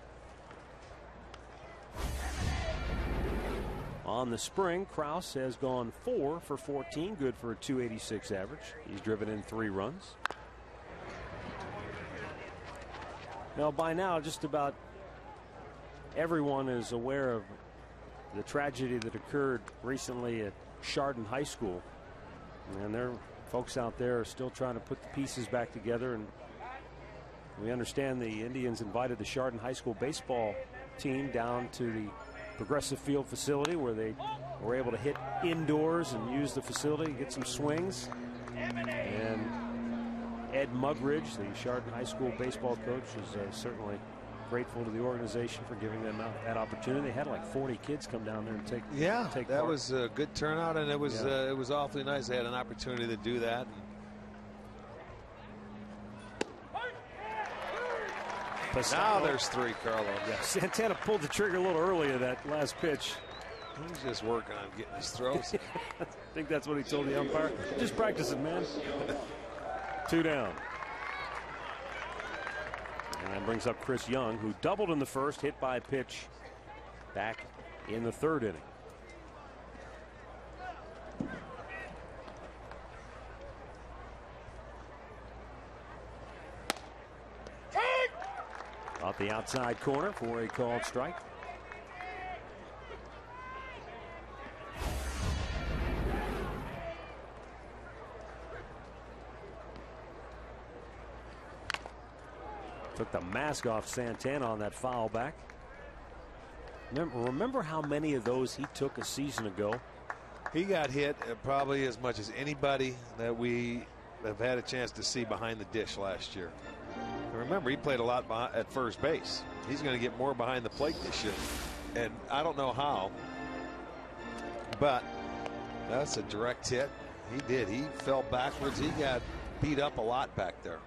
On the spring, Krause has gone 4 for 14, good for a .286 average. He's driven in 3 runs. Now, by now, just about everyone is aware of the tragedy that occurred recently at Chardon High School. And there, folks out there are still trying to put the pieces back together. And we understand the Indians invited the Chardon High School baseball team down to the Progressive Field facility where they were able to hit indoors and use the facility, get some swings. And Ed Mugridge, the Chardon High School baseball coach, is certainly grateful to the organization for giving them that opportunity. They had like 40 kids come down there and take that part. Was a good turnout, and it was awfully nice. They had an opportunity to do that. Now there's 3, Carlos. Yeah, Santana pulled the trigger a little early of that last pitch. He's just working on getting his throws. I think that's what he told the umpire. Just practicing, man. 2 down. And that brings up Chris Young, who doubled in the first, hit by a pitch back in the 3rd inning. Off the outside corner for a called strike. Took the mask off Santana on that foul back. Remember how many of those he took a season ago? He got hit probably as much as anybody that we have had a chance to see behind the dish last year. And remember, he played a lot at first base. He's going to get more behind the plate this year. And I don't know how, but that's a direct hit. He did. He fell backwards. He got beat up a lot back there.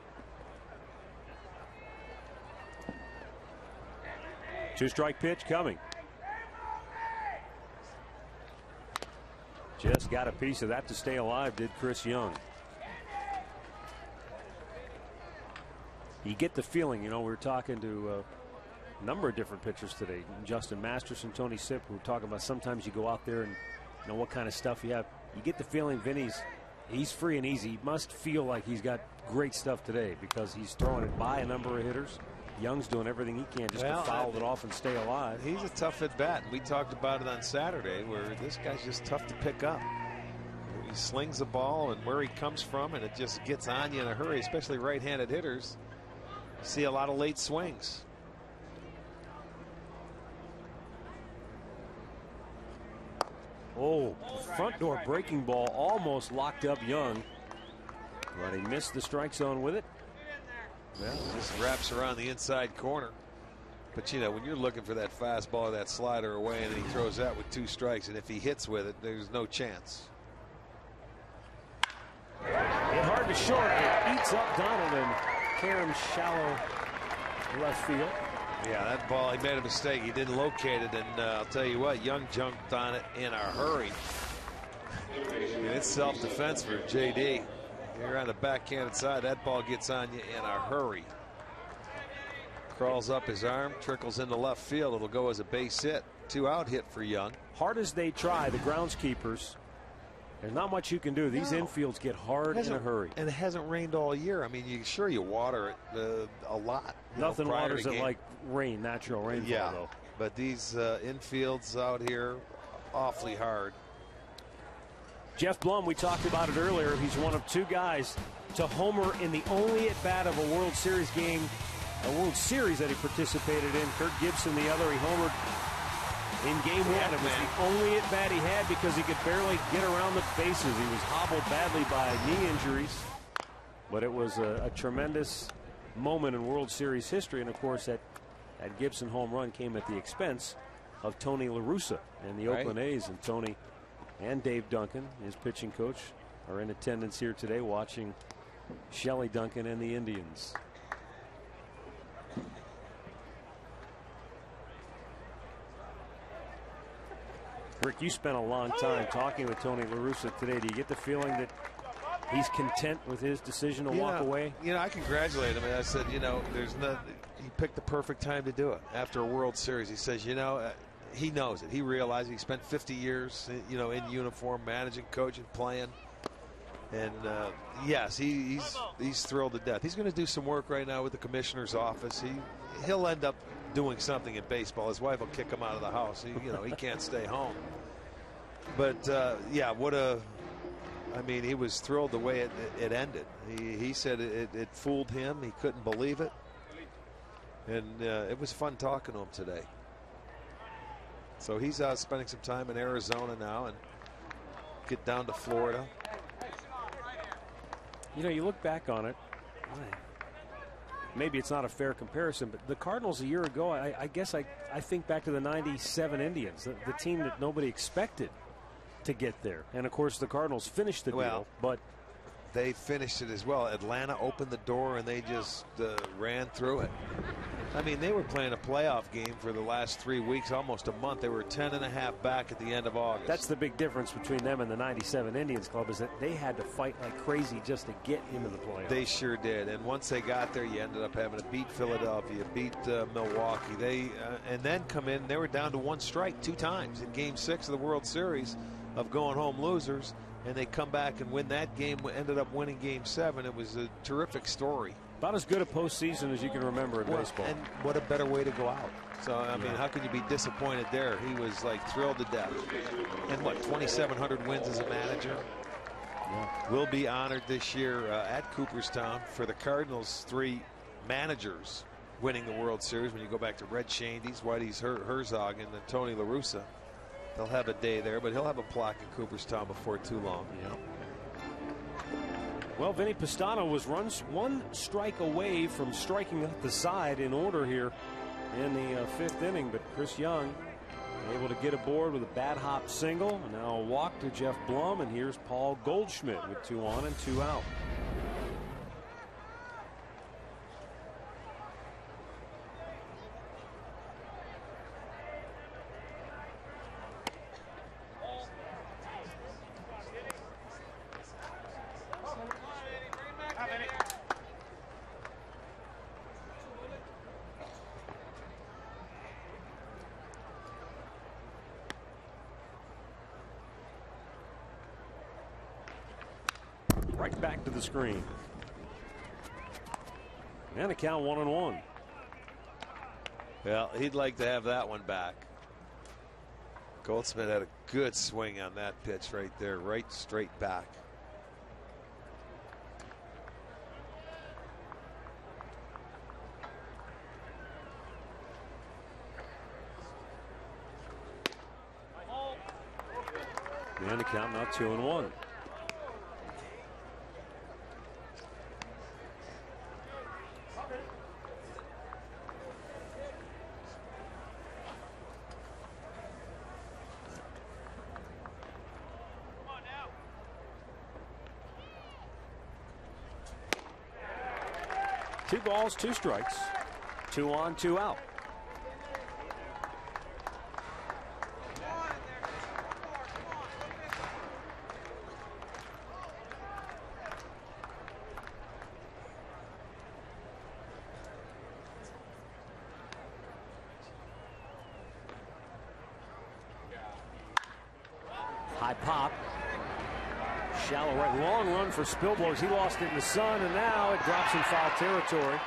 2-strike pitch coming. Just got a piece of that to stay alive, did Chris Young. You get the feeling, we were talking to a number of different pitchers today. Justin Masterson, Tony Sipp, who were talking about sometimes you go out there and what kind of stuff you have. You get the feeling Vinny's he's free and easy. He must feel like he's got great stuff today because he's throwing it by a number of hitters. Young's doing everything he can just to foul it off and stay alive. He's a tough at bat. We talked about it on Saturday where this guy's just tough to pick up. He slings the ball and where he comes from, and it just gets on you in a hurry, especially right-handed hitters. You see a lot of late swings. Oh, front door breaking ball almost locked up Young, but he missed the strike zone with it. Well, it just wraps around the inside corner. But, when you're looking for that fastball or that slider away and then he throws that with 2 strikes, and if he hits with it, there's no chance. Hit hard to short. It eats up Donald and Karam's shallow left field. Yeah, that ball, he made a mistake. He didn't locate it, and I'll tell you what, Young jumped on it in a hurry. It's self-defense for J.D. You're on the backhanded side. That ball gets on you in a hurry. Crawls up his arm, trickles into left field. It'll go as a base hit. 2-out hit for Young. Hard as they try, the groundskeepers, there's not much you can do. These infields get hard in a hurry. And it hasn't rained all year. I mean, you water it a lot. Nothing waters it like rain, natural rainfall, though. But these infields out here, awfully hard. Jeff Blum, we talked about it earlier. He's one of 2 guys to homer in the only at-bat of a World Series game, a World Series that he participated in. Kirk Gibson, the other, he homered in game 1. It was the only at-bat he had because he could barely get around the bases. He was hobbled badly by knee injuries. But it was a tremendous moment in World Series history. And, of course, that Gibson home run came at the expense of Tony La Russa and the Oakland A's. And Tony and Dave Duncan, his pitching coach, are in attendance here today watching Shelley Duncan and the Indians. Rick, you spent a long time talking with Tony La Russa today. Do you get the feeling that he's content with his decision to walk away? I congratulate him. And I said, there's no. He picked the perfect time to do it after a World Series. He says, he knows it. He realized he spent 50 years, in uniform, managing, coaching, playing. And yes, he's thrilled to death. He's going to do some work right now with the commissioner's office. He'll end up doing something in baseball. His wife will kick him out of the house. He can't stay home. But he was thrilled the way it ended. He said it fooled him. He couldn't believe it. And it was fun talking to him today. So he's out spending some time in Arizona now and get down to Florida. You look back on it, maybe it's not a fair comparison, but the Cardinals a year ago, I guess I think back to the '97 Indians, the team that nobody expected to get there. And, of course, the Cardinals finished the deal, but they finished it as well. Atlanta opened the door, and they just ran through it. I mean, they were playing a playoff game for the last 3 weeks, almost a month. They were 10.5 back at the end of August. That's the big difference between them and the '97 Indians club, is that they had to fight like crazy just to get into the playoffs. They sure did. And once they got there, you ended up having to beat Philadelphia, beat Milwaukee. And then come in, they were down to 1 strike 2 times in Game 6 of the World Series of going home losers. And they come back and win that game, ended up winning Game 7. It was a terrific story. About as good a postseason as you can remember in baseball. And what a better way to go out. So, I mean, how can you be disappointed there? He was, thrilled to death. And, 2,700 wins as a manager? Yeah. Will be honored this year at Cooperstown for the Cardinals' 3 managers winning the World Series. When you go back to Red Shandy's, Whitey's Herzog, and then Tony La Russa. They'll have a day there, but he'll have a plaque in Cooperstown before too long. Yeah. Well, Vinny Pastano was 1 strike away from striking at the side in order here in the 5th inning, but Chris Young able to get aboard with a bad hop single. Now a walk to Jeff Blum, and here's Paul Goldschmidt with 2 on and 2 out. right back to the screen. And the count 1-1. Well, he'd like to have that one back. Goldsmith had a good swing on that pitch right there, right straight back. And the count now 2-1. Two balls, two strikes, 2 on, 2 out. High pop. Shallow right. Long run for Spilborghs. He lost it in the sun, and now it drops in foul territory.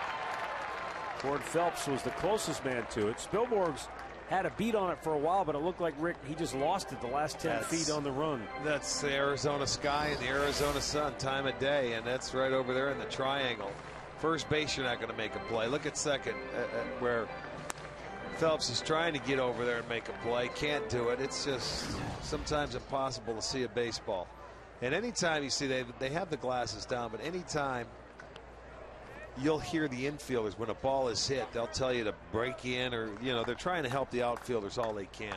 Ward Phelps was the closest man to it. Spilborghs had a beat on it for a while, but it looked like Rick, he just lost it the last 10 feet on the run. That's the Arizona sky and the Arizona sun, time of day, and that's right over there in the triangle. First base, you're not going to make a play. Look at second, where Phelps is trying to get over there and make a play. Can't do it. It's just sometimes impossible to see a baseball. And anytime you see they have the glasses down, but anytime you'll hear the infielders when a ball is hit, they'll tell you to break in, or they're trying to help the outfielders all they can.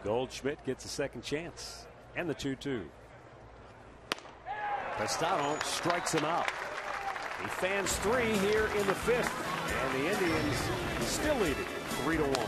Goldschmidt gets a second chance, and the 2-2. Castano strikes him out. He fans 3 here in the 5th, and the Indians still leading 3-1.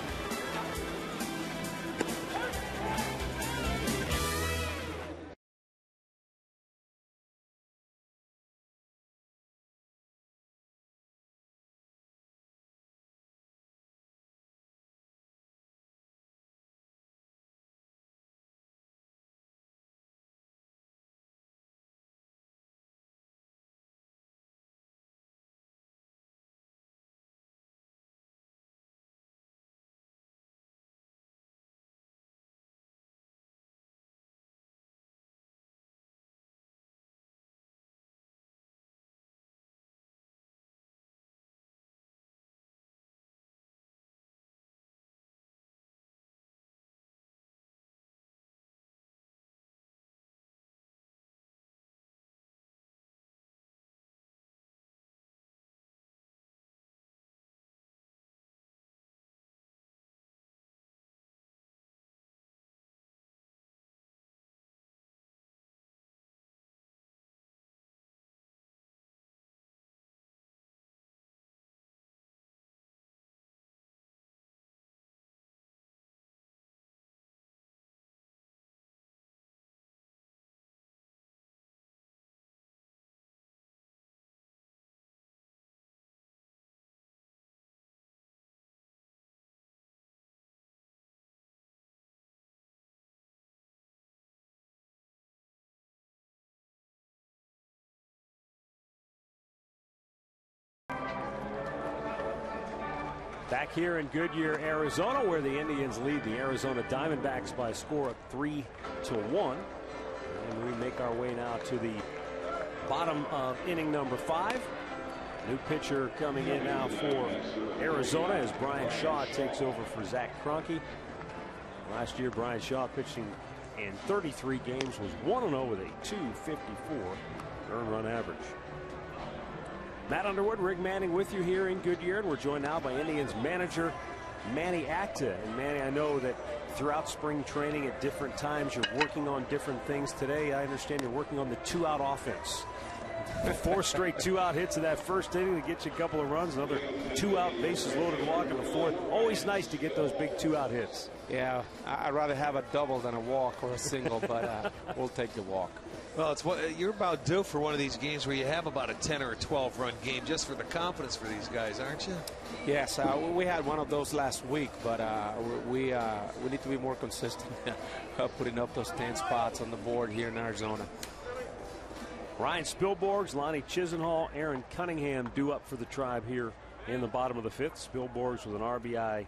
Back here in Goodyear, Arizona, where the Indians lead the Arizona Diamondbacks by a score of 3-1. And we make our way now to the bottom of inning number 5. New pitcher coming in now for Arizona as Brian Shaw takes over for Zach Kroenke. Last year, Brian Shaw pitching in 33 games was 1-0 with a .254 earned run average. Matt Underwood, Rick Manning with you here in Goodyear, and we're joined now by Indians manager Manny Acta. And Manny, I know that throughout spring training at different times you're working on different things. Today I understand you're working on the 2-out offense. 4 straight 2-out hits in that first inning to get you a couple of runs, another 2-out bases loaded walk in the 4th. Always nice to get those big 2-out hits. Yeah, I'd rather have a double than a walk or a single, but we'll take the walk. Well, it's what you're about due for one of these games where you have about a 10 or a 12 run game, just for the confidence for these guys, aren't you? Yes, we had one of those last week, but we need to be more consistent putting up those 10 spots on the board here in Arizona. Ryan Spilborghs, Lonnie Chisenhall, Aaron Cunningham due up for the Tribe here in the bottom of the fifth. Spilborghs with an RBI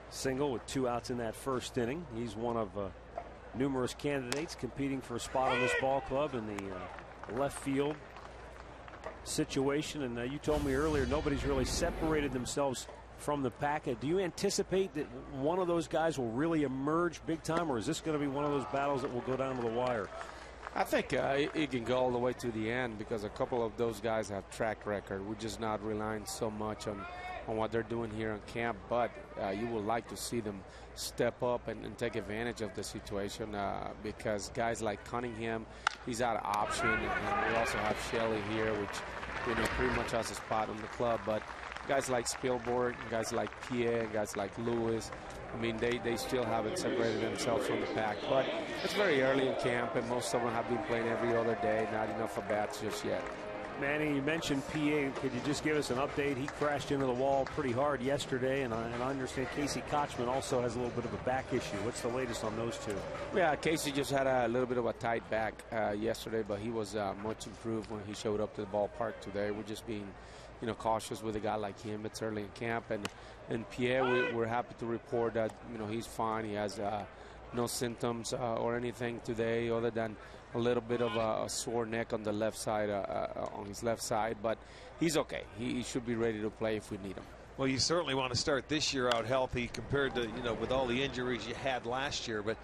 single with 2 outs in that first inning. He's one of numerous candidates competing for a spot on this ball club in the left field situation. And you told me earlier nobody's really separated themselves from the pack. Do you anticipate that one of those guys will really emerge big time, or is this going to be one of those battles that will go down to the wire? I think it can go all the way to the end because a couple of those guys have track record. We're just not relying so much on what they're doing here on camp, but you would like to see them step up and take advantage of the situation because guys like Cunningham, he's out of option, and we also have Shelley here, which pretty much has a spot on the club. But guys like Spilborg, guys like Pierre, guys like Lewis, I mean, they still haven't separated themselves from the pack. But it's very early in camp, and most of them have been playing every other day. Not enough at bats just yet. Manny, you mentioned PA. Could you just give us an update? He crashed into the wall pretty hard yesterday, and I understand Casey Kochman also has a little bit of a back issue. What's the latest on those two? Yeah, Casey just had a little bit of a tight back yesterday, but he was much improved when he showed up to the ballpark today. We're just being cautious with a guy like him. It's early in camp, and Pierre, we're happy to report that he's fine. He has no symptoms or anything today other than a little bit of a sore neck on the left side, on his left side, but he's okay. He should be ready to play if we need him. Well, you certainly want to start this year out healthy compared to with all the injuries you had last year, but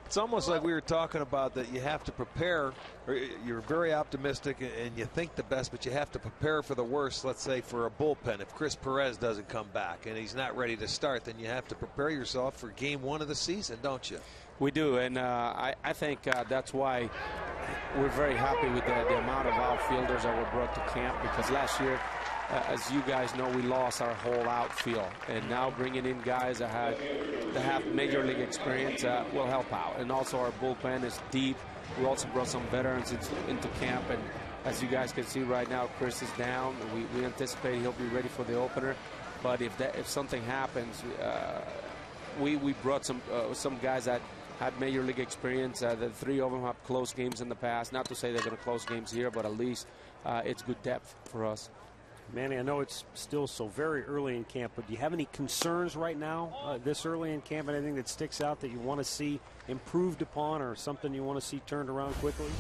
it's almost like we were talking about that you have to prepare, or you're very optimistic and you think the best, but you have to prepare for the worst. Let's say for a bullpen, if Chris Perez doesn't come back and he's not ready to start, then you have to prepare yourself for game 1 of the season, don't you? We do, and I think that's why we're very happy with the amount of outfielders that were brought to camp, because last year, as you guys know, we lost our whole outfield, and now bringing in guys that have major league experience will help out. And also our bullpen is deep. We also brought some veterans into camp, and as you guys can see right now, Chris is down. We anticipate he'll be ready for the opener, but if something happens, we brought some guys that had major league experience. The 3 of them have closed games in the past. Not to say they're going to close games here, but at least it's good depth for us. Manny, I know it's still so very early in camp, but do you have any concerns right now this early in camp? Anything that sticks out that you want to see improved upon, or something you want to see turned around quickly?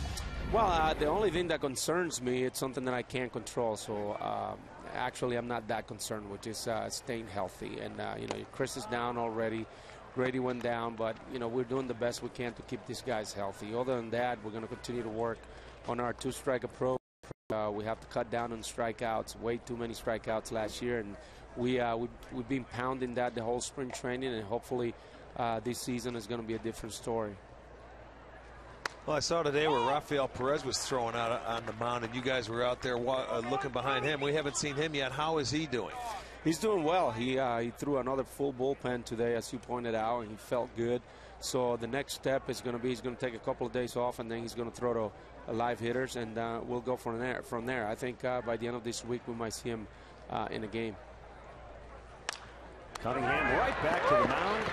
Well, the only thing that concerns me, it's something that I can't control. So actually, I'm not that concerned, which is staying healthy. And Chris is down already. Grady went down, but we're doing the best we can to keep these guys healthy. Other than that, we're going to continue to work on our 2-strike approach. We have to cut down on strikeouts. Way too many strikeouts last year, and we've been pounding that the whole spring training, and hopefully this season is going to be a different story. Well, I saw today where Rafael Perez was throwing out on the mound, and you guys were out there looking behind him. We haven't seen him yet. How is he doing? He's doing well. He threw another full bullpen today, as you pointed out, and he felt good. So the next step is going to be he's going to take a couple of days off, and then he's going to throw to live hitters, and we'll go from there. I think by the end of this week we might see him in a game. Cunningham right back to the mound,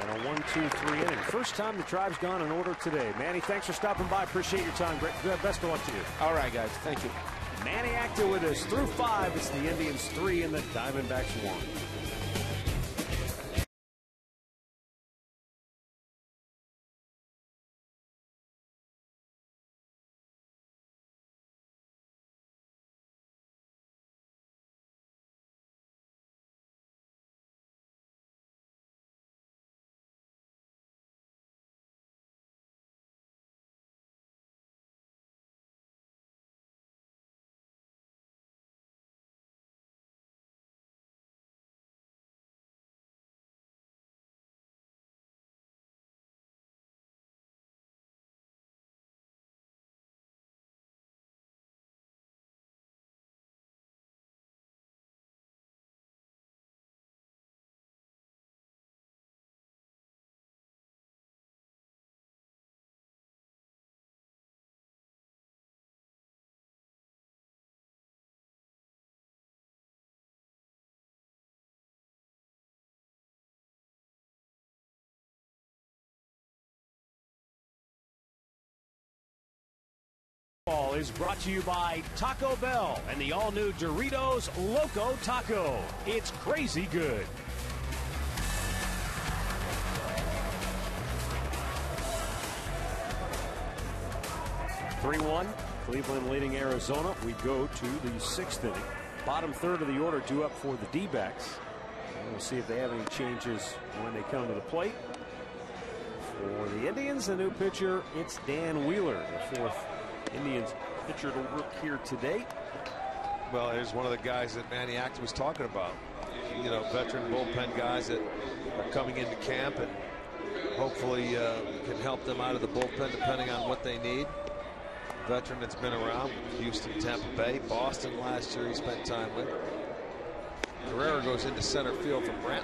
and a 1-2-3 inning. First time the Tribe's gone in order today. Manny, thanks for stopping by. Appreciate your time. Best of luck to you. All right, guys. Thank you. Manny active with us through 5. It's the Indians 3 and the Diamondbacks 1. Ball is brought to you by Taco Bell and the all-new Doritos Loco Taco. It's crazy good. 3-1, Cleveland leading Arizona. We go to the 6th inning. Bottom third of the order due up for the D-backs. We'll see if they have any changes when they come to the plate. For the Indians, the new pitcher, it's Dan Wheeler, the 4th Indians pitcher to work here today. Well, here's one of the guys that Manny Atkins was talking about. You know, veteran bullpen guys that are coming into camp and hopefully can help them out of the bullpen depending on what they need. Veteran that's been around, Houston, Tampa Bay, Boston last year he spent time with. Guerrero goes into center field for Brantley.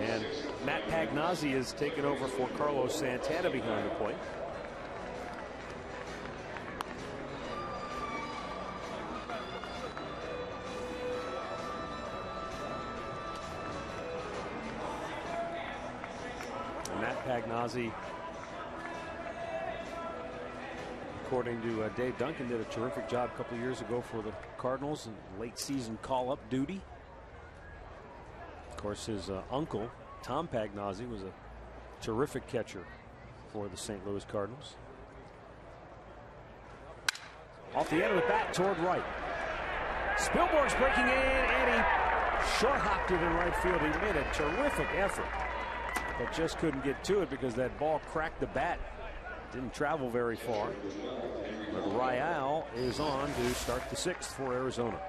And Matt Pagnozzi is taken over for Carlos Santana behind the plate. And Matt Pagnozzi, according to Dave Duncan, did a terrific job a couple of years ago for the Cardinals in late season call-up duty. Of course, his uncle, Tom Pagnozzi, was a terrific catcher for the St. Louis Cardinals. Off the end of the bat toward right. Spielberg's breaking in, and he short hopped it in right field. He made a terrific effort, but just couldn't get to it because that ball cracked the bat. Didn't travel very far. But Rial is on to start the 6th for Arizona.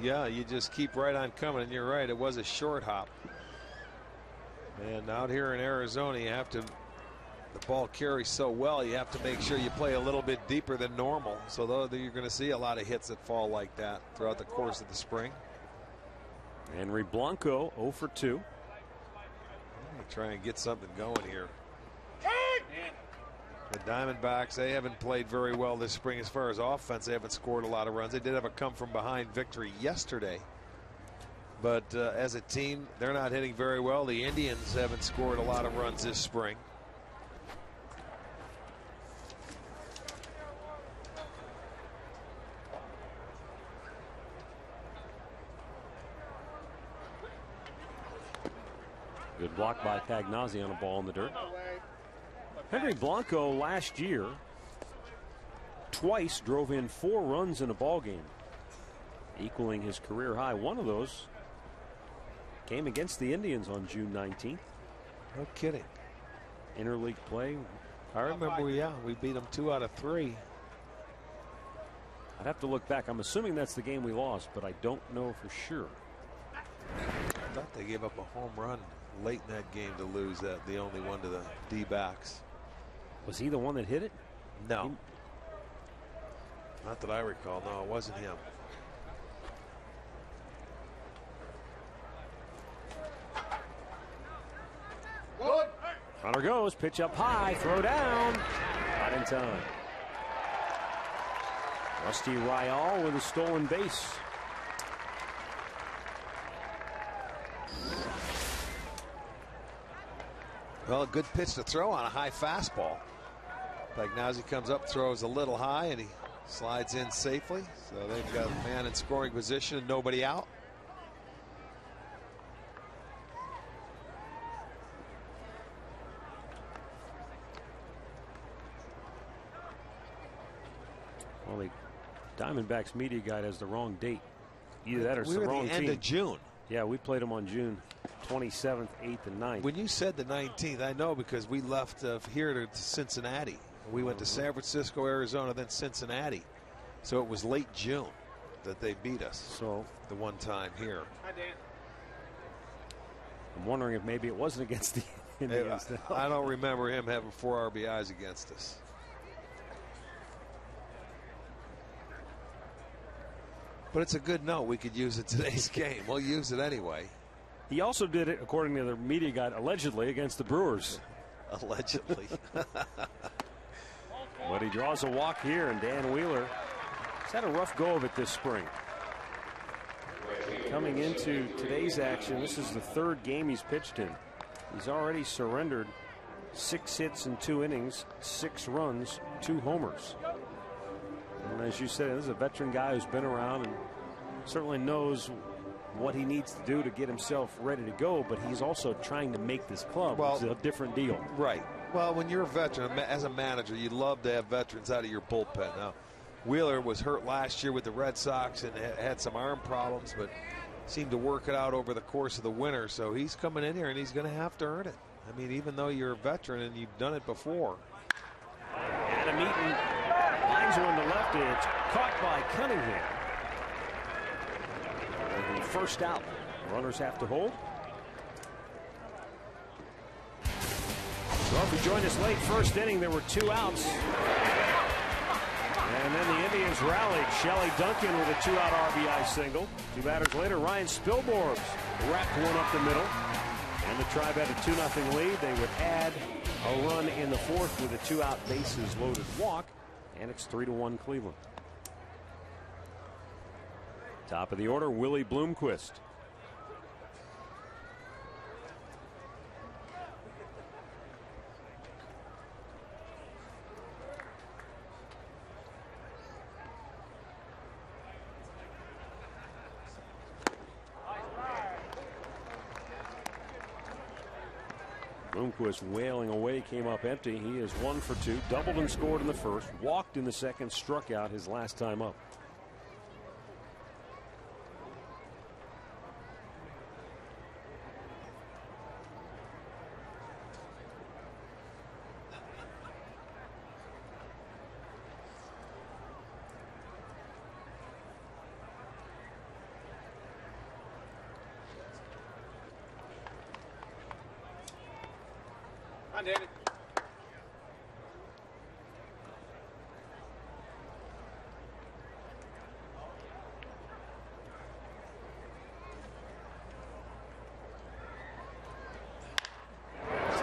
Yeah, you just keep right on coming, and you're right, it was a short hop. And out here in Arizona, you have to, the ball carries so well, you have to make sure you play a little bit deeper than normal. So though you're going to see a lot of hits that fall like that throughout the course of the spring. Henry Blanco 0 for 2. Try and get something going here. The Diamondbacks, they haven't played very well this spring as far as offense. They haven't scored a lot of runs. They did have a come from behind victory yesterday. But as a team, they're not hitting very well. The Indians haven't scored a lot of runs this spring. Good block by Pagnozzi on a ball in the dirt. Henry Blanco last year twice drove in 4 runs in a ball game, equaling his career high. One of those came against the Indians on June 19th. No kidding. Interleague play. I remember, yeah, we beat them 2 out of 3. I'd have to look back. I'm assuming that's the game we lost, but I don't know for sure. I thought they gave up a home run late in that game to lose that, the only one to the D-backs. Was he the one that hit it? No. Not that I recall. No, it wasn't him. Runner goes, pitch up high, throw down. Not in time. Rusty Rial with a stolen base. Well, a good pitch to throw on a high fastball. Pagnozzi comes up, throws a little high, and he slides in safely. So they've got a man in scoring position and nobody out. Well, the Diamondbacks media guide has the wrong date. Either that or it's the wrong team. End of June. Yeah, we played them on June 27th, 8th, and 9th. When you said the 19th, I know because we left here to Cincinnati. We went to San Francisco, Arizona, then Cincinnati. So it was late June that they beat us. So the one time here. Hi, Dan. I'm wondering if maybe it wasn't against the Indians. I don't remember him having 4 RBIs against us. But it's a good note. We could use it today's game. We'll use it anyway. He also did it, according to the media guide, allegedly against the Brewers. Allegedly. But he draws a walk here, and Dan Wheeler has had a rough go of it this spring. coming into today's action, this is the third game he's pitched in. He's already surrendered 6 hits in 2 innings, 6 runs, 2 homers. And as you said, this is a veteran guy who's been around and certainly knows what he needs to do to get himself ready to go, but he's also trying to make this club. Well, it's a different deal. Right. Well, when you're a veteran, as a manager, you love to have veterans out of your bullpen. Now, Wheeler was hurt last year with the Red Sox and had some arm problems, but seemed to work it out over the course of the winter. So he's coming in here and he's going to have to earn it. I mean, even though you're a veteran and you've done it before. Adam Eaton lines one to left. It's caught by Cunningham. And the first out. Runners have to hold. Well, if you joined us late first inning, there were 2 outs. And then the Indians rallied. Shelley Duncan with a 2-out RBI single. 2 batters later, Ryan Spilborghs wrapped one up the middle. And the Tribe had a 2-0 lead. They would add a run in the 4th with a 2-out bases loaded walk. And it's 3-1 Cleveland. Top of the order, Willie Bloomquist. Bloomquist wailing away, came up empty. He is 1 for 2, doubled and scored in the first, walked in the second, struck out his last time up. David.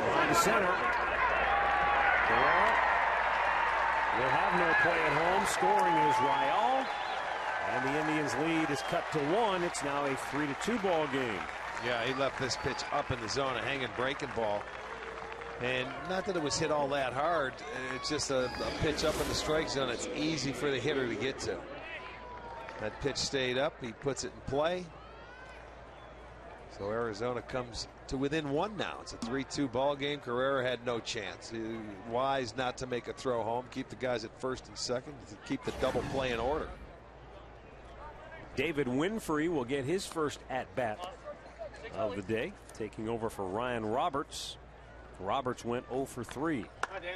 Line to center. Will have no play at home. Scoring is Rial. And the Indians' lead is cut to 1. It's now a 3-2 ball game. Yeah, he left this pitch up in the zone, a hanging breaking ball. And not that it was hit all that hard. It's just a pitch up in the strike zone. It's easy for the hitter to get to. That pitch stayed up. He puts it in play. So Arizona comes to within 1 now. It's a 3-2 ball game. Carrera had no chance. Wise not to make a throw home. Keep the guys at first and second to keep the double play in order. David Winfrey will get his first at-bat of the day, taking over for Ryan Roberts. Roberts went 0 for 3. Hi, Dan.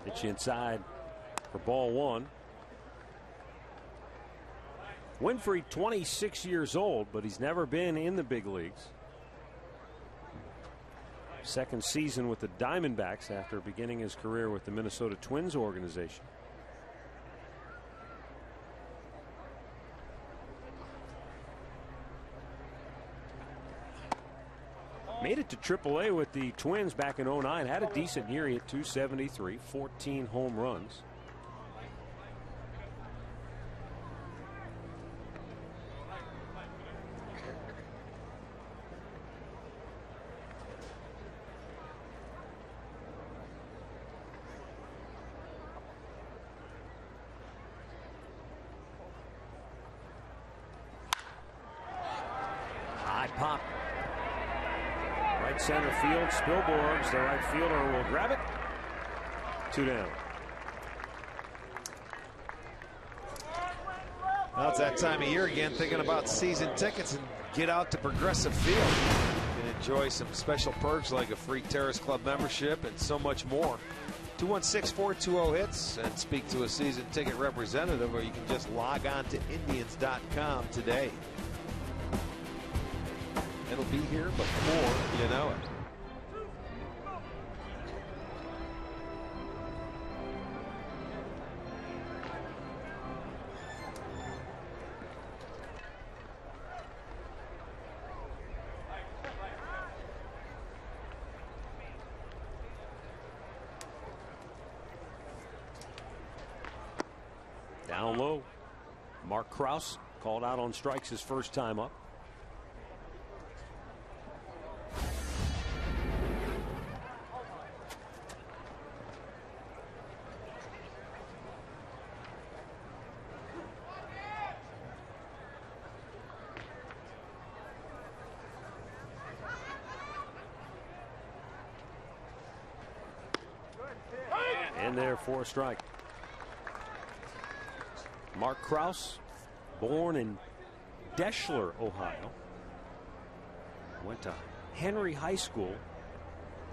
Pitch inside for ball 1. Winfrey, 26 years old, but he's never been in the big leagues. Second season with the Diamondbacks after beginning his career with the Minnesota Twins organization. Made it to AAA with the Twins back in 09. Had a decent year. He hit 273, 14 home runs. High pop. Right center field. Spilborghs, the right fielder, will grab it. 2 down. Well, it's that time of year again, thinking about season tickets, and get out to Progressive Field. You can enjoy some special perks like a free Terrace Club membership and so much more. 216-420-HITS and speak to a season ticket representative, or you can just log on to Indians.com today. It'll be here before you know it. Down low. Mark Krause called out on strikes his first time up. In there for a strike. Mark Krause, born in Deschler, Ohio. Went to Henry High School,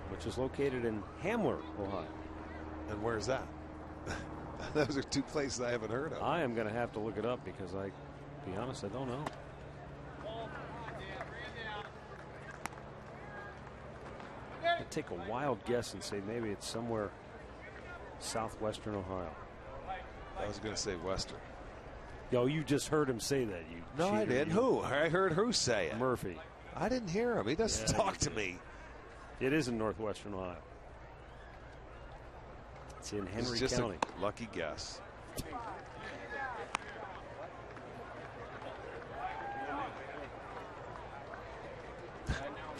which is located in Hamler, Ohio. And where's that? Those are two places I haven't heard of. I am going to have to look it up because to be honest, I don't know. I'd take a wild guess and say maybe it's somewhere southwestern Ohio. I was going to say western. Yo, you just heard him say that. You No, I cheater, didn't. you. Who? I heard who say it. Murphy. I didn't hear him. He doesn't talk to me. It is in northwestern Ohio. It's in Henry It's just County. A lucky guess.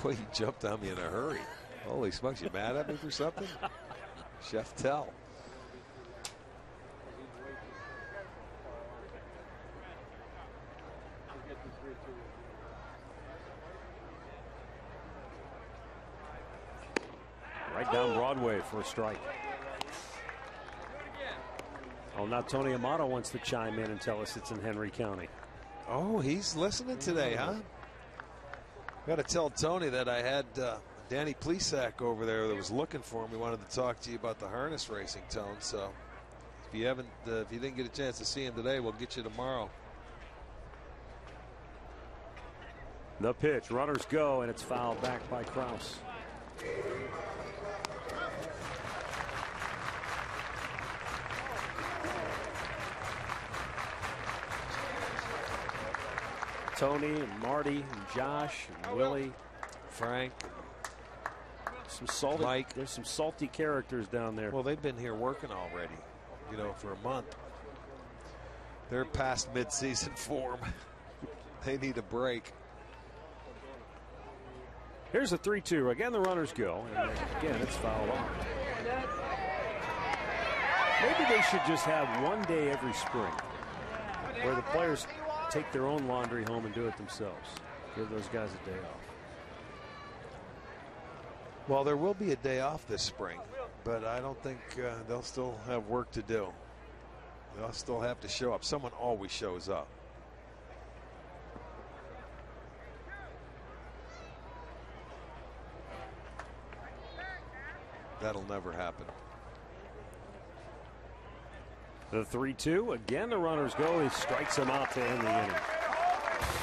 Boy, you jumped on me in a hurry. Holy smokes, you mad at me for something? Chef Tell. Right down Broadway for a strike. Oh, now Tony Amato wants to chime in and tell us it's in Henry County. Oh, he's listening today, huh? Got to tell Tony that I had Danny Plesac over there that was looking for him. He wanted to talk to you about the harness racing, Tone. So if you haven't, if you didn't get a chance to see him today, we'll get you tomorrow. The pitch, runners go, and it's fouled back by Krause. Tony and Marty and Josh and Willie, Frank, some salty, Mike. There's some salty characters down there. Well, they've been here working already, you know, for a month. They're past midseason form. They need a break. Here's a 3-2. Again, the runners go, and again, it's fouled off. Maybe they should just have one day every spring where the players take their own laundry home and do it themselves. Give those guys a day off. Well, there will be a day off this spring, but I don't think they'll still have work to do. They'll still have to show up. Someone always shows up. That'll never happen. The 3-2. Again, the runners go. He strikes them out to end the inning.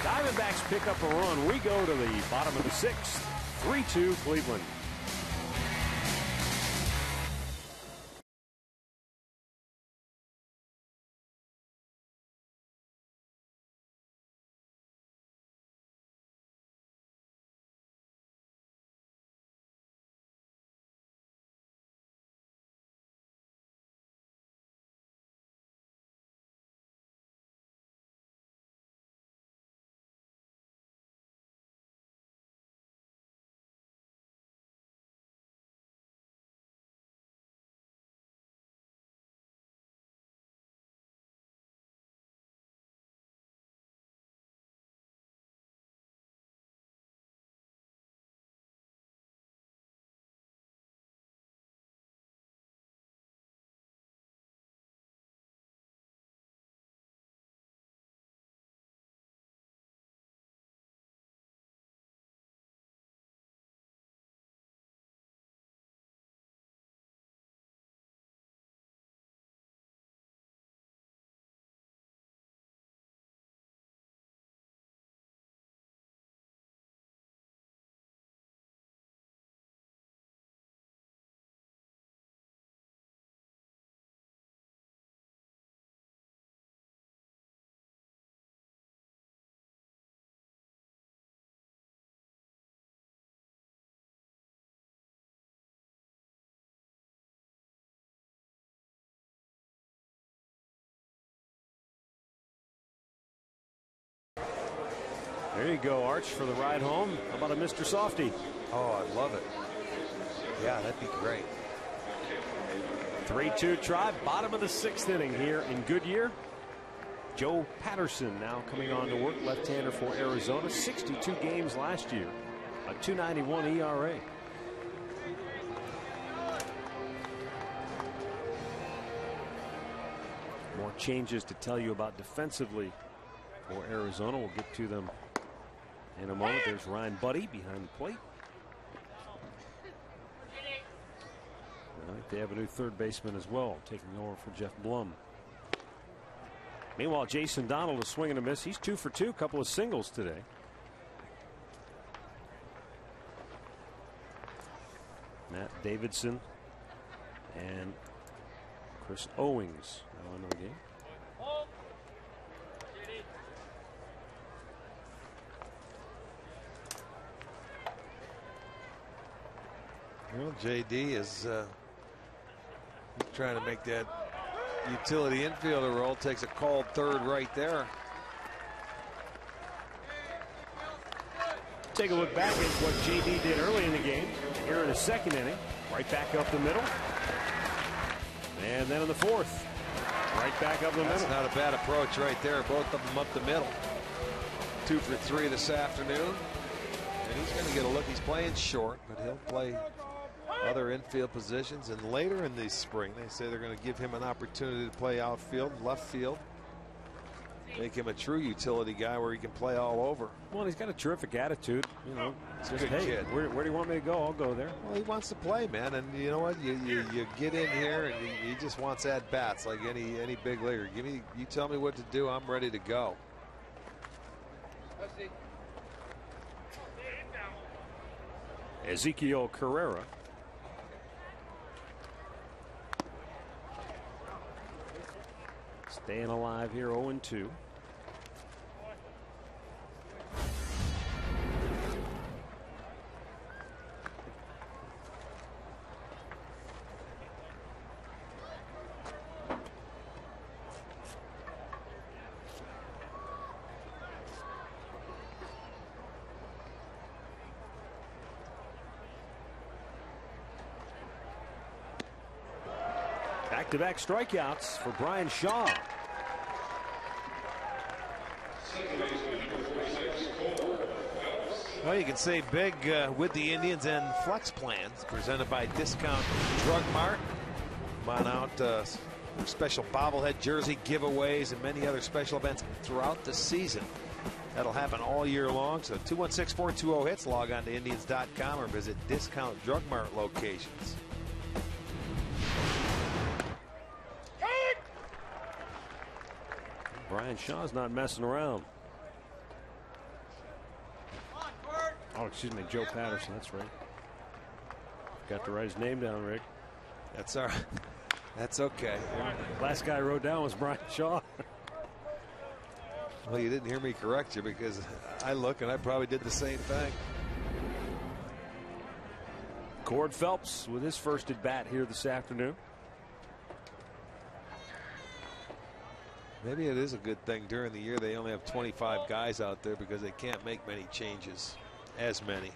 Diamondbacks pick up a run. We go to the bottom of the sixth. 3-2 Cleveland. There you go, Arch, for the ride home. How about a Mr. Softy? Oh, I love it. Yeah, that'd be great. 3-2 try, bottom of the 6th inning here in Goodyear. Joe Patterson now coming on to work, left-hander for Arizona. 62 games last year, a 2.91 ERA. More changes to tell you about defensively for Arizona. We'll get to them in a moment. There's Ryan Buddy behind the plate. I think they have a new third baseman as well, taking over for Jeff Blum. Meanwhile, Jason Donald is swinging a miss. He's 2 for 2, couple of singles today. Matt Davidson and Chris Owings now into the game. Well, JD is trying to make that utility infielder role. Takes a called third right there. Take a look back at what JD did early in the game. Here in the 2nd inning, right back up the middle. And then in the 4th, right back up the middle. That's not a bad approach right there. Both of them up the middle. 2 for 3 this afternoon. And he's going to get a look. He's playing short, but he'll play other infield positions. And later in the spring, they say they're going to give him an opportunity to play outfield, left field. Make him a true utility guy where he can play all over. Well, he's got a terrific attitude. You know, He's just, a good hey, kid. Where do you want me to go? I'll go there. Well, he wants to play, man. And you know what? You get in here and he just wants at bats like any big leaguer. You tell me what to do. I'm ready to go. Ezekiel Carrera. Staying alive here, 0-2. Back-to-back strikeouts for Brian Shaw. Well, you can save big with the Indians and flex plans presented by Discount Drug Mart. Come on out for special bobblehead jersey giveaways and many other special events throughout the season. That'll happen all year long. So 216-420-HITS. Log on to Indians.com or visit Discount Drug Mart locations. Brian Shaw's not messing around. Oh, excuse me, Joe Patterson. That's right. Got to write his name down, Rick. That's all right. That's okay. Last guy I wrote down was Brian Shaw. Well, you didn't hear me correct you because I look and I probably did the same thing. Cord Phelps with his first at bat here this afternoon. Maybe it is a good thing during the year they only have 25 guys out there because they can't make many changes. As many.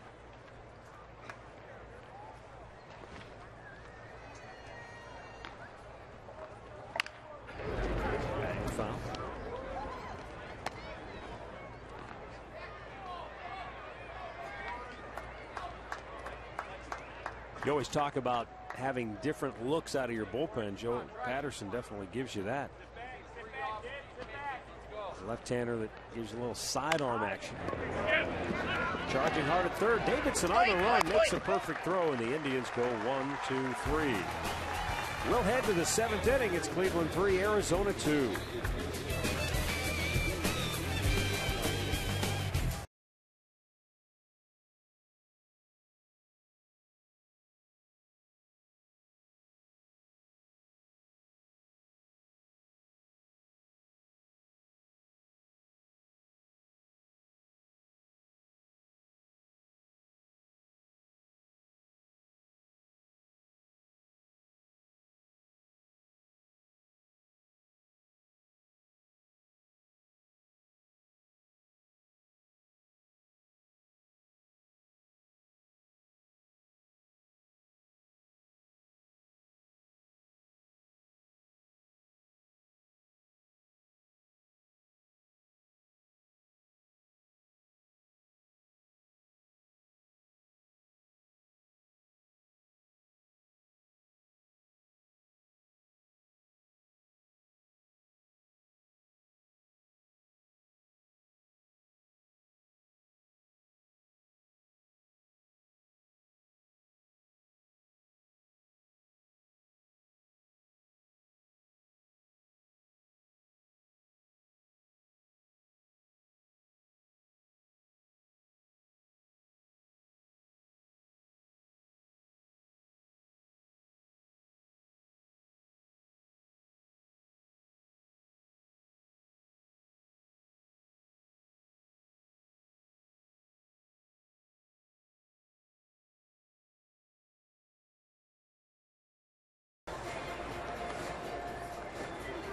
Batting foul. You always talk about having different looks out of your bullpen. Joe Patterson definitely gives you that. Left-hander that gives you a little sidearm action. Charging hard at third. Davidson on the run makes a perfect throw, and the Indians go 1-2-3. We'll head to the 7th inning. It's Cleveland 3, Arizona 2.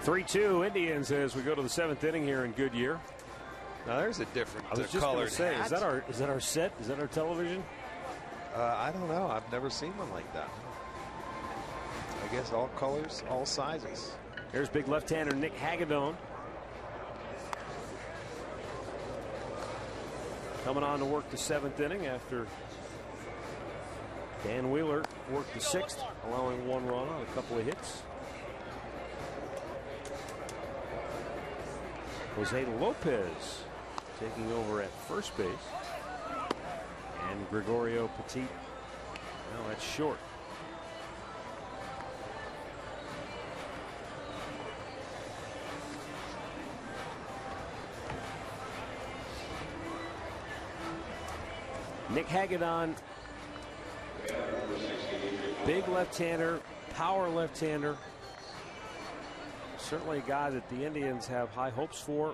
3-2 Indians as we go to the 7th inning here in Goodyear. Now there's a different I was just going to say, is that our set? Is that our television? I don't know. I've never seen one like that. I guess all colors, all sizes. Here's big left-hander Nick Hagedorn. Coming on to work the 7th inning after Dan Wheeler worked the 6th, allowing 1 run on a couple of hits. Jose Lopez taking over at first base. And Gregorio Petit, well, that's short. Nick Hagedorn, big left-hander, power left-hander. Certainly a guy that the Indians have high hopes for.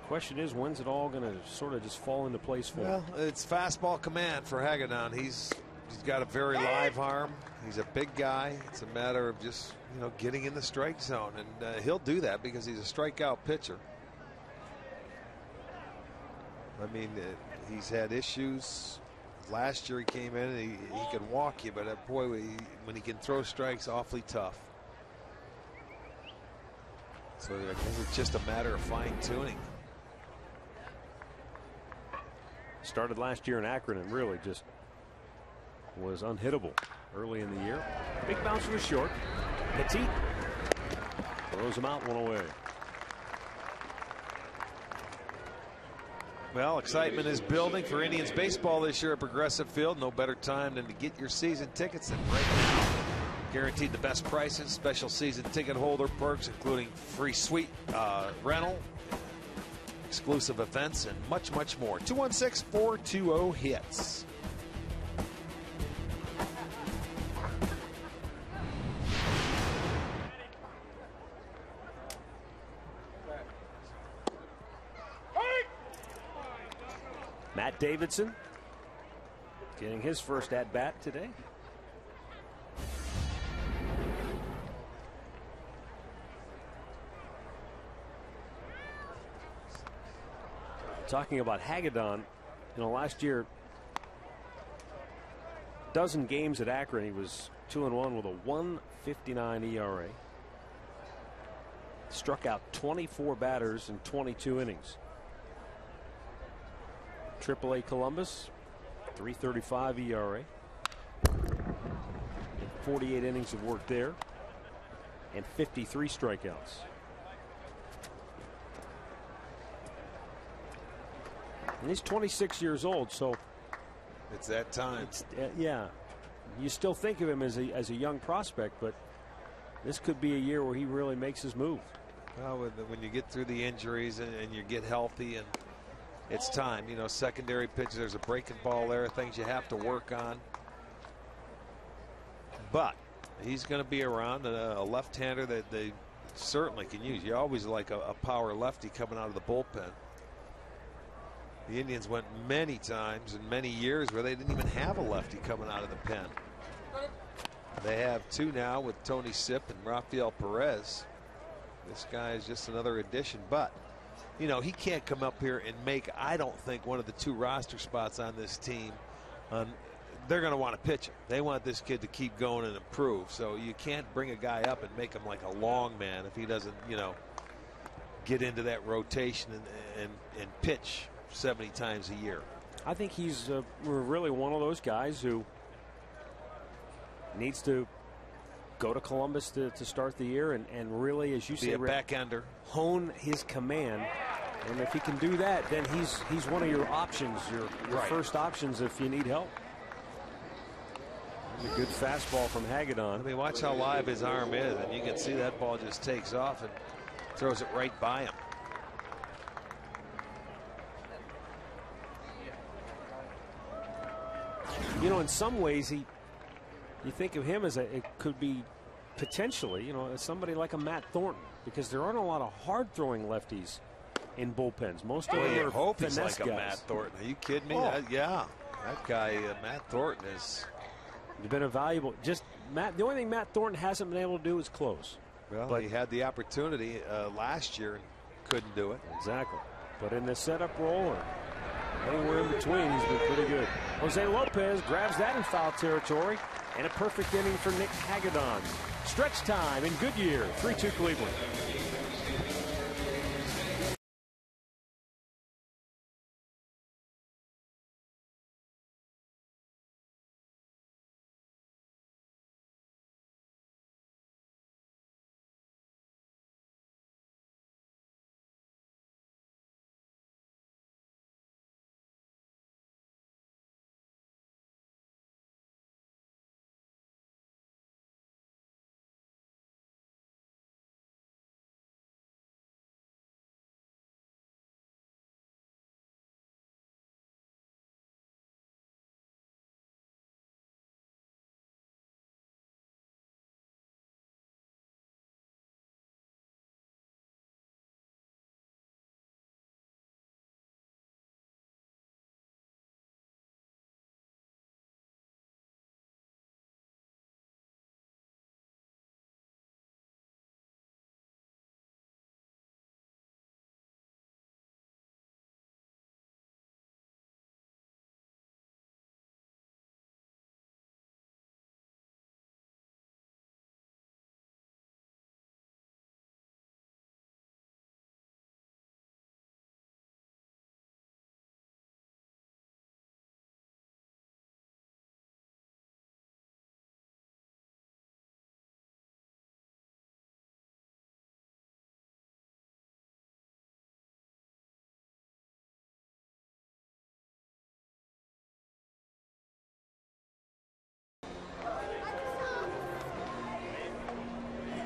Question is, when's it all going to sort of just fall into place for him? Well, it's fastball command for Hagedorn. He's got a very live arm. He's a big guy. It's a matter of just, you know, getting in the strike zone, and he'll do that because he's a strikeout pitcher. I mean, he's had issues. Last year he came in and he could walk you, but boy, when he can throw strikes, awfully tough. So I guess it's just a matter of fine-tuning. Started last year in Akron and really just was unhittable early in the year. Big bounce was short. Petit throws him out, 1 away. Well, excitement is building for Indians baseball this year at Progressive Field. No better time than to get your season tickets than right now. Guaranteed the best prices, special season ticket holder perks, including free suite rental, exclusive events, and much, much more. 216-420-HITS. Matt Davidson getting his first at-bat today. Talking about Hagedorn, you know, last year, dozen games at Akron, he was 2-1 with a 1.59 ERA. Struck out 24 batters in 22 innings. AAA Columbus, 3.35 ERA. 48 innings of work there, and 53 strikeouts. And he's 26 years old, so it's that time. Yeah, you still think of him as a young prospect, but this could be a year where he really makes his move. Well, when you get through the injuries and you get healthy, and it's time. You know, secondary pitch, there's a breaking ball there, things you have to work on. But he's going to be around, a left-hander that they certainly can use. You always like a power lefty coming out of the bullpen. The Indians went many times and many years where they didn't even have a lefty coming out of the pen. They have 2 now with Tony Sipp and Rafael Perez. This guy is just another addition, but you know, he can't come up here and make, I don't think, one of the 2 roster spots on this team. They're going to want to pitch him. They want this kid to keep going and improve. So you can't bring a guy up and make him like a long man if he doesn't, you know, get into that rotation and pitch 70 times a year. I think he's really one of those guys who needs to go to Columbus to start the year and really, as you say, a back-ender, hone his command. And if he can do that, then he's one of your options, your first options if you need help. A good fastball from Hagedorn. I mean, watch how live his arm is, and you can see that ball just takes off and throws it right by him. You know, in some ways, you think of him as it could be potentially, you know, as somebody like a Matt Thornton, because there aren't a lot of hard-throwing lefties in bullpens. Most of them are hope finesse he's like guys. a Matt Thornton. Are you kidding me? Oh. Yeah, that guy, Matt Thornton, is. He's been a valuable. The only thing Matt Thornton hasn't been able to do is close. Well, but he had the opportunity last year and couldn't do it. Exactly. But in the setup role or anywhere in between, he's been pretty good. Jose Lopez grabs that in foul territory, and a perfect inning for Nick Hagedon. Stretch time in Goodyear, 3-2 Cleveland.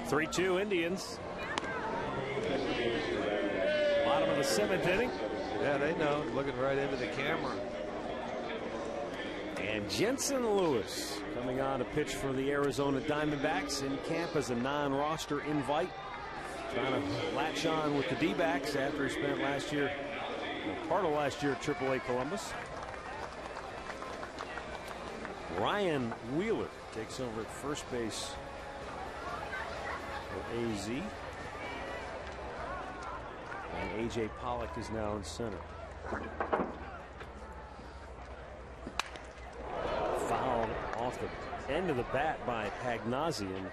Three-two Indians. Bottom of the 7th inning. Yeah, they know. Looking right into the camera. And Jensen Lewis coming on to pitch for the Arizona Diamondbacks in camp as a non-roster invite. Trying to latch on with the D-backs after he spent last year, part of last year at AAA Columbus. Ryan Wheeler takes over at first base for AZ. And A.J. Pollock is now in center. Fouled off the end of the bat by Pagnazzi, and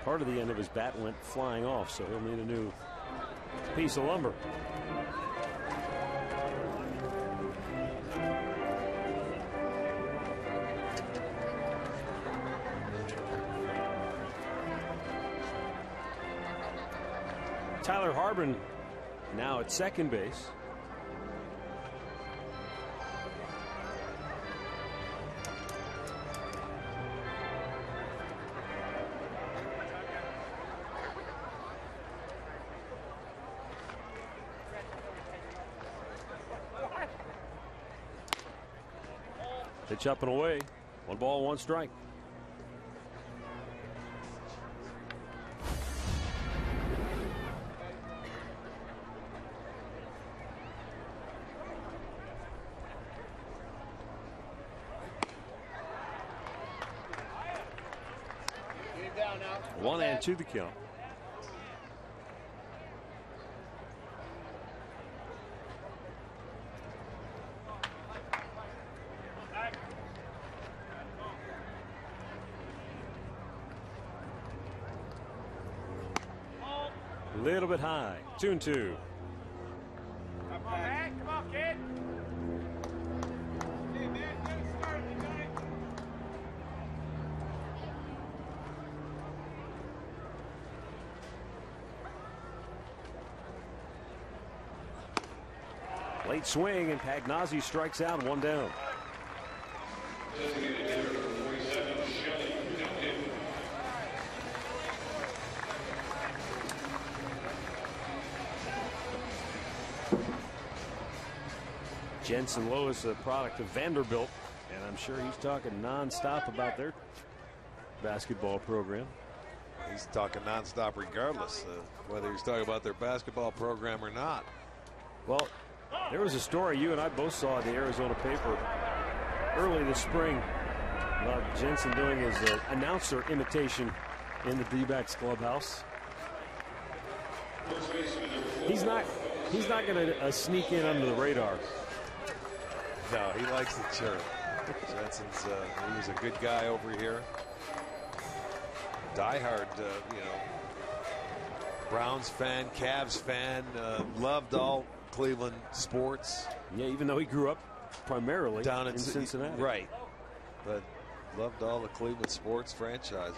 part of the end of his bat went flying off, so he'll need a new piece of lumber. Tyler Harbin now at second base. Pitch up and away. 1 ball, 1 strike. One and 2 the count. A little bit high. 2-2. Come on, kid. Late swing, and Pagnazzi strikes out, 1 down. Jensen Lewis, a product of Vanderbilt, and I'm sure he's talking nonstop about their basketball program. He's talking nonstop regardless of whether he's talking about their basketball program or not. Well, there was a story you and I both saw in the Arizona paper early this spring about Jensen doing his announcer imitation in the D-backs clubhouse. He's not going to sneak in under the radar. No, he likes the chirp. Jensen's he was a good guy over here. Diehard, Browns fan, Cavs fan, loved all Cleveland sports. Yeah, even though he grew up primarily down in Cincinnati. Right. But loved all the Cleveland sports franchises.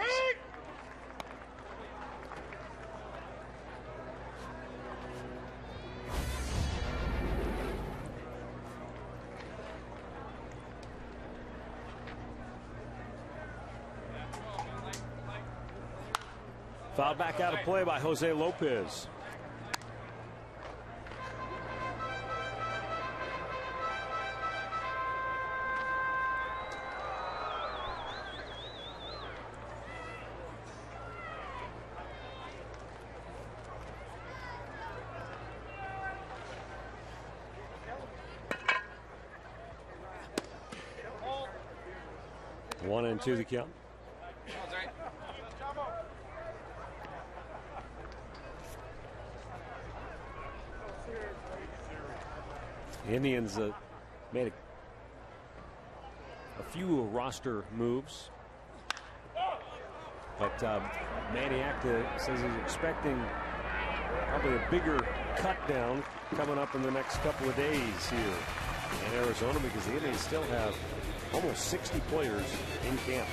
Foul back out of play by Jose Lopez. One and two the count. The Indians made a few roster moves, but Maniac says he's expecting probably a bigger cut down coming up in the next couple of days here in Arizona, because the Indians still have almost 60 players in camp.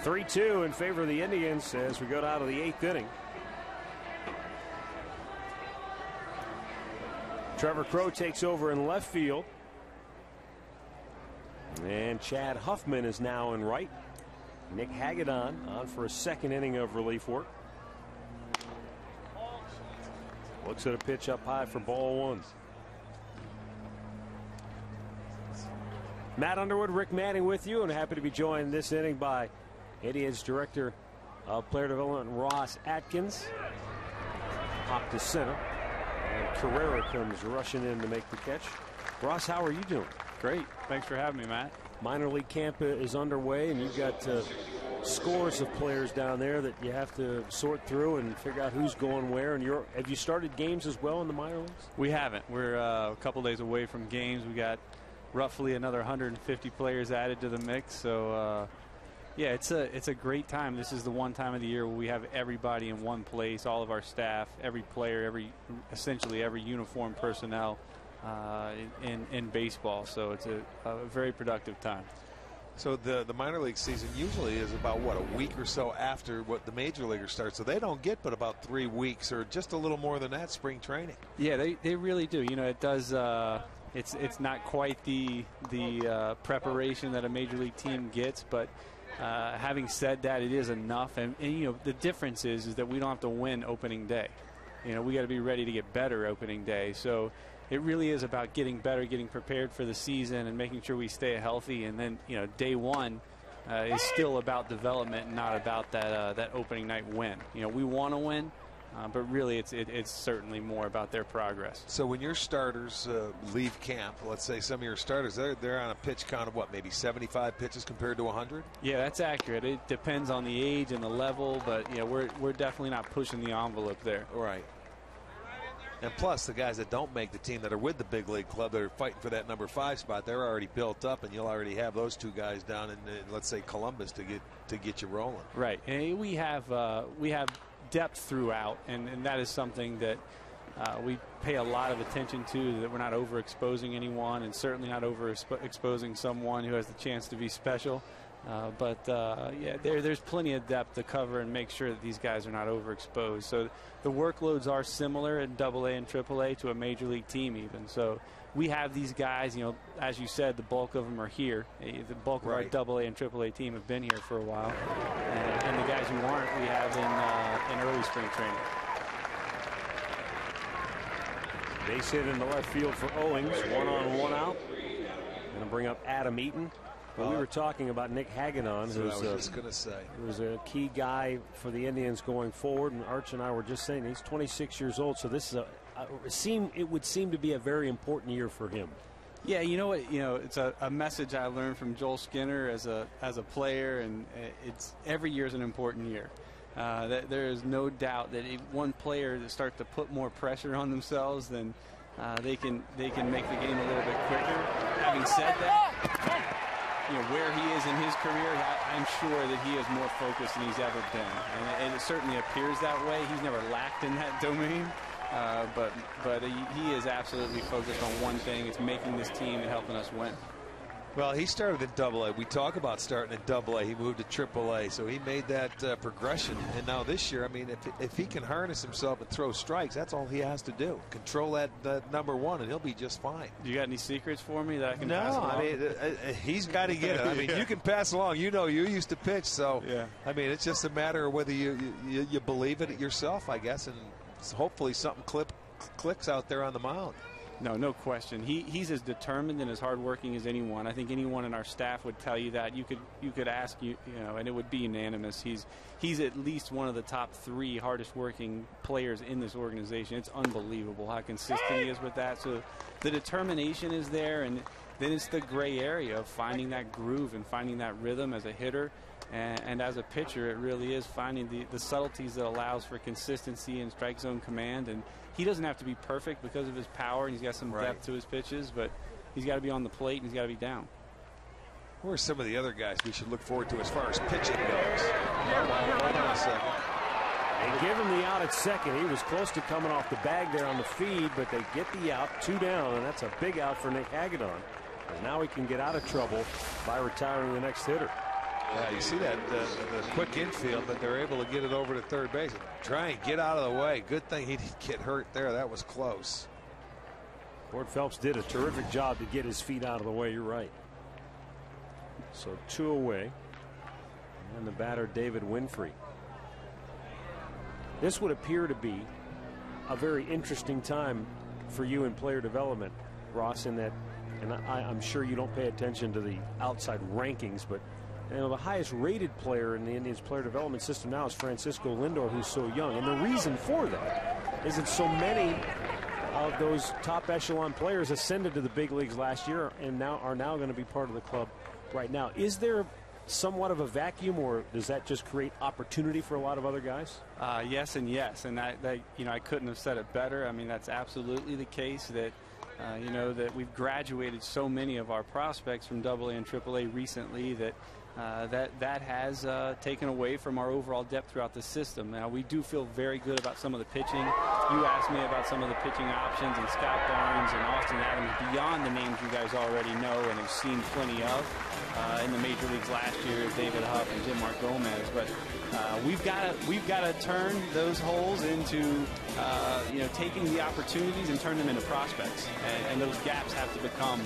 Three-2 in favor of the Indians as we go down to the 8th inning. Trevor Crowe takes over in left field. And Chad Huffman is now in right. Nick Hagedorn on for a second inning of relief work. Looks at a pitch up high for ball one. Matt Underwood, Rick Manning with you, and happy to be joined this inning by Indians Director of Player Development Ross Atkins. Hop to center. And Carrera comes rushing in to make the catch. Ross, how are you doing? Great. Thanks for having me, Matt. Minor league camp is underway, and you've got scores of players down there that you have to sort through and figure out who's going where. And have you started games as well in the minor leagues? We haven't. We're a couple days away from games. We got roughly another 150 players added to the mix. So, yeah, it's a great time. This is the one time of the year where we have everybody in one place, all of our staff, every player, essentially every uniformed personnel in baseball. So it's a very productive time. So the minor league season usually is about, what, a week or so after what the major leaguers start. So they don't get but about 3 weeks or just a little more than that spring training. Yeah, they really do. You know, it does. It's not quite the preparation that a major league team gets, but having said that, it is enough. And you know, the difference is that we don't have to win opening day. You know, we got to be ready to get better opening day. So it really is about getting better, getting prepared for the season, and making sure we stay healthy. And then, you know, day one is still about development, and not about that opening night win. You know, we want to win, but really it's certainly more about their progress. So when your starters leave camp, let's say some of your starters, they're on a pitch count of what, maybe 75 pitches compared to 100? Yeah, that's accurate. It depends on the age and the level, but you know, we're definitely not pushing the envelope there. Right. And plus, the guys that don't make the team that are with the big league club that are fighting for that number 5 spot, they're already built up, and you'll already have those 2 guys down in let's say Columbus to get you rolling. Right. And we have depth throughout, and that is something that we pay a lot of attention to, that we're not overexposing anyone, and certainly not overexposing someone who has the chance to be special. Yeah, there's plenty of depth to cover and make sure that these guys are not overexposed. So the workloads are similar in AA and AAA to a major league team even. So we have these guys, you know, as you said, the bulk of them are here. The bulk of our AA and AAA team have been here for a while. And the guys who aren't, we have in early spring training. Base hit into left field for Owings. 1 on, 1 out. Going to bring up Adam Eaton. Well, we were talking about Nick Hagedorn, who's a key guy for the Indians going forward, and Arch and I were just saying he's 26 years old, so this is it would seem to be a very important year for him. Yeah, you know what? You know, it's a message I learned from Joel Skinner as a player, and it's every year is an important year. There is no doubt that if one player that starts to put more pressure on themselves, then they can make the game a little bit quicker. Having said that, you know, where he is in his career, I'm sure that he is more focused than he's ever been, and it certainly appears that way. He's never lacked in that domain, but he is absolutely focused on one thing: it's making this team and helping us win. Well, he started in AA. We talk about starting in AA. He moved to AAA, so he made that progression. And now this year, I mean, if he can harness himself and throw strikes, that's all he has to do. Control that number 1, and he'll be just fine. You got any secrets for me that I can pass along? No, I mean, he's got to get it. I mean, you can pass along. You know, you used to pitch, so yeah. I mean, it's just a matter of whether you believe it yourself, I guess, and hopefully something clicks out there on the mound. No question. He's as determined and as hardworking as anyone. I think anyone in our staff would tell you that. You could ask you know, and it would be unanimous. He's at least one of the top 3 hardest working players in this organization. It's unbelievable how consistent he is with that. So the determination is there, and then it's the gray area of finding that groove and finding that rhythm as a hitter. And as a pitcher, it really is finding the subtleties that allows for consistency and strike zone command. And he doesn't have to be perfect because of his power, and he's got some depth to his pitches, but he's got to be on the plate and he's got to be down. Who are some of the other guys we should look forward to as far as pitching goes? Hold on a second. They give him the out at second. He was close to coming off the bag there on the feed, but they get the out, 2 down, and that's a big out for Nick Hagedorn. And now he can get out of trouble by retiring the next hitter. Yeah, you see that the quick infield, but they're able to get it over to third base. Try and get out of the way. Good thing he didn't get hurt there. That was close. Ward Phelps did a terrific job to get his feet out of the way. You're right. So 2 away. And the batter, David Winfrey. This would appear to be a very interesting time for you in player development, Ross, in that, and I'm sure you don't pay attention to the outside rankings, but you know, the highest rated player in the Indians player development system now is Francisco Lindor, who's so young. And the reason for that is that so many of those top echelon players ascended to the big leagues last year and are now going to be part of the club right now. Is there somewhat of a vacuum, or does that just create opportunity for a lot of other guys? Yes and yes, and that you know, I couldn't have said it better. I mean, that's absolutely the case. That you know, that we've graduated so many of our prospects from AA and AAA recently that that has taken away from our overall depth throughout the system. Now, we do feel very good about some of the pitching. You asked me about some of the pitching options, and Scott Barnes and Austin Adams, beyond the names you guys already know and have seen plenty of in the major leagues last year, David Huff and Jim Mark Gomez. But we've got to turn those holes into you know, taking the opportunities and turn them into prospects, and those gaps have to become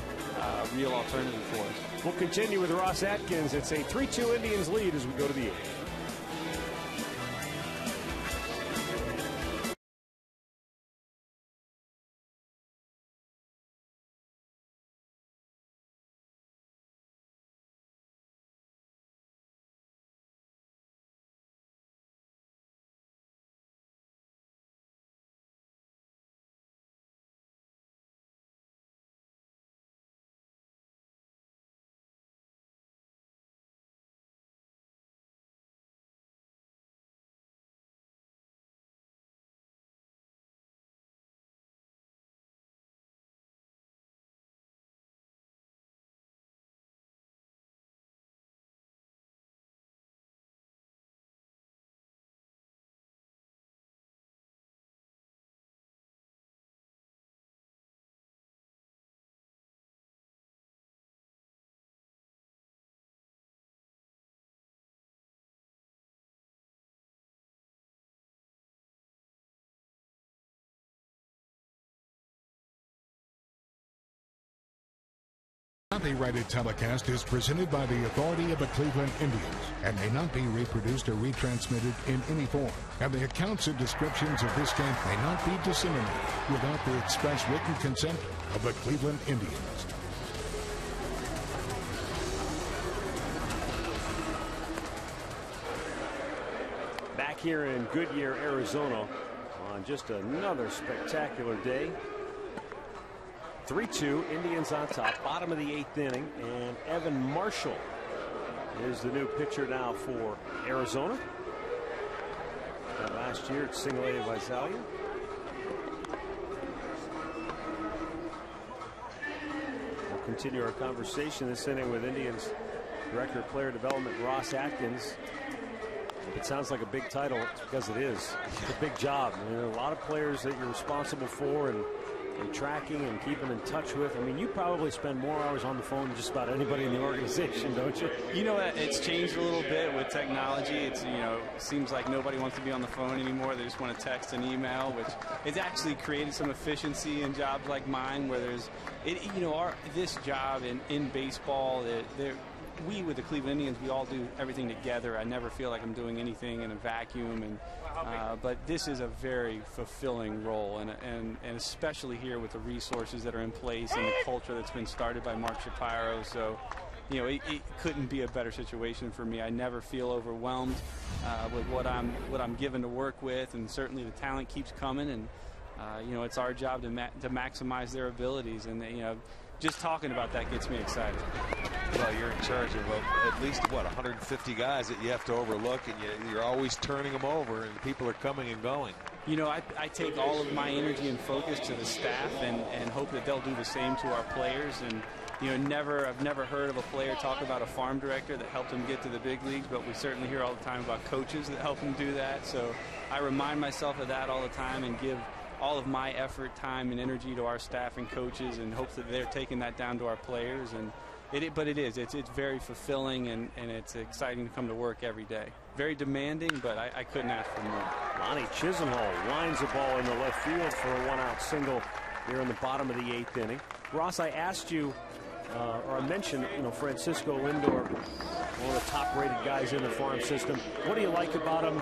real alternative for us. We'll continue with Ross Atkins. It's a 3-2 Indians lead as we go to the 8th. Copyrighted telecast is presented by the authority of the Cleveland Indians and may not be reproduced or retransmitted in any form. And the accounts and descriptions of this game may not be disseminated without the express written consent of the Cleveland Indians. Back here in Goodyear, Arizona, on just another spectacular day. 3-2, Indians on top, bottom of the 8th inning, and Evan Marshall is the new pitcher now for Arizona. Last year at Single A Visalia. We'll continue our conversation this inning with Indians Director of Player Development Ross Atkins. It sounds like a big title. It's because it is. It's a big job. I mean, there are a lot of players that you're responsible for and tracking and keeping in touch with. I mean, you probably spend more hours on the phone than just about anybody in the organization, don't you? You know, it's changed a little bit with technology. It's, you know, it seems like nobody wants to be on the phone anymore. They just want to text and email, which has actually created some efficiency in jobs like mine, where there's, you know, this job in baseball, we with the Cleveland Indians, we all do everything together. I never feel like I'm doing anything in a vacuum, and but this is a very fulfilling role, and especially here with the resources that are in place and the culture that's been started by Mark Shapiro. So, you know, it couldn't be a better situation for me. I never feel overwhelmed with what I'm given to work with, and certainly the talent keeps coming, and you know, it's our job to maximize their abilities, and you know, just talking about that gets me excited. Well, you're in charge of at least, what, 150 guys that you have to overlook, and you're always turning them over, and people are coming and going. You know, I take all of my energy and focus to the staff and hope that they'll do the same to our players. And, you know, I've never heard of a player talk about a farm director that helped him get to the big leagues, but we certainly hear all the time about coaches that help him do that. So I remind myself of that all the time and give all of my effort, time, and energy to our staff and coaches, and hopes that they're taking that down to our players. And but it's very fulfilling, and it's exciting to come to work every day. Very demanding, but I couldn't ask for more. Lonnie Chisenhall lines the ball in the left field for a one-out single here in the bottom of the 8th inning. Ross, I asked you, or I mentioned, you know, Francisco Lindor, one of the top-rated guys in the farm system. What do you like about him?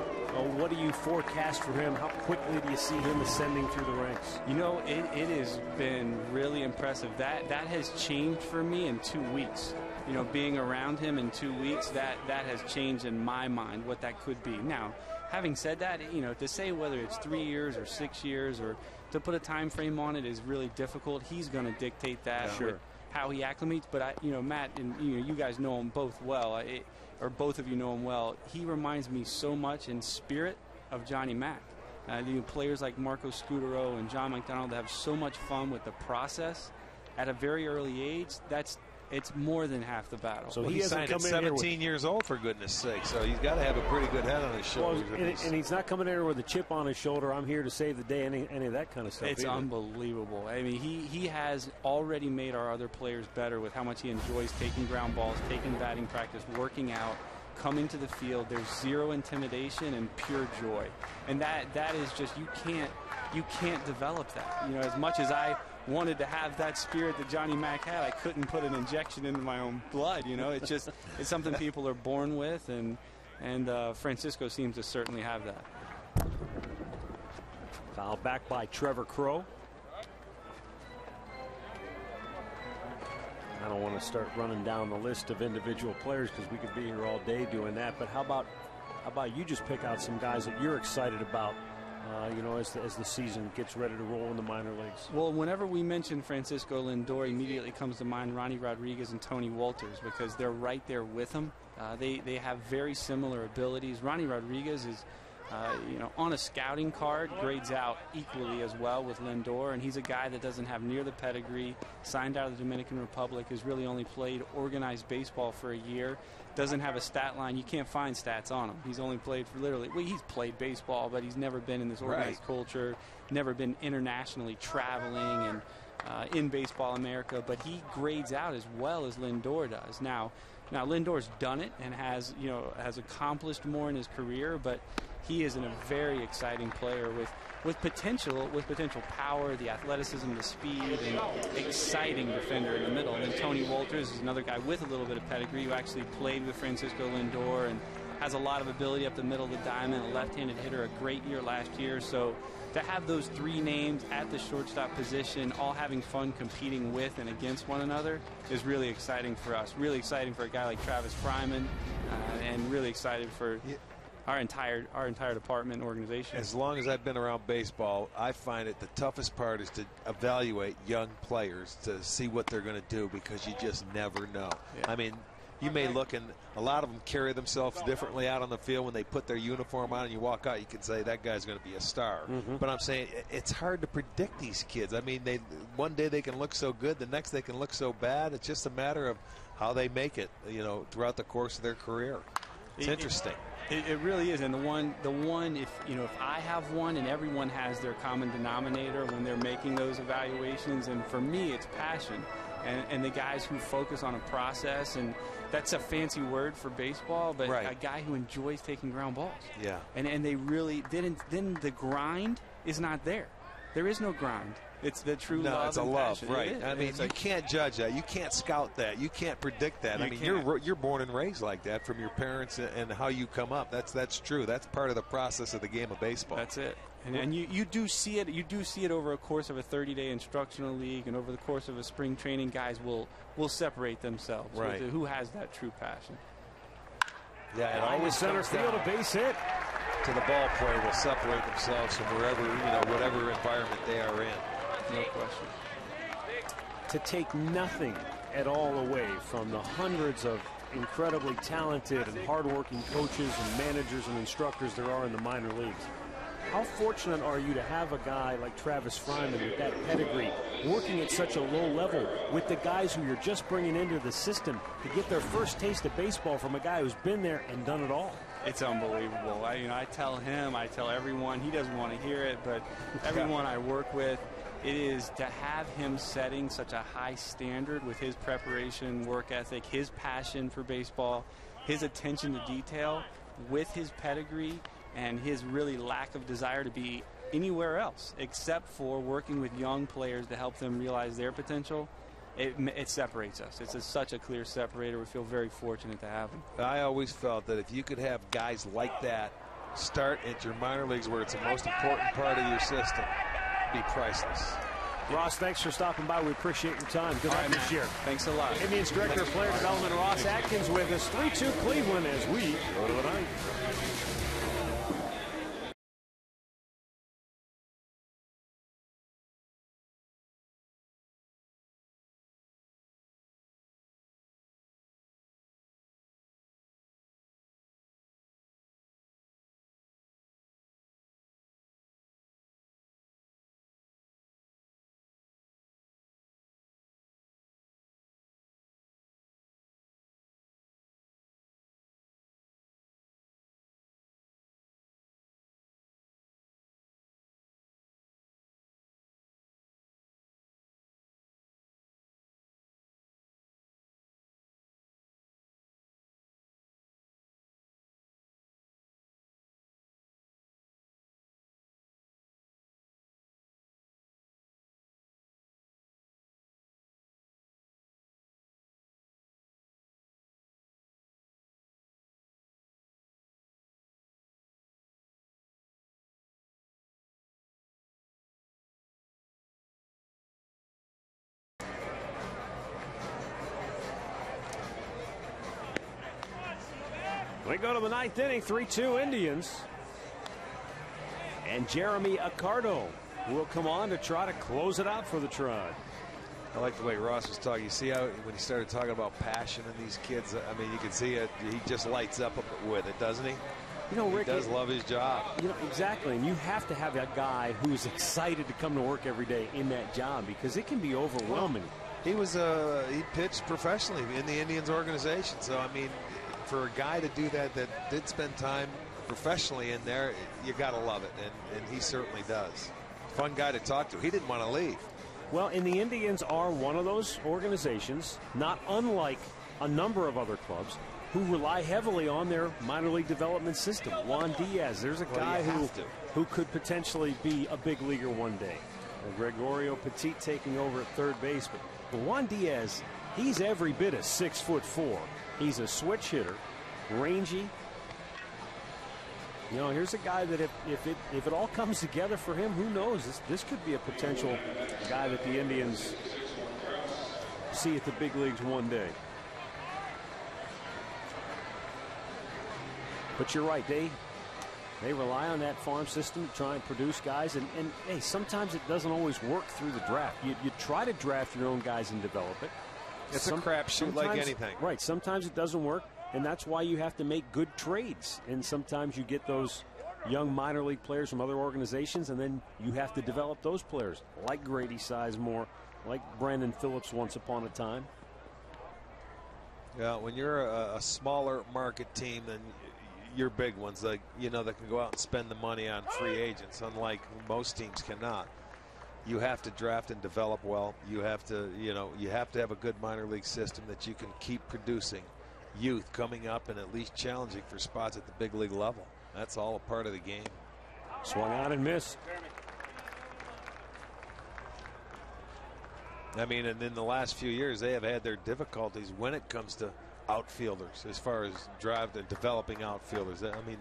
What do you forecast for him? How quickly do you see him ascending through the ranks? You know, it has been really impressive. That has changed for me in 2 weeks. You know, being around him in 2 weeks, that has changed in my mind what that could be. Now, having said that, you know, to say whether it's 3 years or 6 years or to put a time frame on it is really difficult. He's going to dictate that. Sure. With how he acclimates, but you know, Matt, and you guys know him both well, or both of you know him well. He reminds me so much in spirit of Johnny Mack. Players like Marco Scutaro and John McDonald have so much fun with the process at a very early age. It's more than half the battle. So he signed at 17 years old, for goodness sake. So he's got to have a pretty good head on his shoulders. Well, and he's not coming in here with a chip on his shoulder. I'm here to save the day. Any of that kind of stuff. It's unbelievable. I mean, he has already made our other players better with how much he enjoys taking ground balls, taking batting practice, working out, coming to the field. There's zero intimidation and pure joy, and that is just you can't develop that. You know, as much as I wanted to have that spirit that Johnny Mack had, I couldn't put an injection into my own blood. You know, it's something people are born with, and Francisco seems to certainly have that. Foul back by Trevor Crowe. I don't want to start running down the list of individual players because we could be here all day doing that. But how about you just pick out some guys that you're excited about? You know, as the season gets ready to roll in the minor leagues. Well, whenever we mention Francisco Lindor, immediately comes to mind Ronnie Rodriguez and Tony Wolters, because they're right there with him. They have very similar abilities. Ronnie Rodriguez is, you know, on a scouting card, grades out equally as well with Lindor, and he's a guy that doesn't have near the pedigree, signed out of the Dominican Republic, has really only played organized baseball for a year, doesn't have a stat line. You can't find stats on him. He's only played for he's played baseball, but he's never been in this organized culture, never been internationally traveling and in Baseball America, but he grades out as well as Lindor does. Now Lindor's done it and has accomplished more in his career, but he is a very exciting player with potential power, the athleticism, the speed, and exciting defender in the middle. And then Tony Wolters is another guy with a little bit of pedigree who actually played with Francisco Lindor and has a lot of ability up the middle of the diamond, a left-handed hitter, a great year last year. So to have those three names at the shortstop position, all having fun competing with and against one another, is really exciting for us. Really exciting for a guy like Travis Fryman, and really excited for our entire department and organization. As long as I've been around baseball, I find it the toughest part is to evaluate young players to see what they're going to do, because you just never know. Yeah. I mean, you may look, and a lot of them carry themselves differently out on the field when they put their uniform on and you walk out. You can say that guy's going to be a star. But I'm saying it's hard to predict these kids. I mean, one day they can look so good, the next they can look so bad. It's just a matter of how they make it, throughout the course of their career. It's interesting. It really is. And the one, if I have one, and everyone has their common denominator when they're making those evaluations, and for me it's passion. And the guys who focus on a process, and that's a fancy word for baseball, but a guy who enjoys taking ground balls. Yeah. And they really didn't. Then the grind is not there. There is no grind. It's the true love. No, it's a love, right? I mean, you can't judge that. You can't scout that. You can't predict that. I mean, you're born and raised like that from your parents and how you come up. That's true. That's part of the process of the game of baseball. That's it. And you do see it. You do see it over a course of a 30-day instructional league, and over the course of a spring training. Guys will separate themselves. Right. Who has that true passion? Yeah, it always center field, a base hit. To the ball player will separate themselves from wherever, whatever environment they are in. No question. To take nothing at all away from the hundreds of incredibly talented and hardworking coaches and managers and instructors there are in the minor leagues, how fortunate are you to have a guy like Travis Fryman with that pedigree working at such a low level with the guys who you're just bringing into the system to get their first taste of baseball from a guy who's been there and done it all? It's unbelievable. I tell him, I tell everyone, he doesn't want to hear it, but everyone I work with, it is to have him setting such a high standard with his preparation, work ethic, his passion for baseball, his attention to detail, with his pedigree and his really lack of desire to be anywhere else except for working with young players to help them realize their potential. It separates us. It's such a clear separator. We feel very fortunate to have him. I always felt that if you could have guys like that start at your minor leagues, where it's the most important part of your system, it'd be priceless. Ross, thanks for stopping by. We appreciate your time. Good luck this year. Thanks a lot. Indians Director of Player Development Ross Atkins with us. 3-2 Cleveland as we go to the ninth. We go to the ninth inning, 3-2 Indians. And Jeremy Accardo will come on to try to close it out for the Tribe. I like the way Ross was talking. You see how when he started talking about passion in these kids, I mean, you can see it. He just lights up with it, doesn't he? Rick, he does love his job. Exactly. And you have to have that guy who's excited to come to work every day in that job, because it can be overwhelming. He pitched professionally in the Indians organization. So, I mean, for a guy to do that did spend time professionally in there, you got to love it, and he certainly does. Fun guy to talk to. He didn't want to leave. Well, and the Indians are one of those organizations, not unlike a number of other clubs, who rely heavily on their minor league development system. Juan Diaz, there's a guy who could potentially be a big leaguer one day. Gregorio Petit taking over at third base. But Juan Diaz, he's every bit of 6'4". He's a switch hitter, rangy. You know, here's a guy that if it all comes together for him, who knows? This could be a potential guy that the Indians see at the big leagues one day. But you're right, they rely on that farm system to try and produce guys, and hey, sometimes it doesn't always work through the draft. You try to draft your own guys and develop it. It's a crapshoot like anything. Right, sometimes it doesn't work, and that's why you have to make good trades. And sometimes you get those young minor league players from other organizations, and then you have to develop those players, like Grady Sizemore, like Brandon Phillips once upon a time. Yeah, when you're a smaller market team than your big ones, like, you know, that can go out and spend the money on free agents, unlike most teams cannot. You have to draft and develop well. You have to, you have to have a good minor league system that you can keep producing youth coming up and at least challenging for spots at the big league level. That's all a part of the game. Swung on and missed. I mean, and in the last few years, they have had their difficulties when it comes to outfielders, as far as drive and developing outfielders. I mean,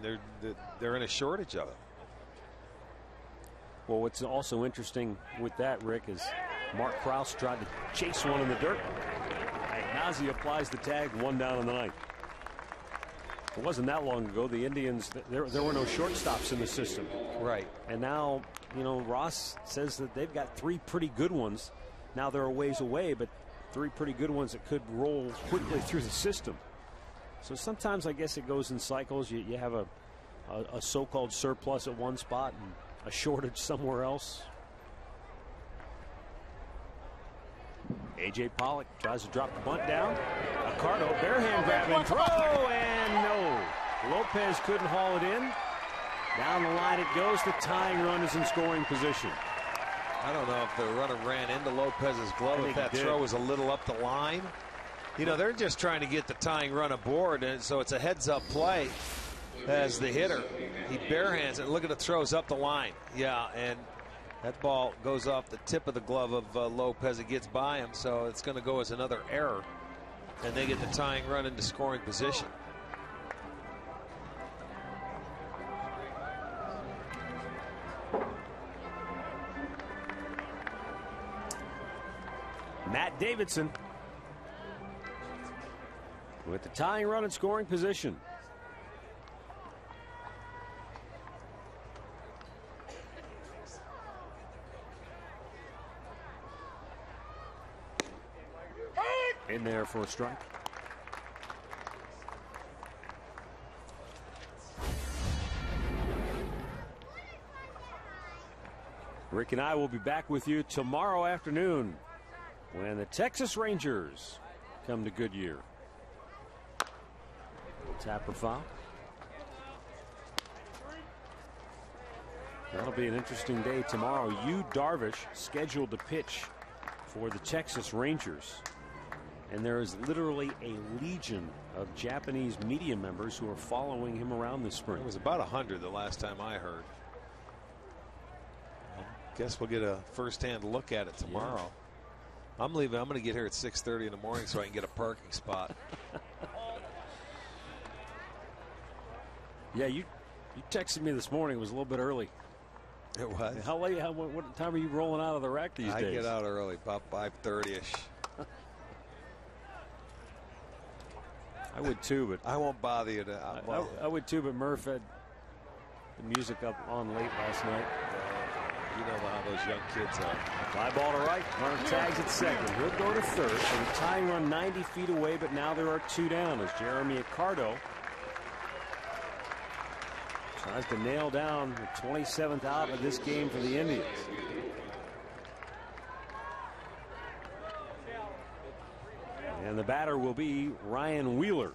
they're in a shortage of it. Well, what's also interesting with that, Rick, is Mark Krause tried to chase one in the dirt. Ignazi applies the tag, 1 down in the ninth. It wasn't that long ago. The Indians, there were no shortstops in the system. Right. And now, Ross says that they've got 3 pretty good ones. Now they're a ways away, but 3 pretty good ones that could roll quickly through the system. So sometimes I guess it goes in cycles. You have a so-called surplus at one spot and a shortage somewhere else. A.J. Pollock tries to drop the bunt down. Accardo, bare hand grab and throw, and no. Lopez couldn't haul it in. Down the line it goes. The tying run is in scoring position. I don't know if the runner ran into Lopez's glove, if that throw was a little up the line. They're just trying to get the tying run aboard, and so it's a heads-up play as the hitter. He barehands it. Look at the throws up the line. Yeah, and that ball goes off the tip of the glove of Lopez. It gets by him, so it's going to go as another error, and they get the tying run into scoring position. Matt Davidson with the tying run in scoring position. In there for a strike. Rick and I will be back with you tomorrow afternoon when the Texas Rangers come to Goodyear. Tapper foul. That'll be an interesting day tomorrow. Yu Darvish scheduled to pitch for the Texas Rangers. And there is literally a legion of Japanese media members who are following him around this spring. It was about 100 the last time I heard. Guess we'll get a first-hand look at it tomorrow. Yeah. I'm leaving. I'm going to get here at 6:30 in the morning so I can get a parking spot. Yeah, you texted me this morning. It was a little bit early. It was. How late? What time are you rolling out of the rack these days? I get out early, about 5:30ish. I would too, but I won't bother you. I would too, but Murph had the music up on late last night. You know how those young kids are. Fly ball to right. Runner tags at second. He'll go to third. And the tying run 90 feet away, but now there are 2 down as Jeremy Accardo tries to nail down the 27th out of this game for the Indians. And the batter will be Ryan Wheeler.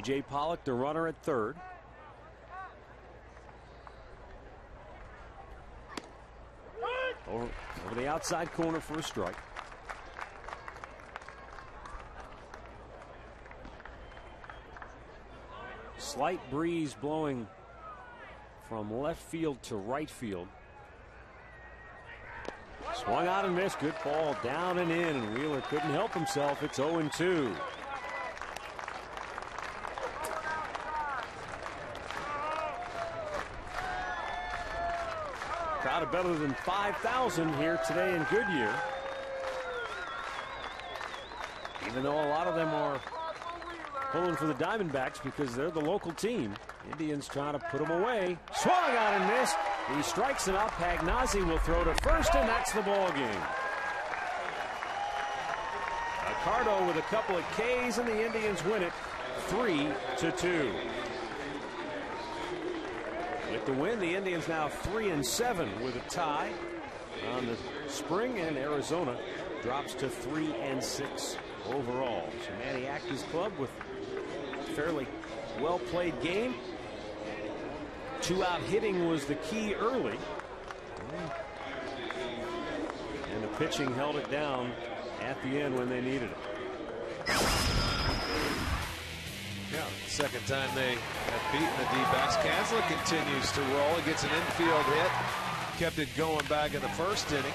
A.J. Pollock, the runner at third. Over the outside corner for a strike. Slight breeze blowing from left field to right field. Swung out and missed. Good ball down and in, and Wheeler couldn't help himself. It's 0-2. Crowd of better than 5,000 here today in Goodyear. Even though a lot of them are pulling for the Diamondbacks because they're the local team. Indians trying to put them away. Swung out and missed. He strikes it up. Pagnazzi will throw to first, and that's the ball game. Accardo with a couple of Ks, and the Indians win it 3-2. With the win, the Indians now 3-7 with a tie on the spring, and Arizona drops to 3-6 overall. So Manny Atkins club with a fairly well-played game. 2-out hitting was the key early, and the pitching held it down at the end when they needed it. Yeah, second time they have beaten the D-backs. Kansler continues to roll. He gets an infield hit. Kept it going back in the first inning.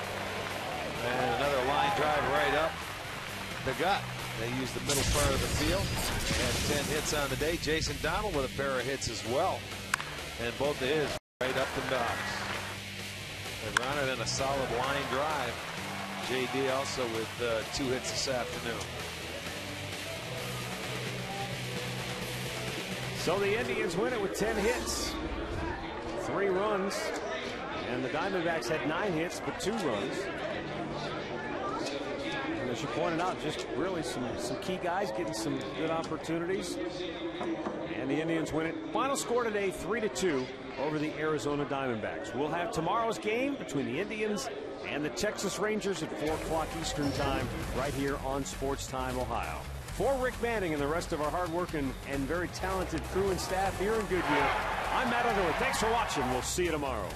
And another line drive right up the gut. They used the middle part of the field. They had 10 hits on the day. Jason Donald with a pair of hits as well. And both of his right up the docks. They run it in a solid line drive. J.D. also with 2 hits this afternoon. So the Indians win it with 10 hits, 3 runs, and the Diamondbacks had 9 hits but 2 runs. And as you pointed out, just really some key guys getting some good opportunities. And the Indians win it. Final score today, 3-2 over the Arizona Diamondbacks. We'll have tomorrow's game between the Indians and the Texas Rangers at 4 o'clock Eastern Time right here on Sports Time Ohio. For Rick Manning and the rest of our hardworking and very talented crew and staff here in Goodyear, I'm Matt Underwood. Thanks for watching. We'll see you tomorrow.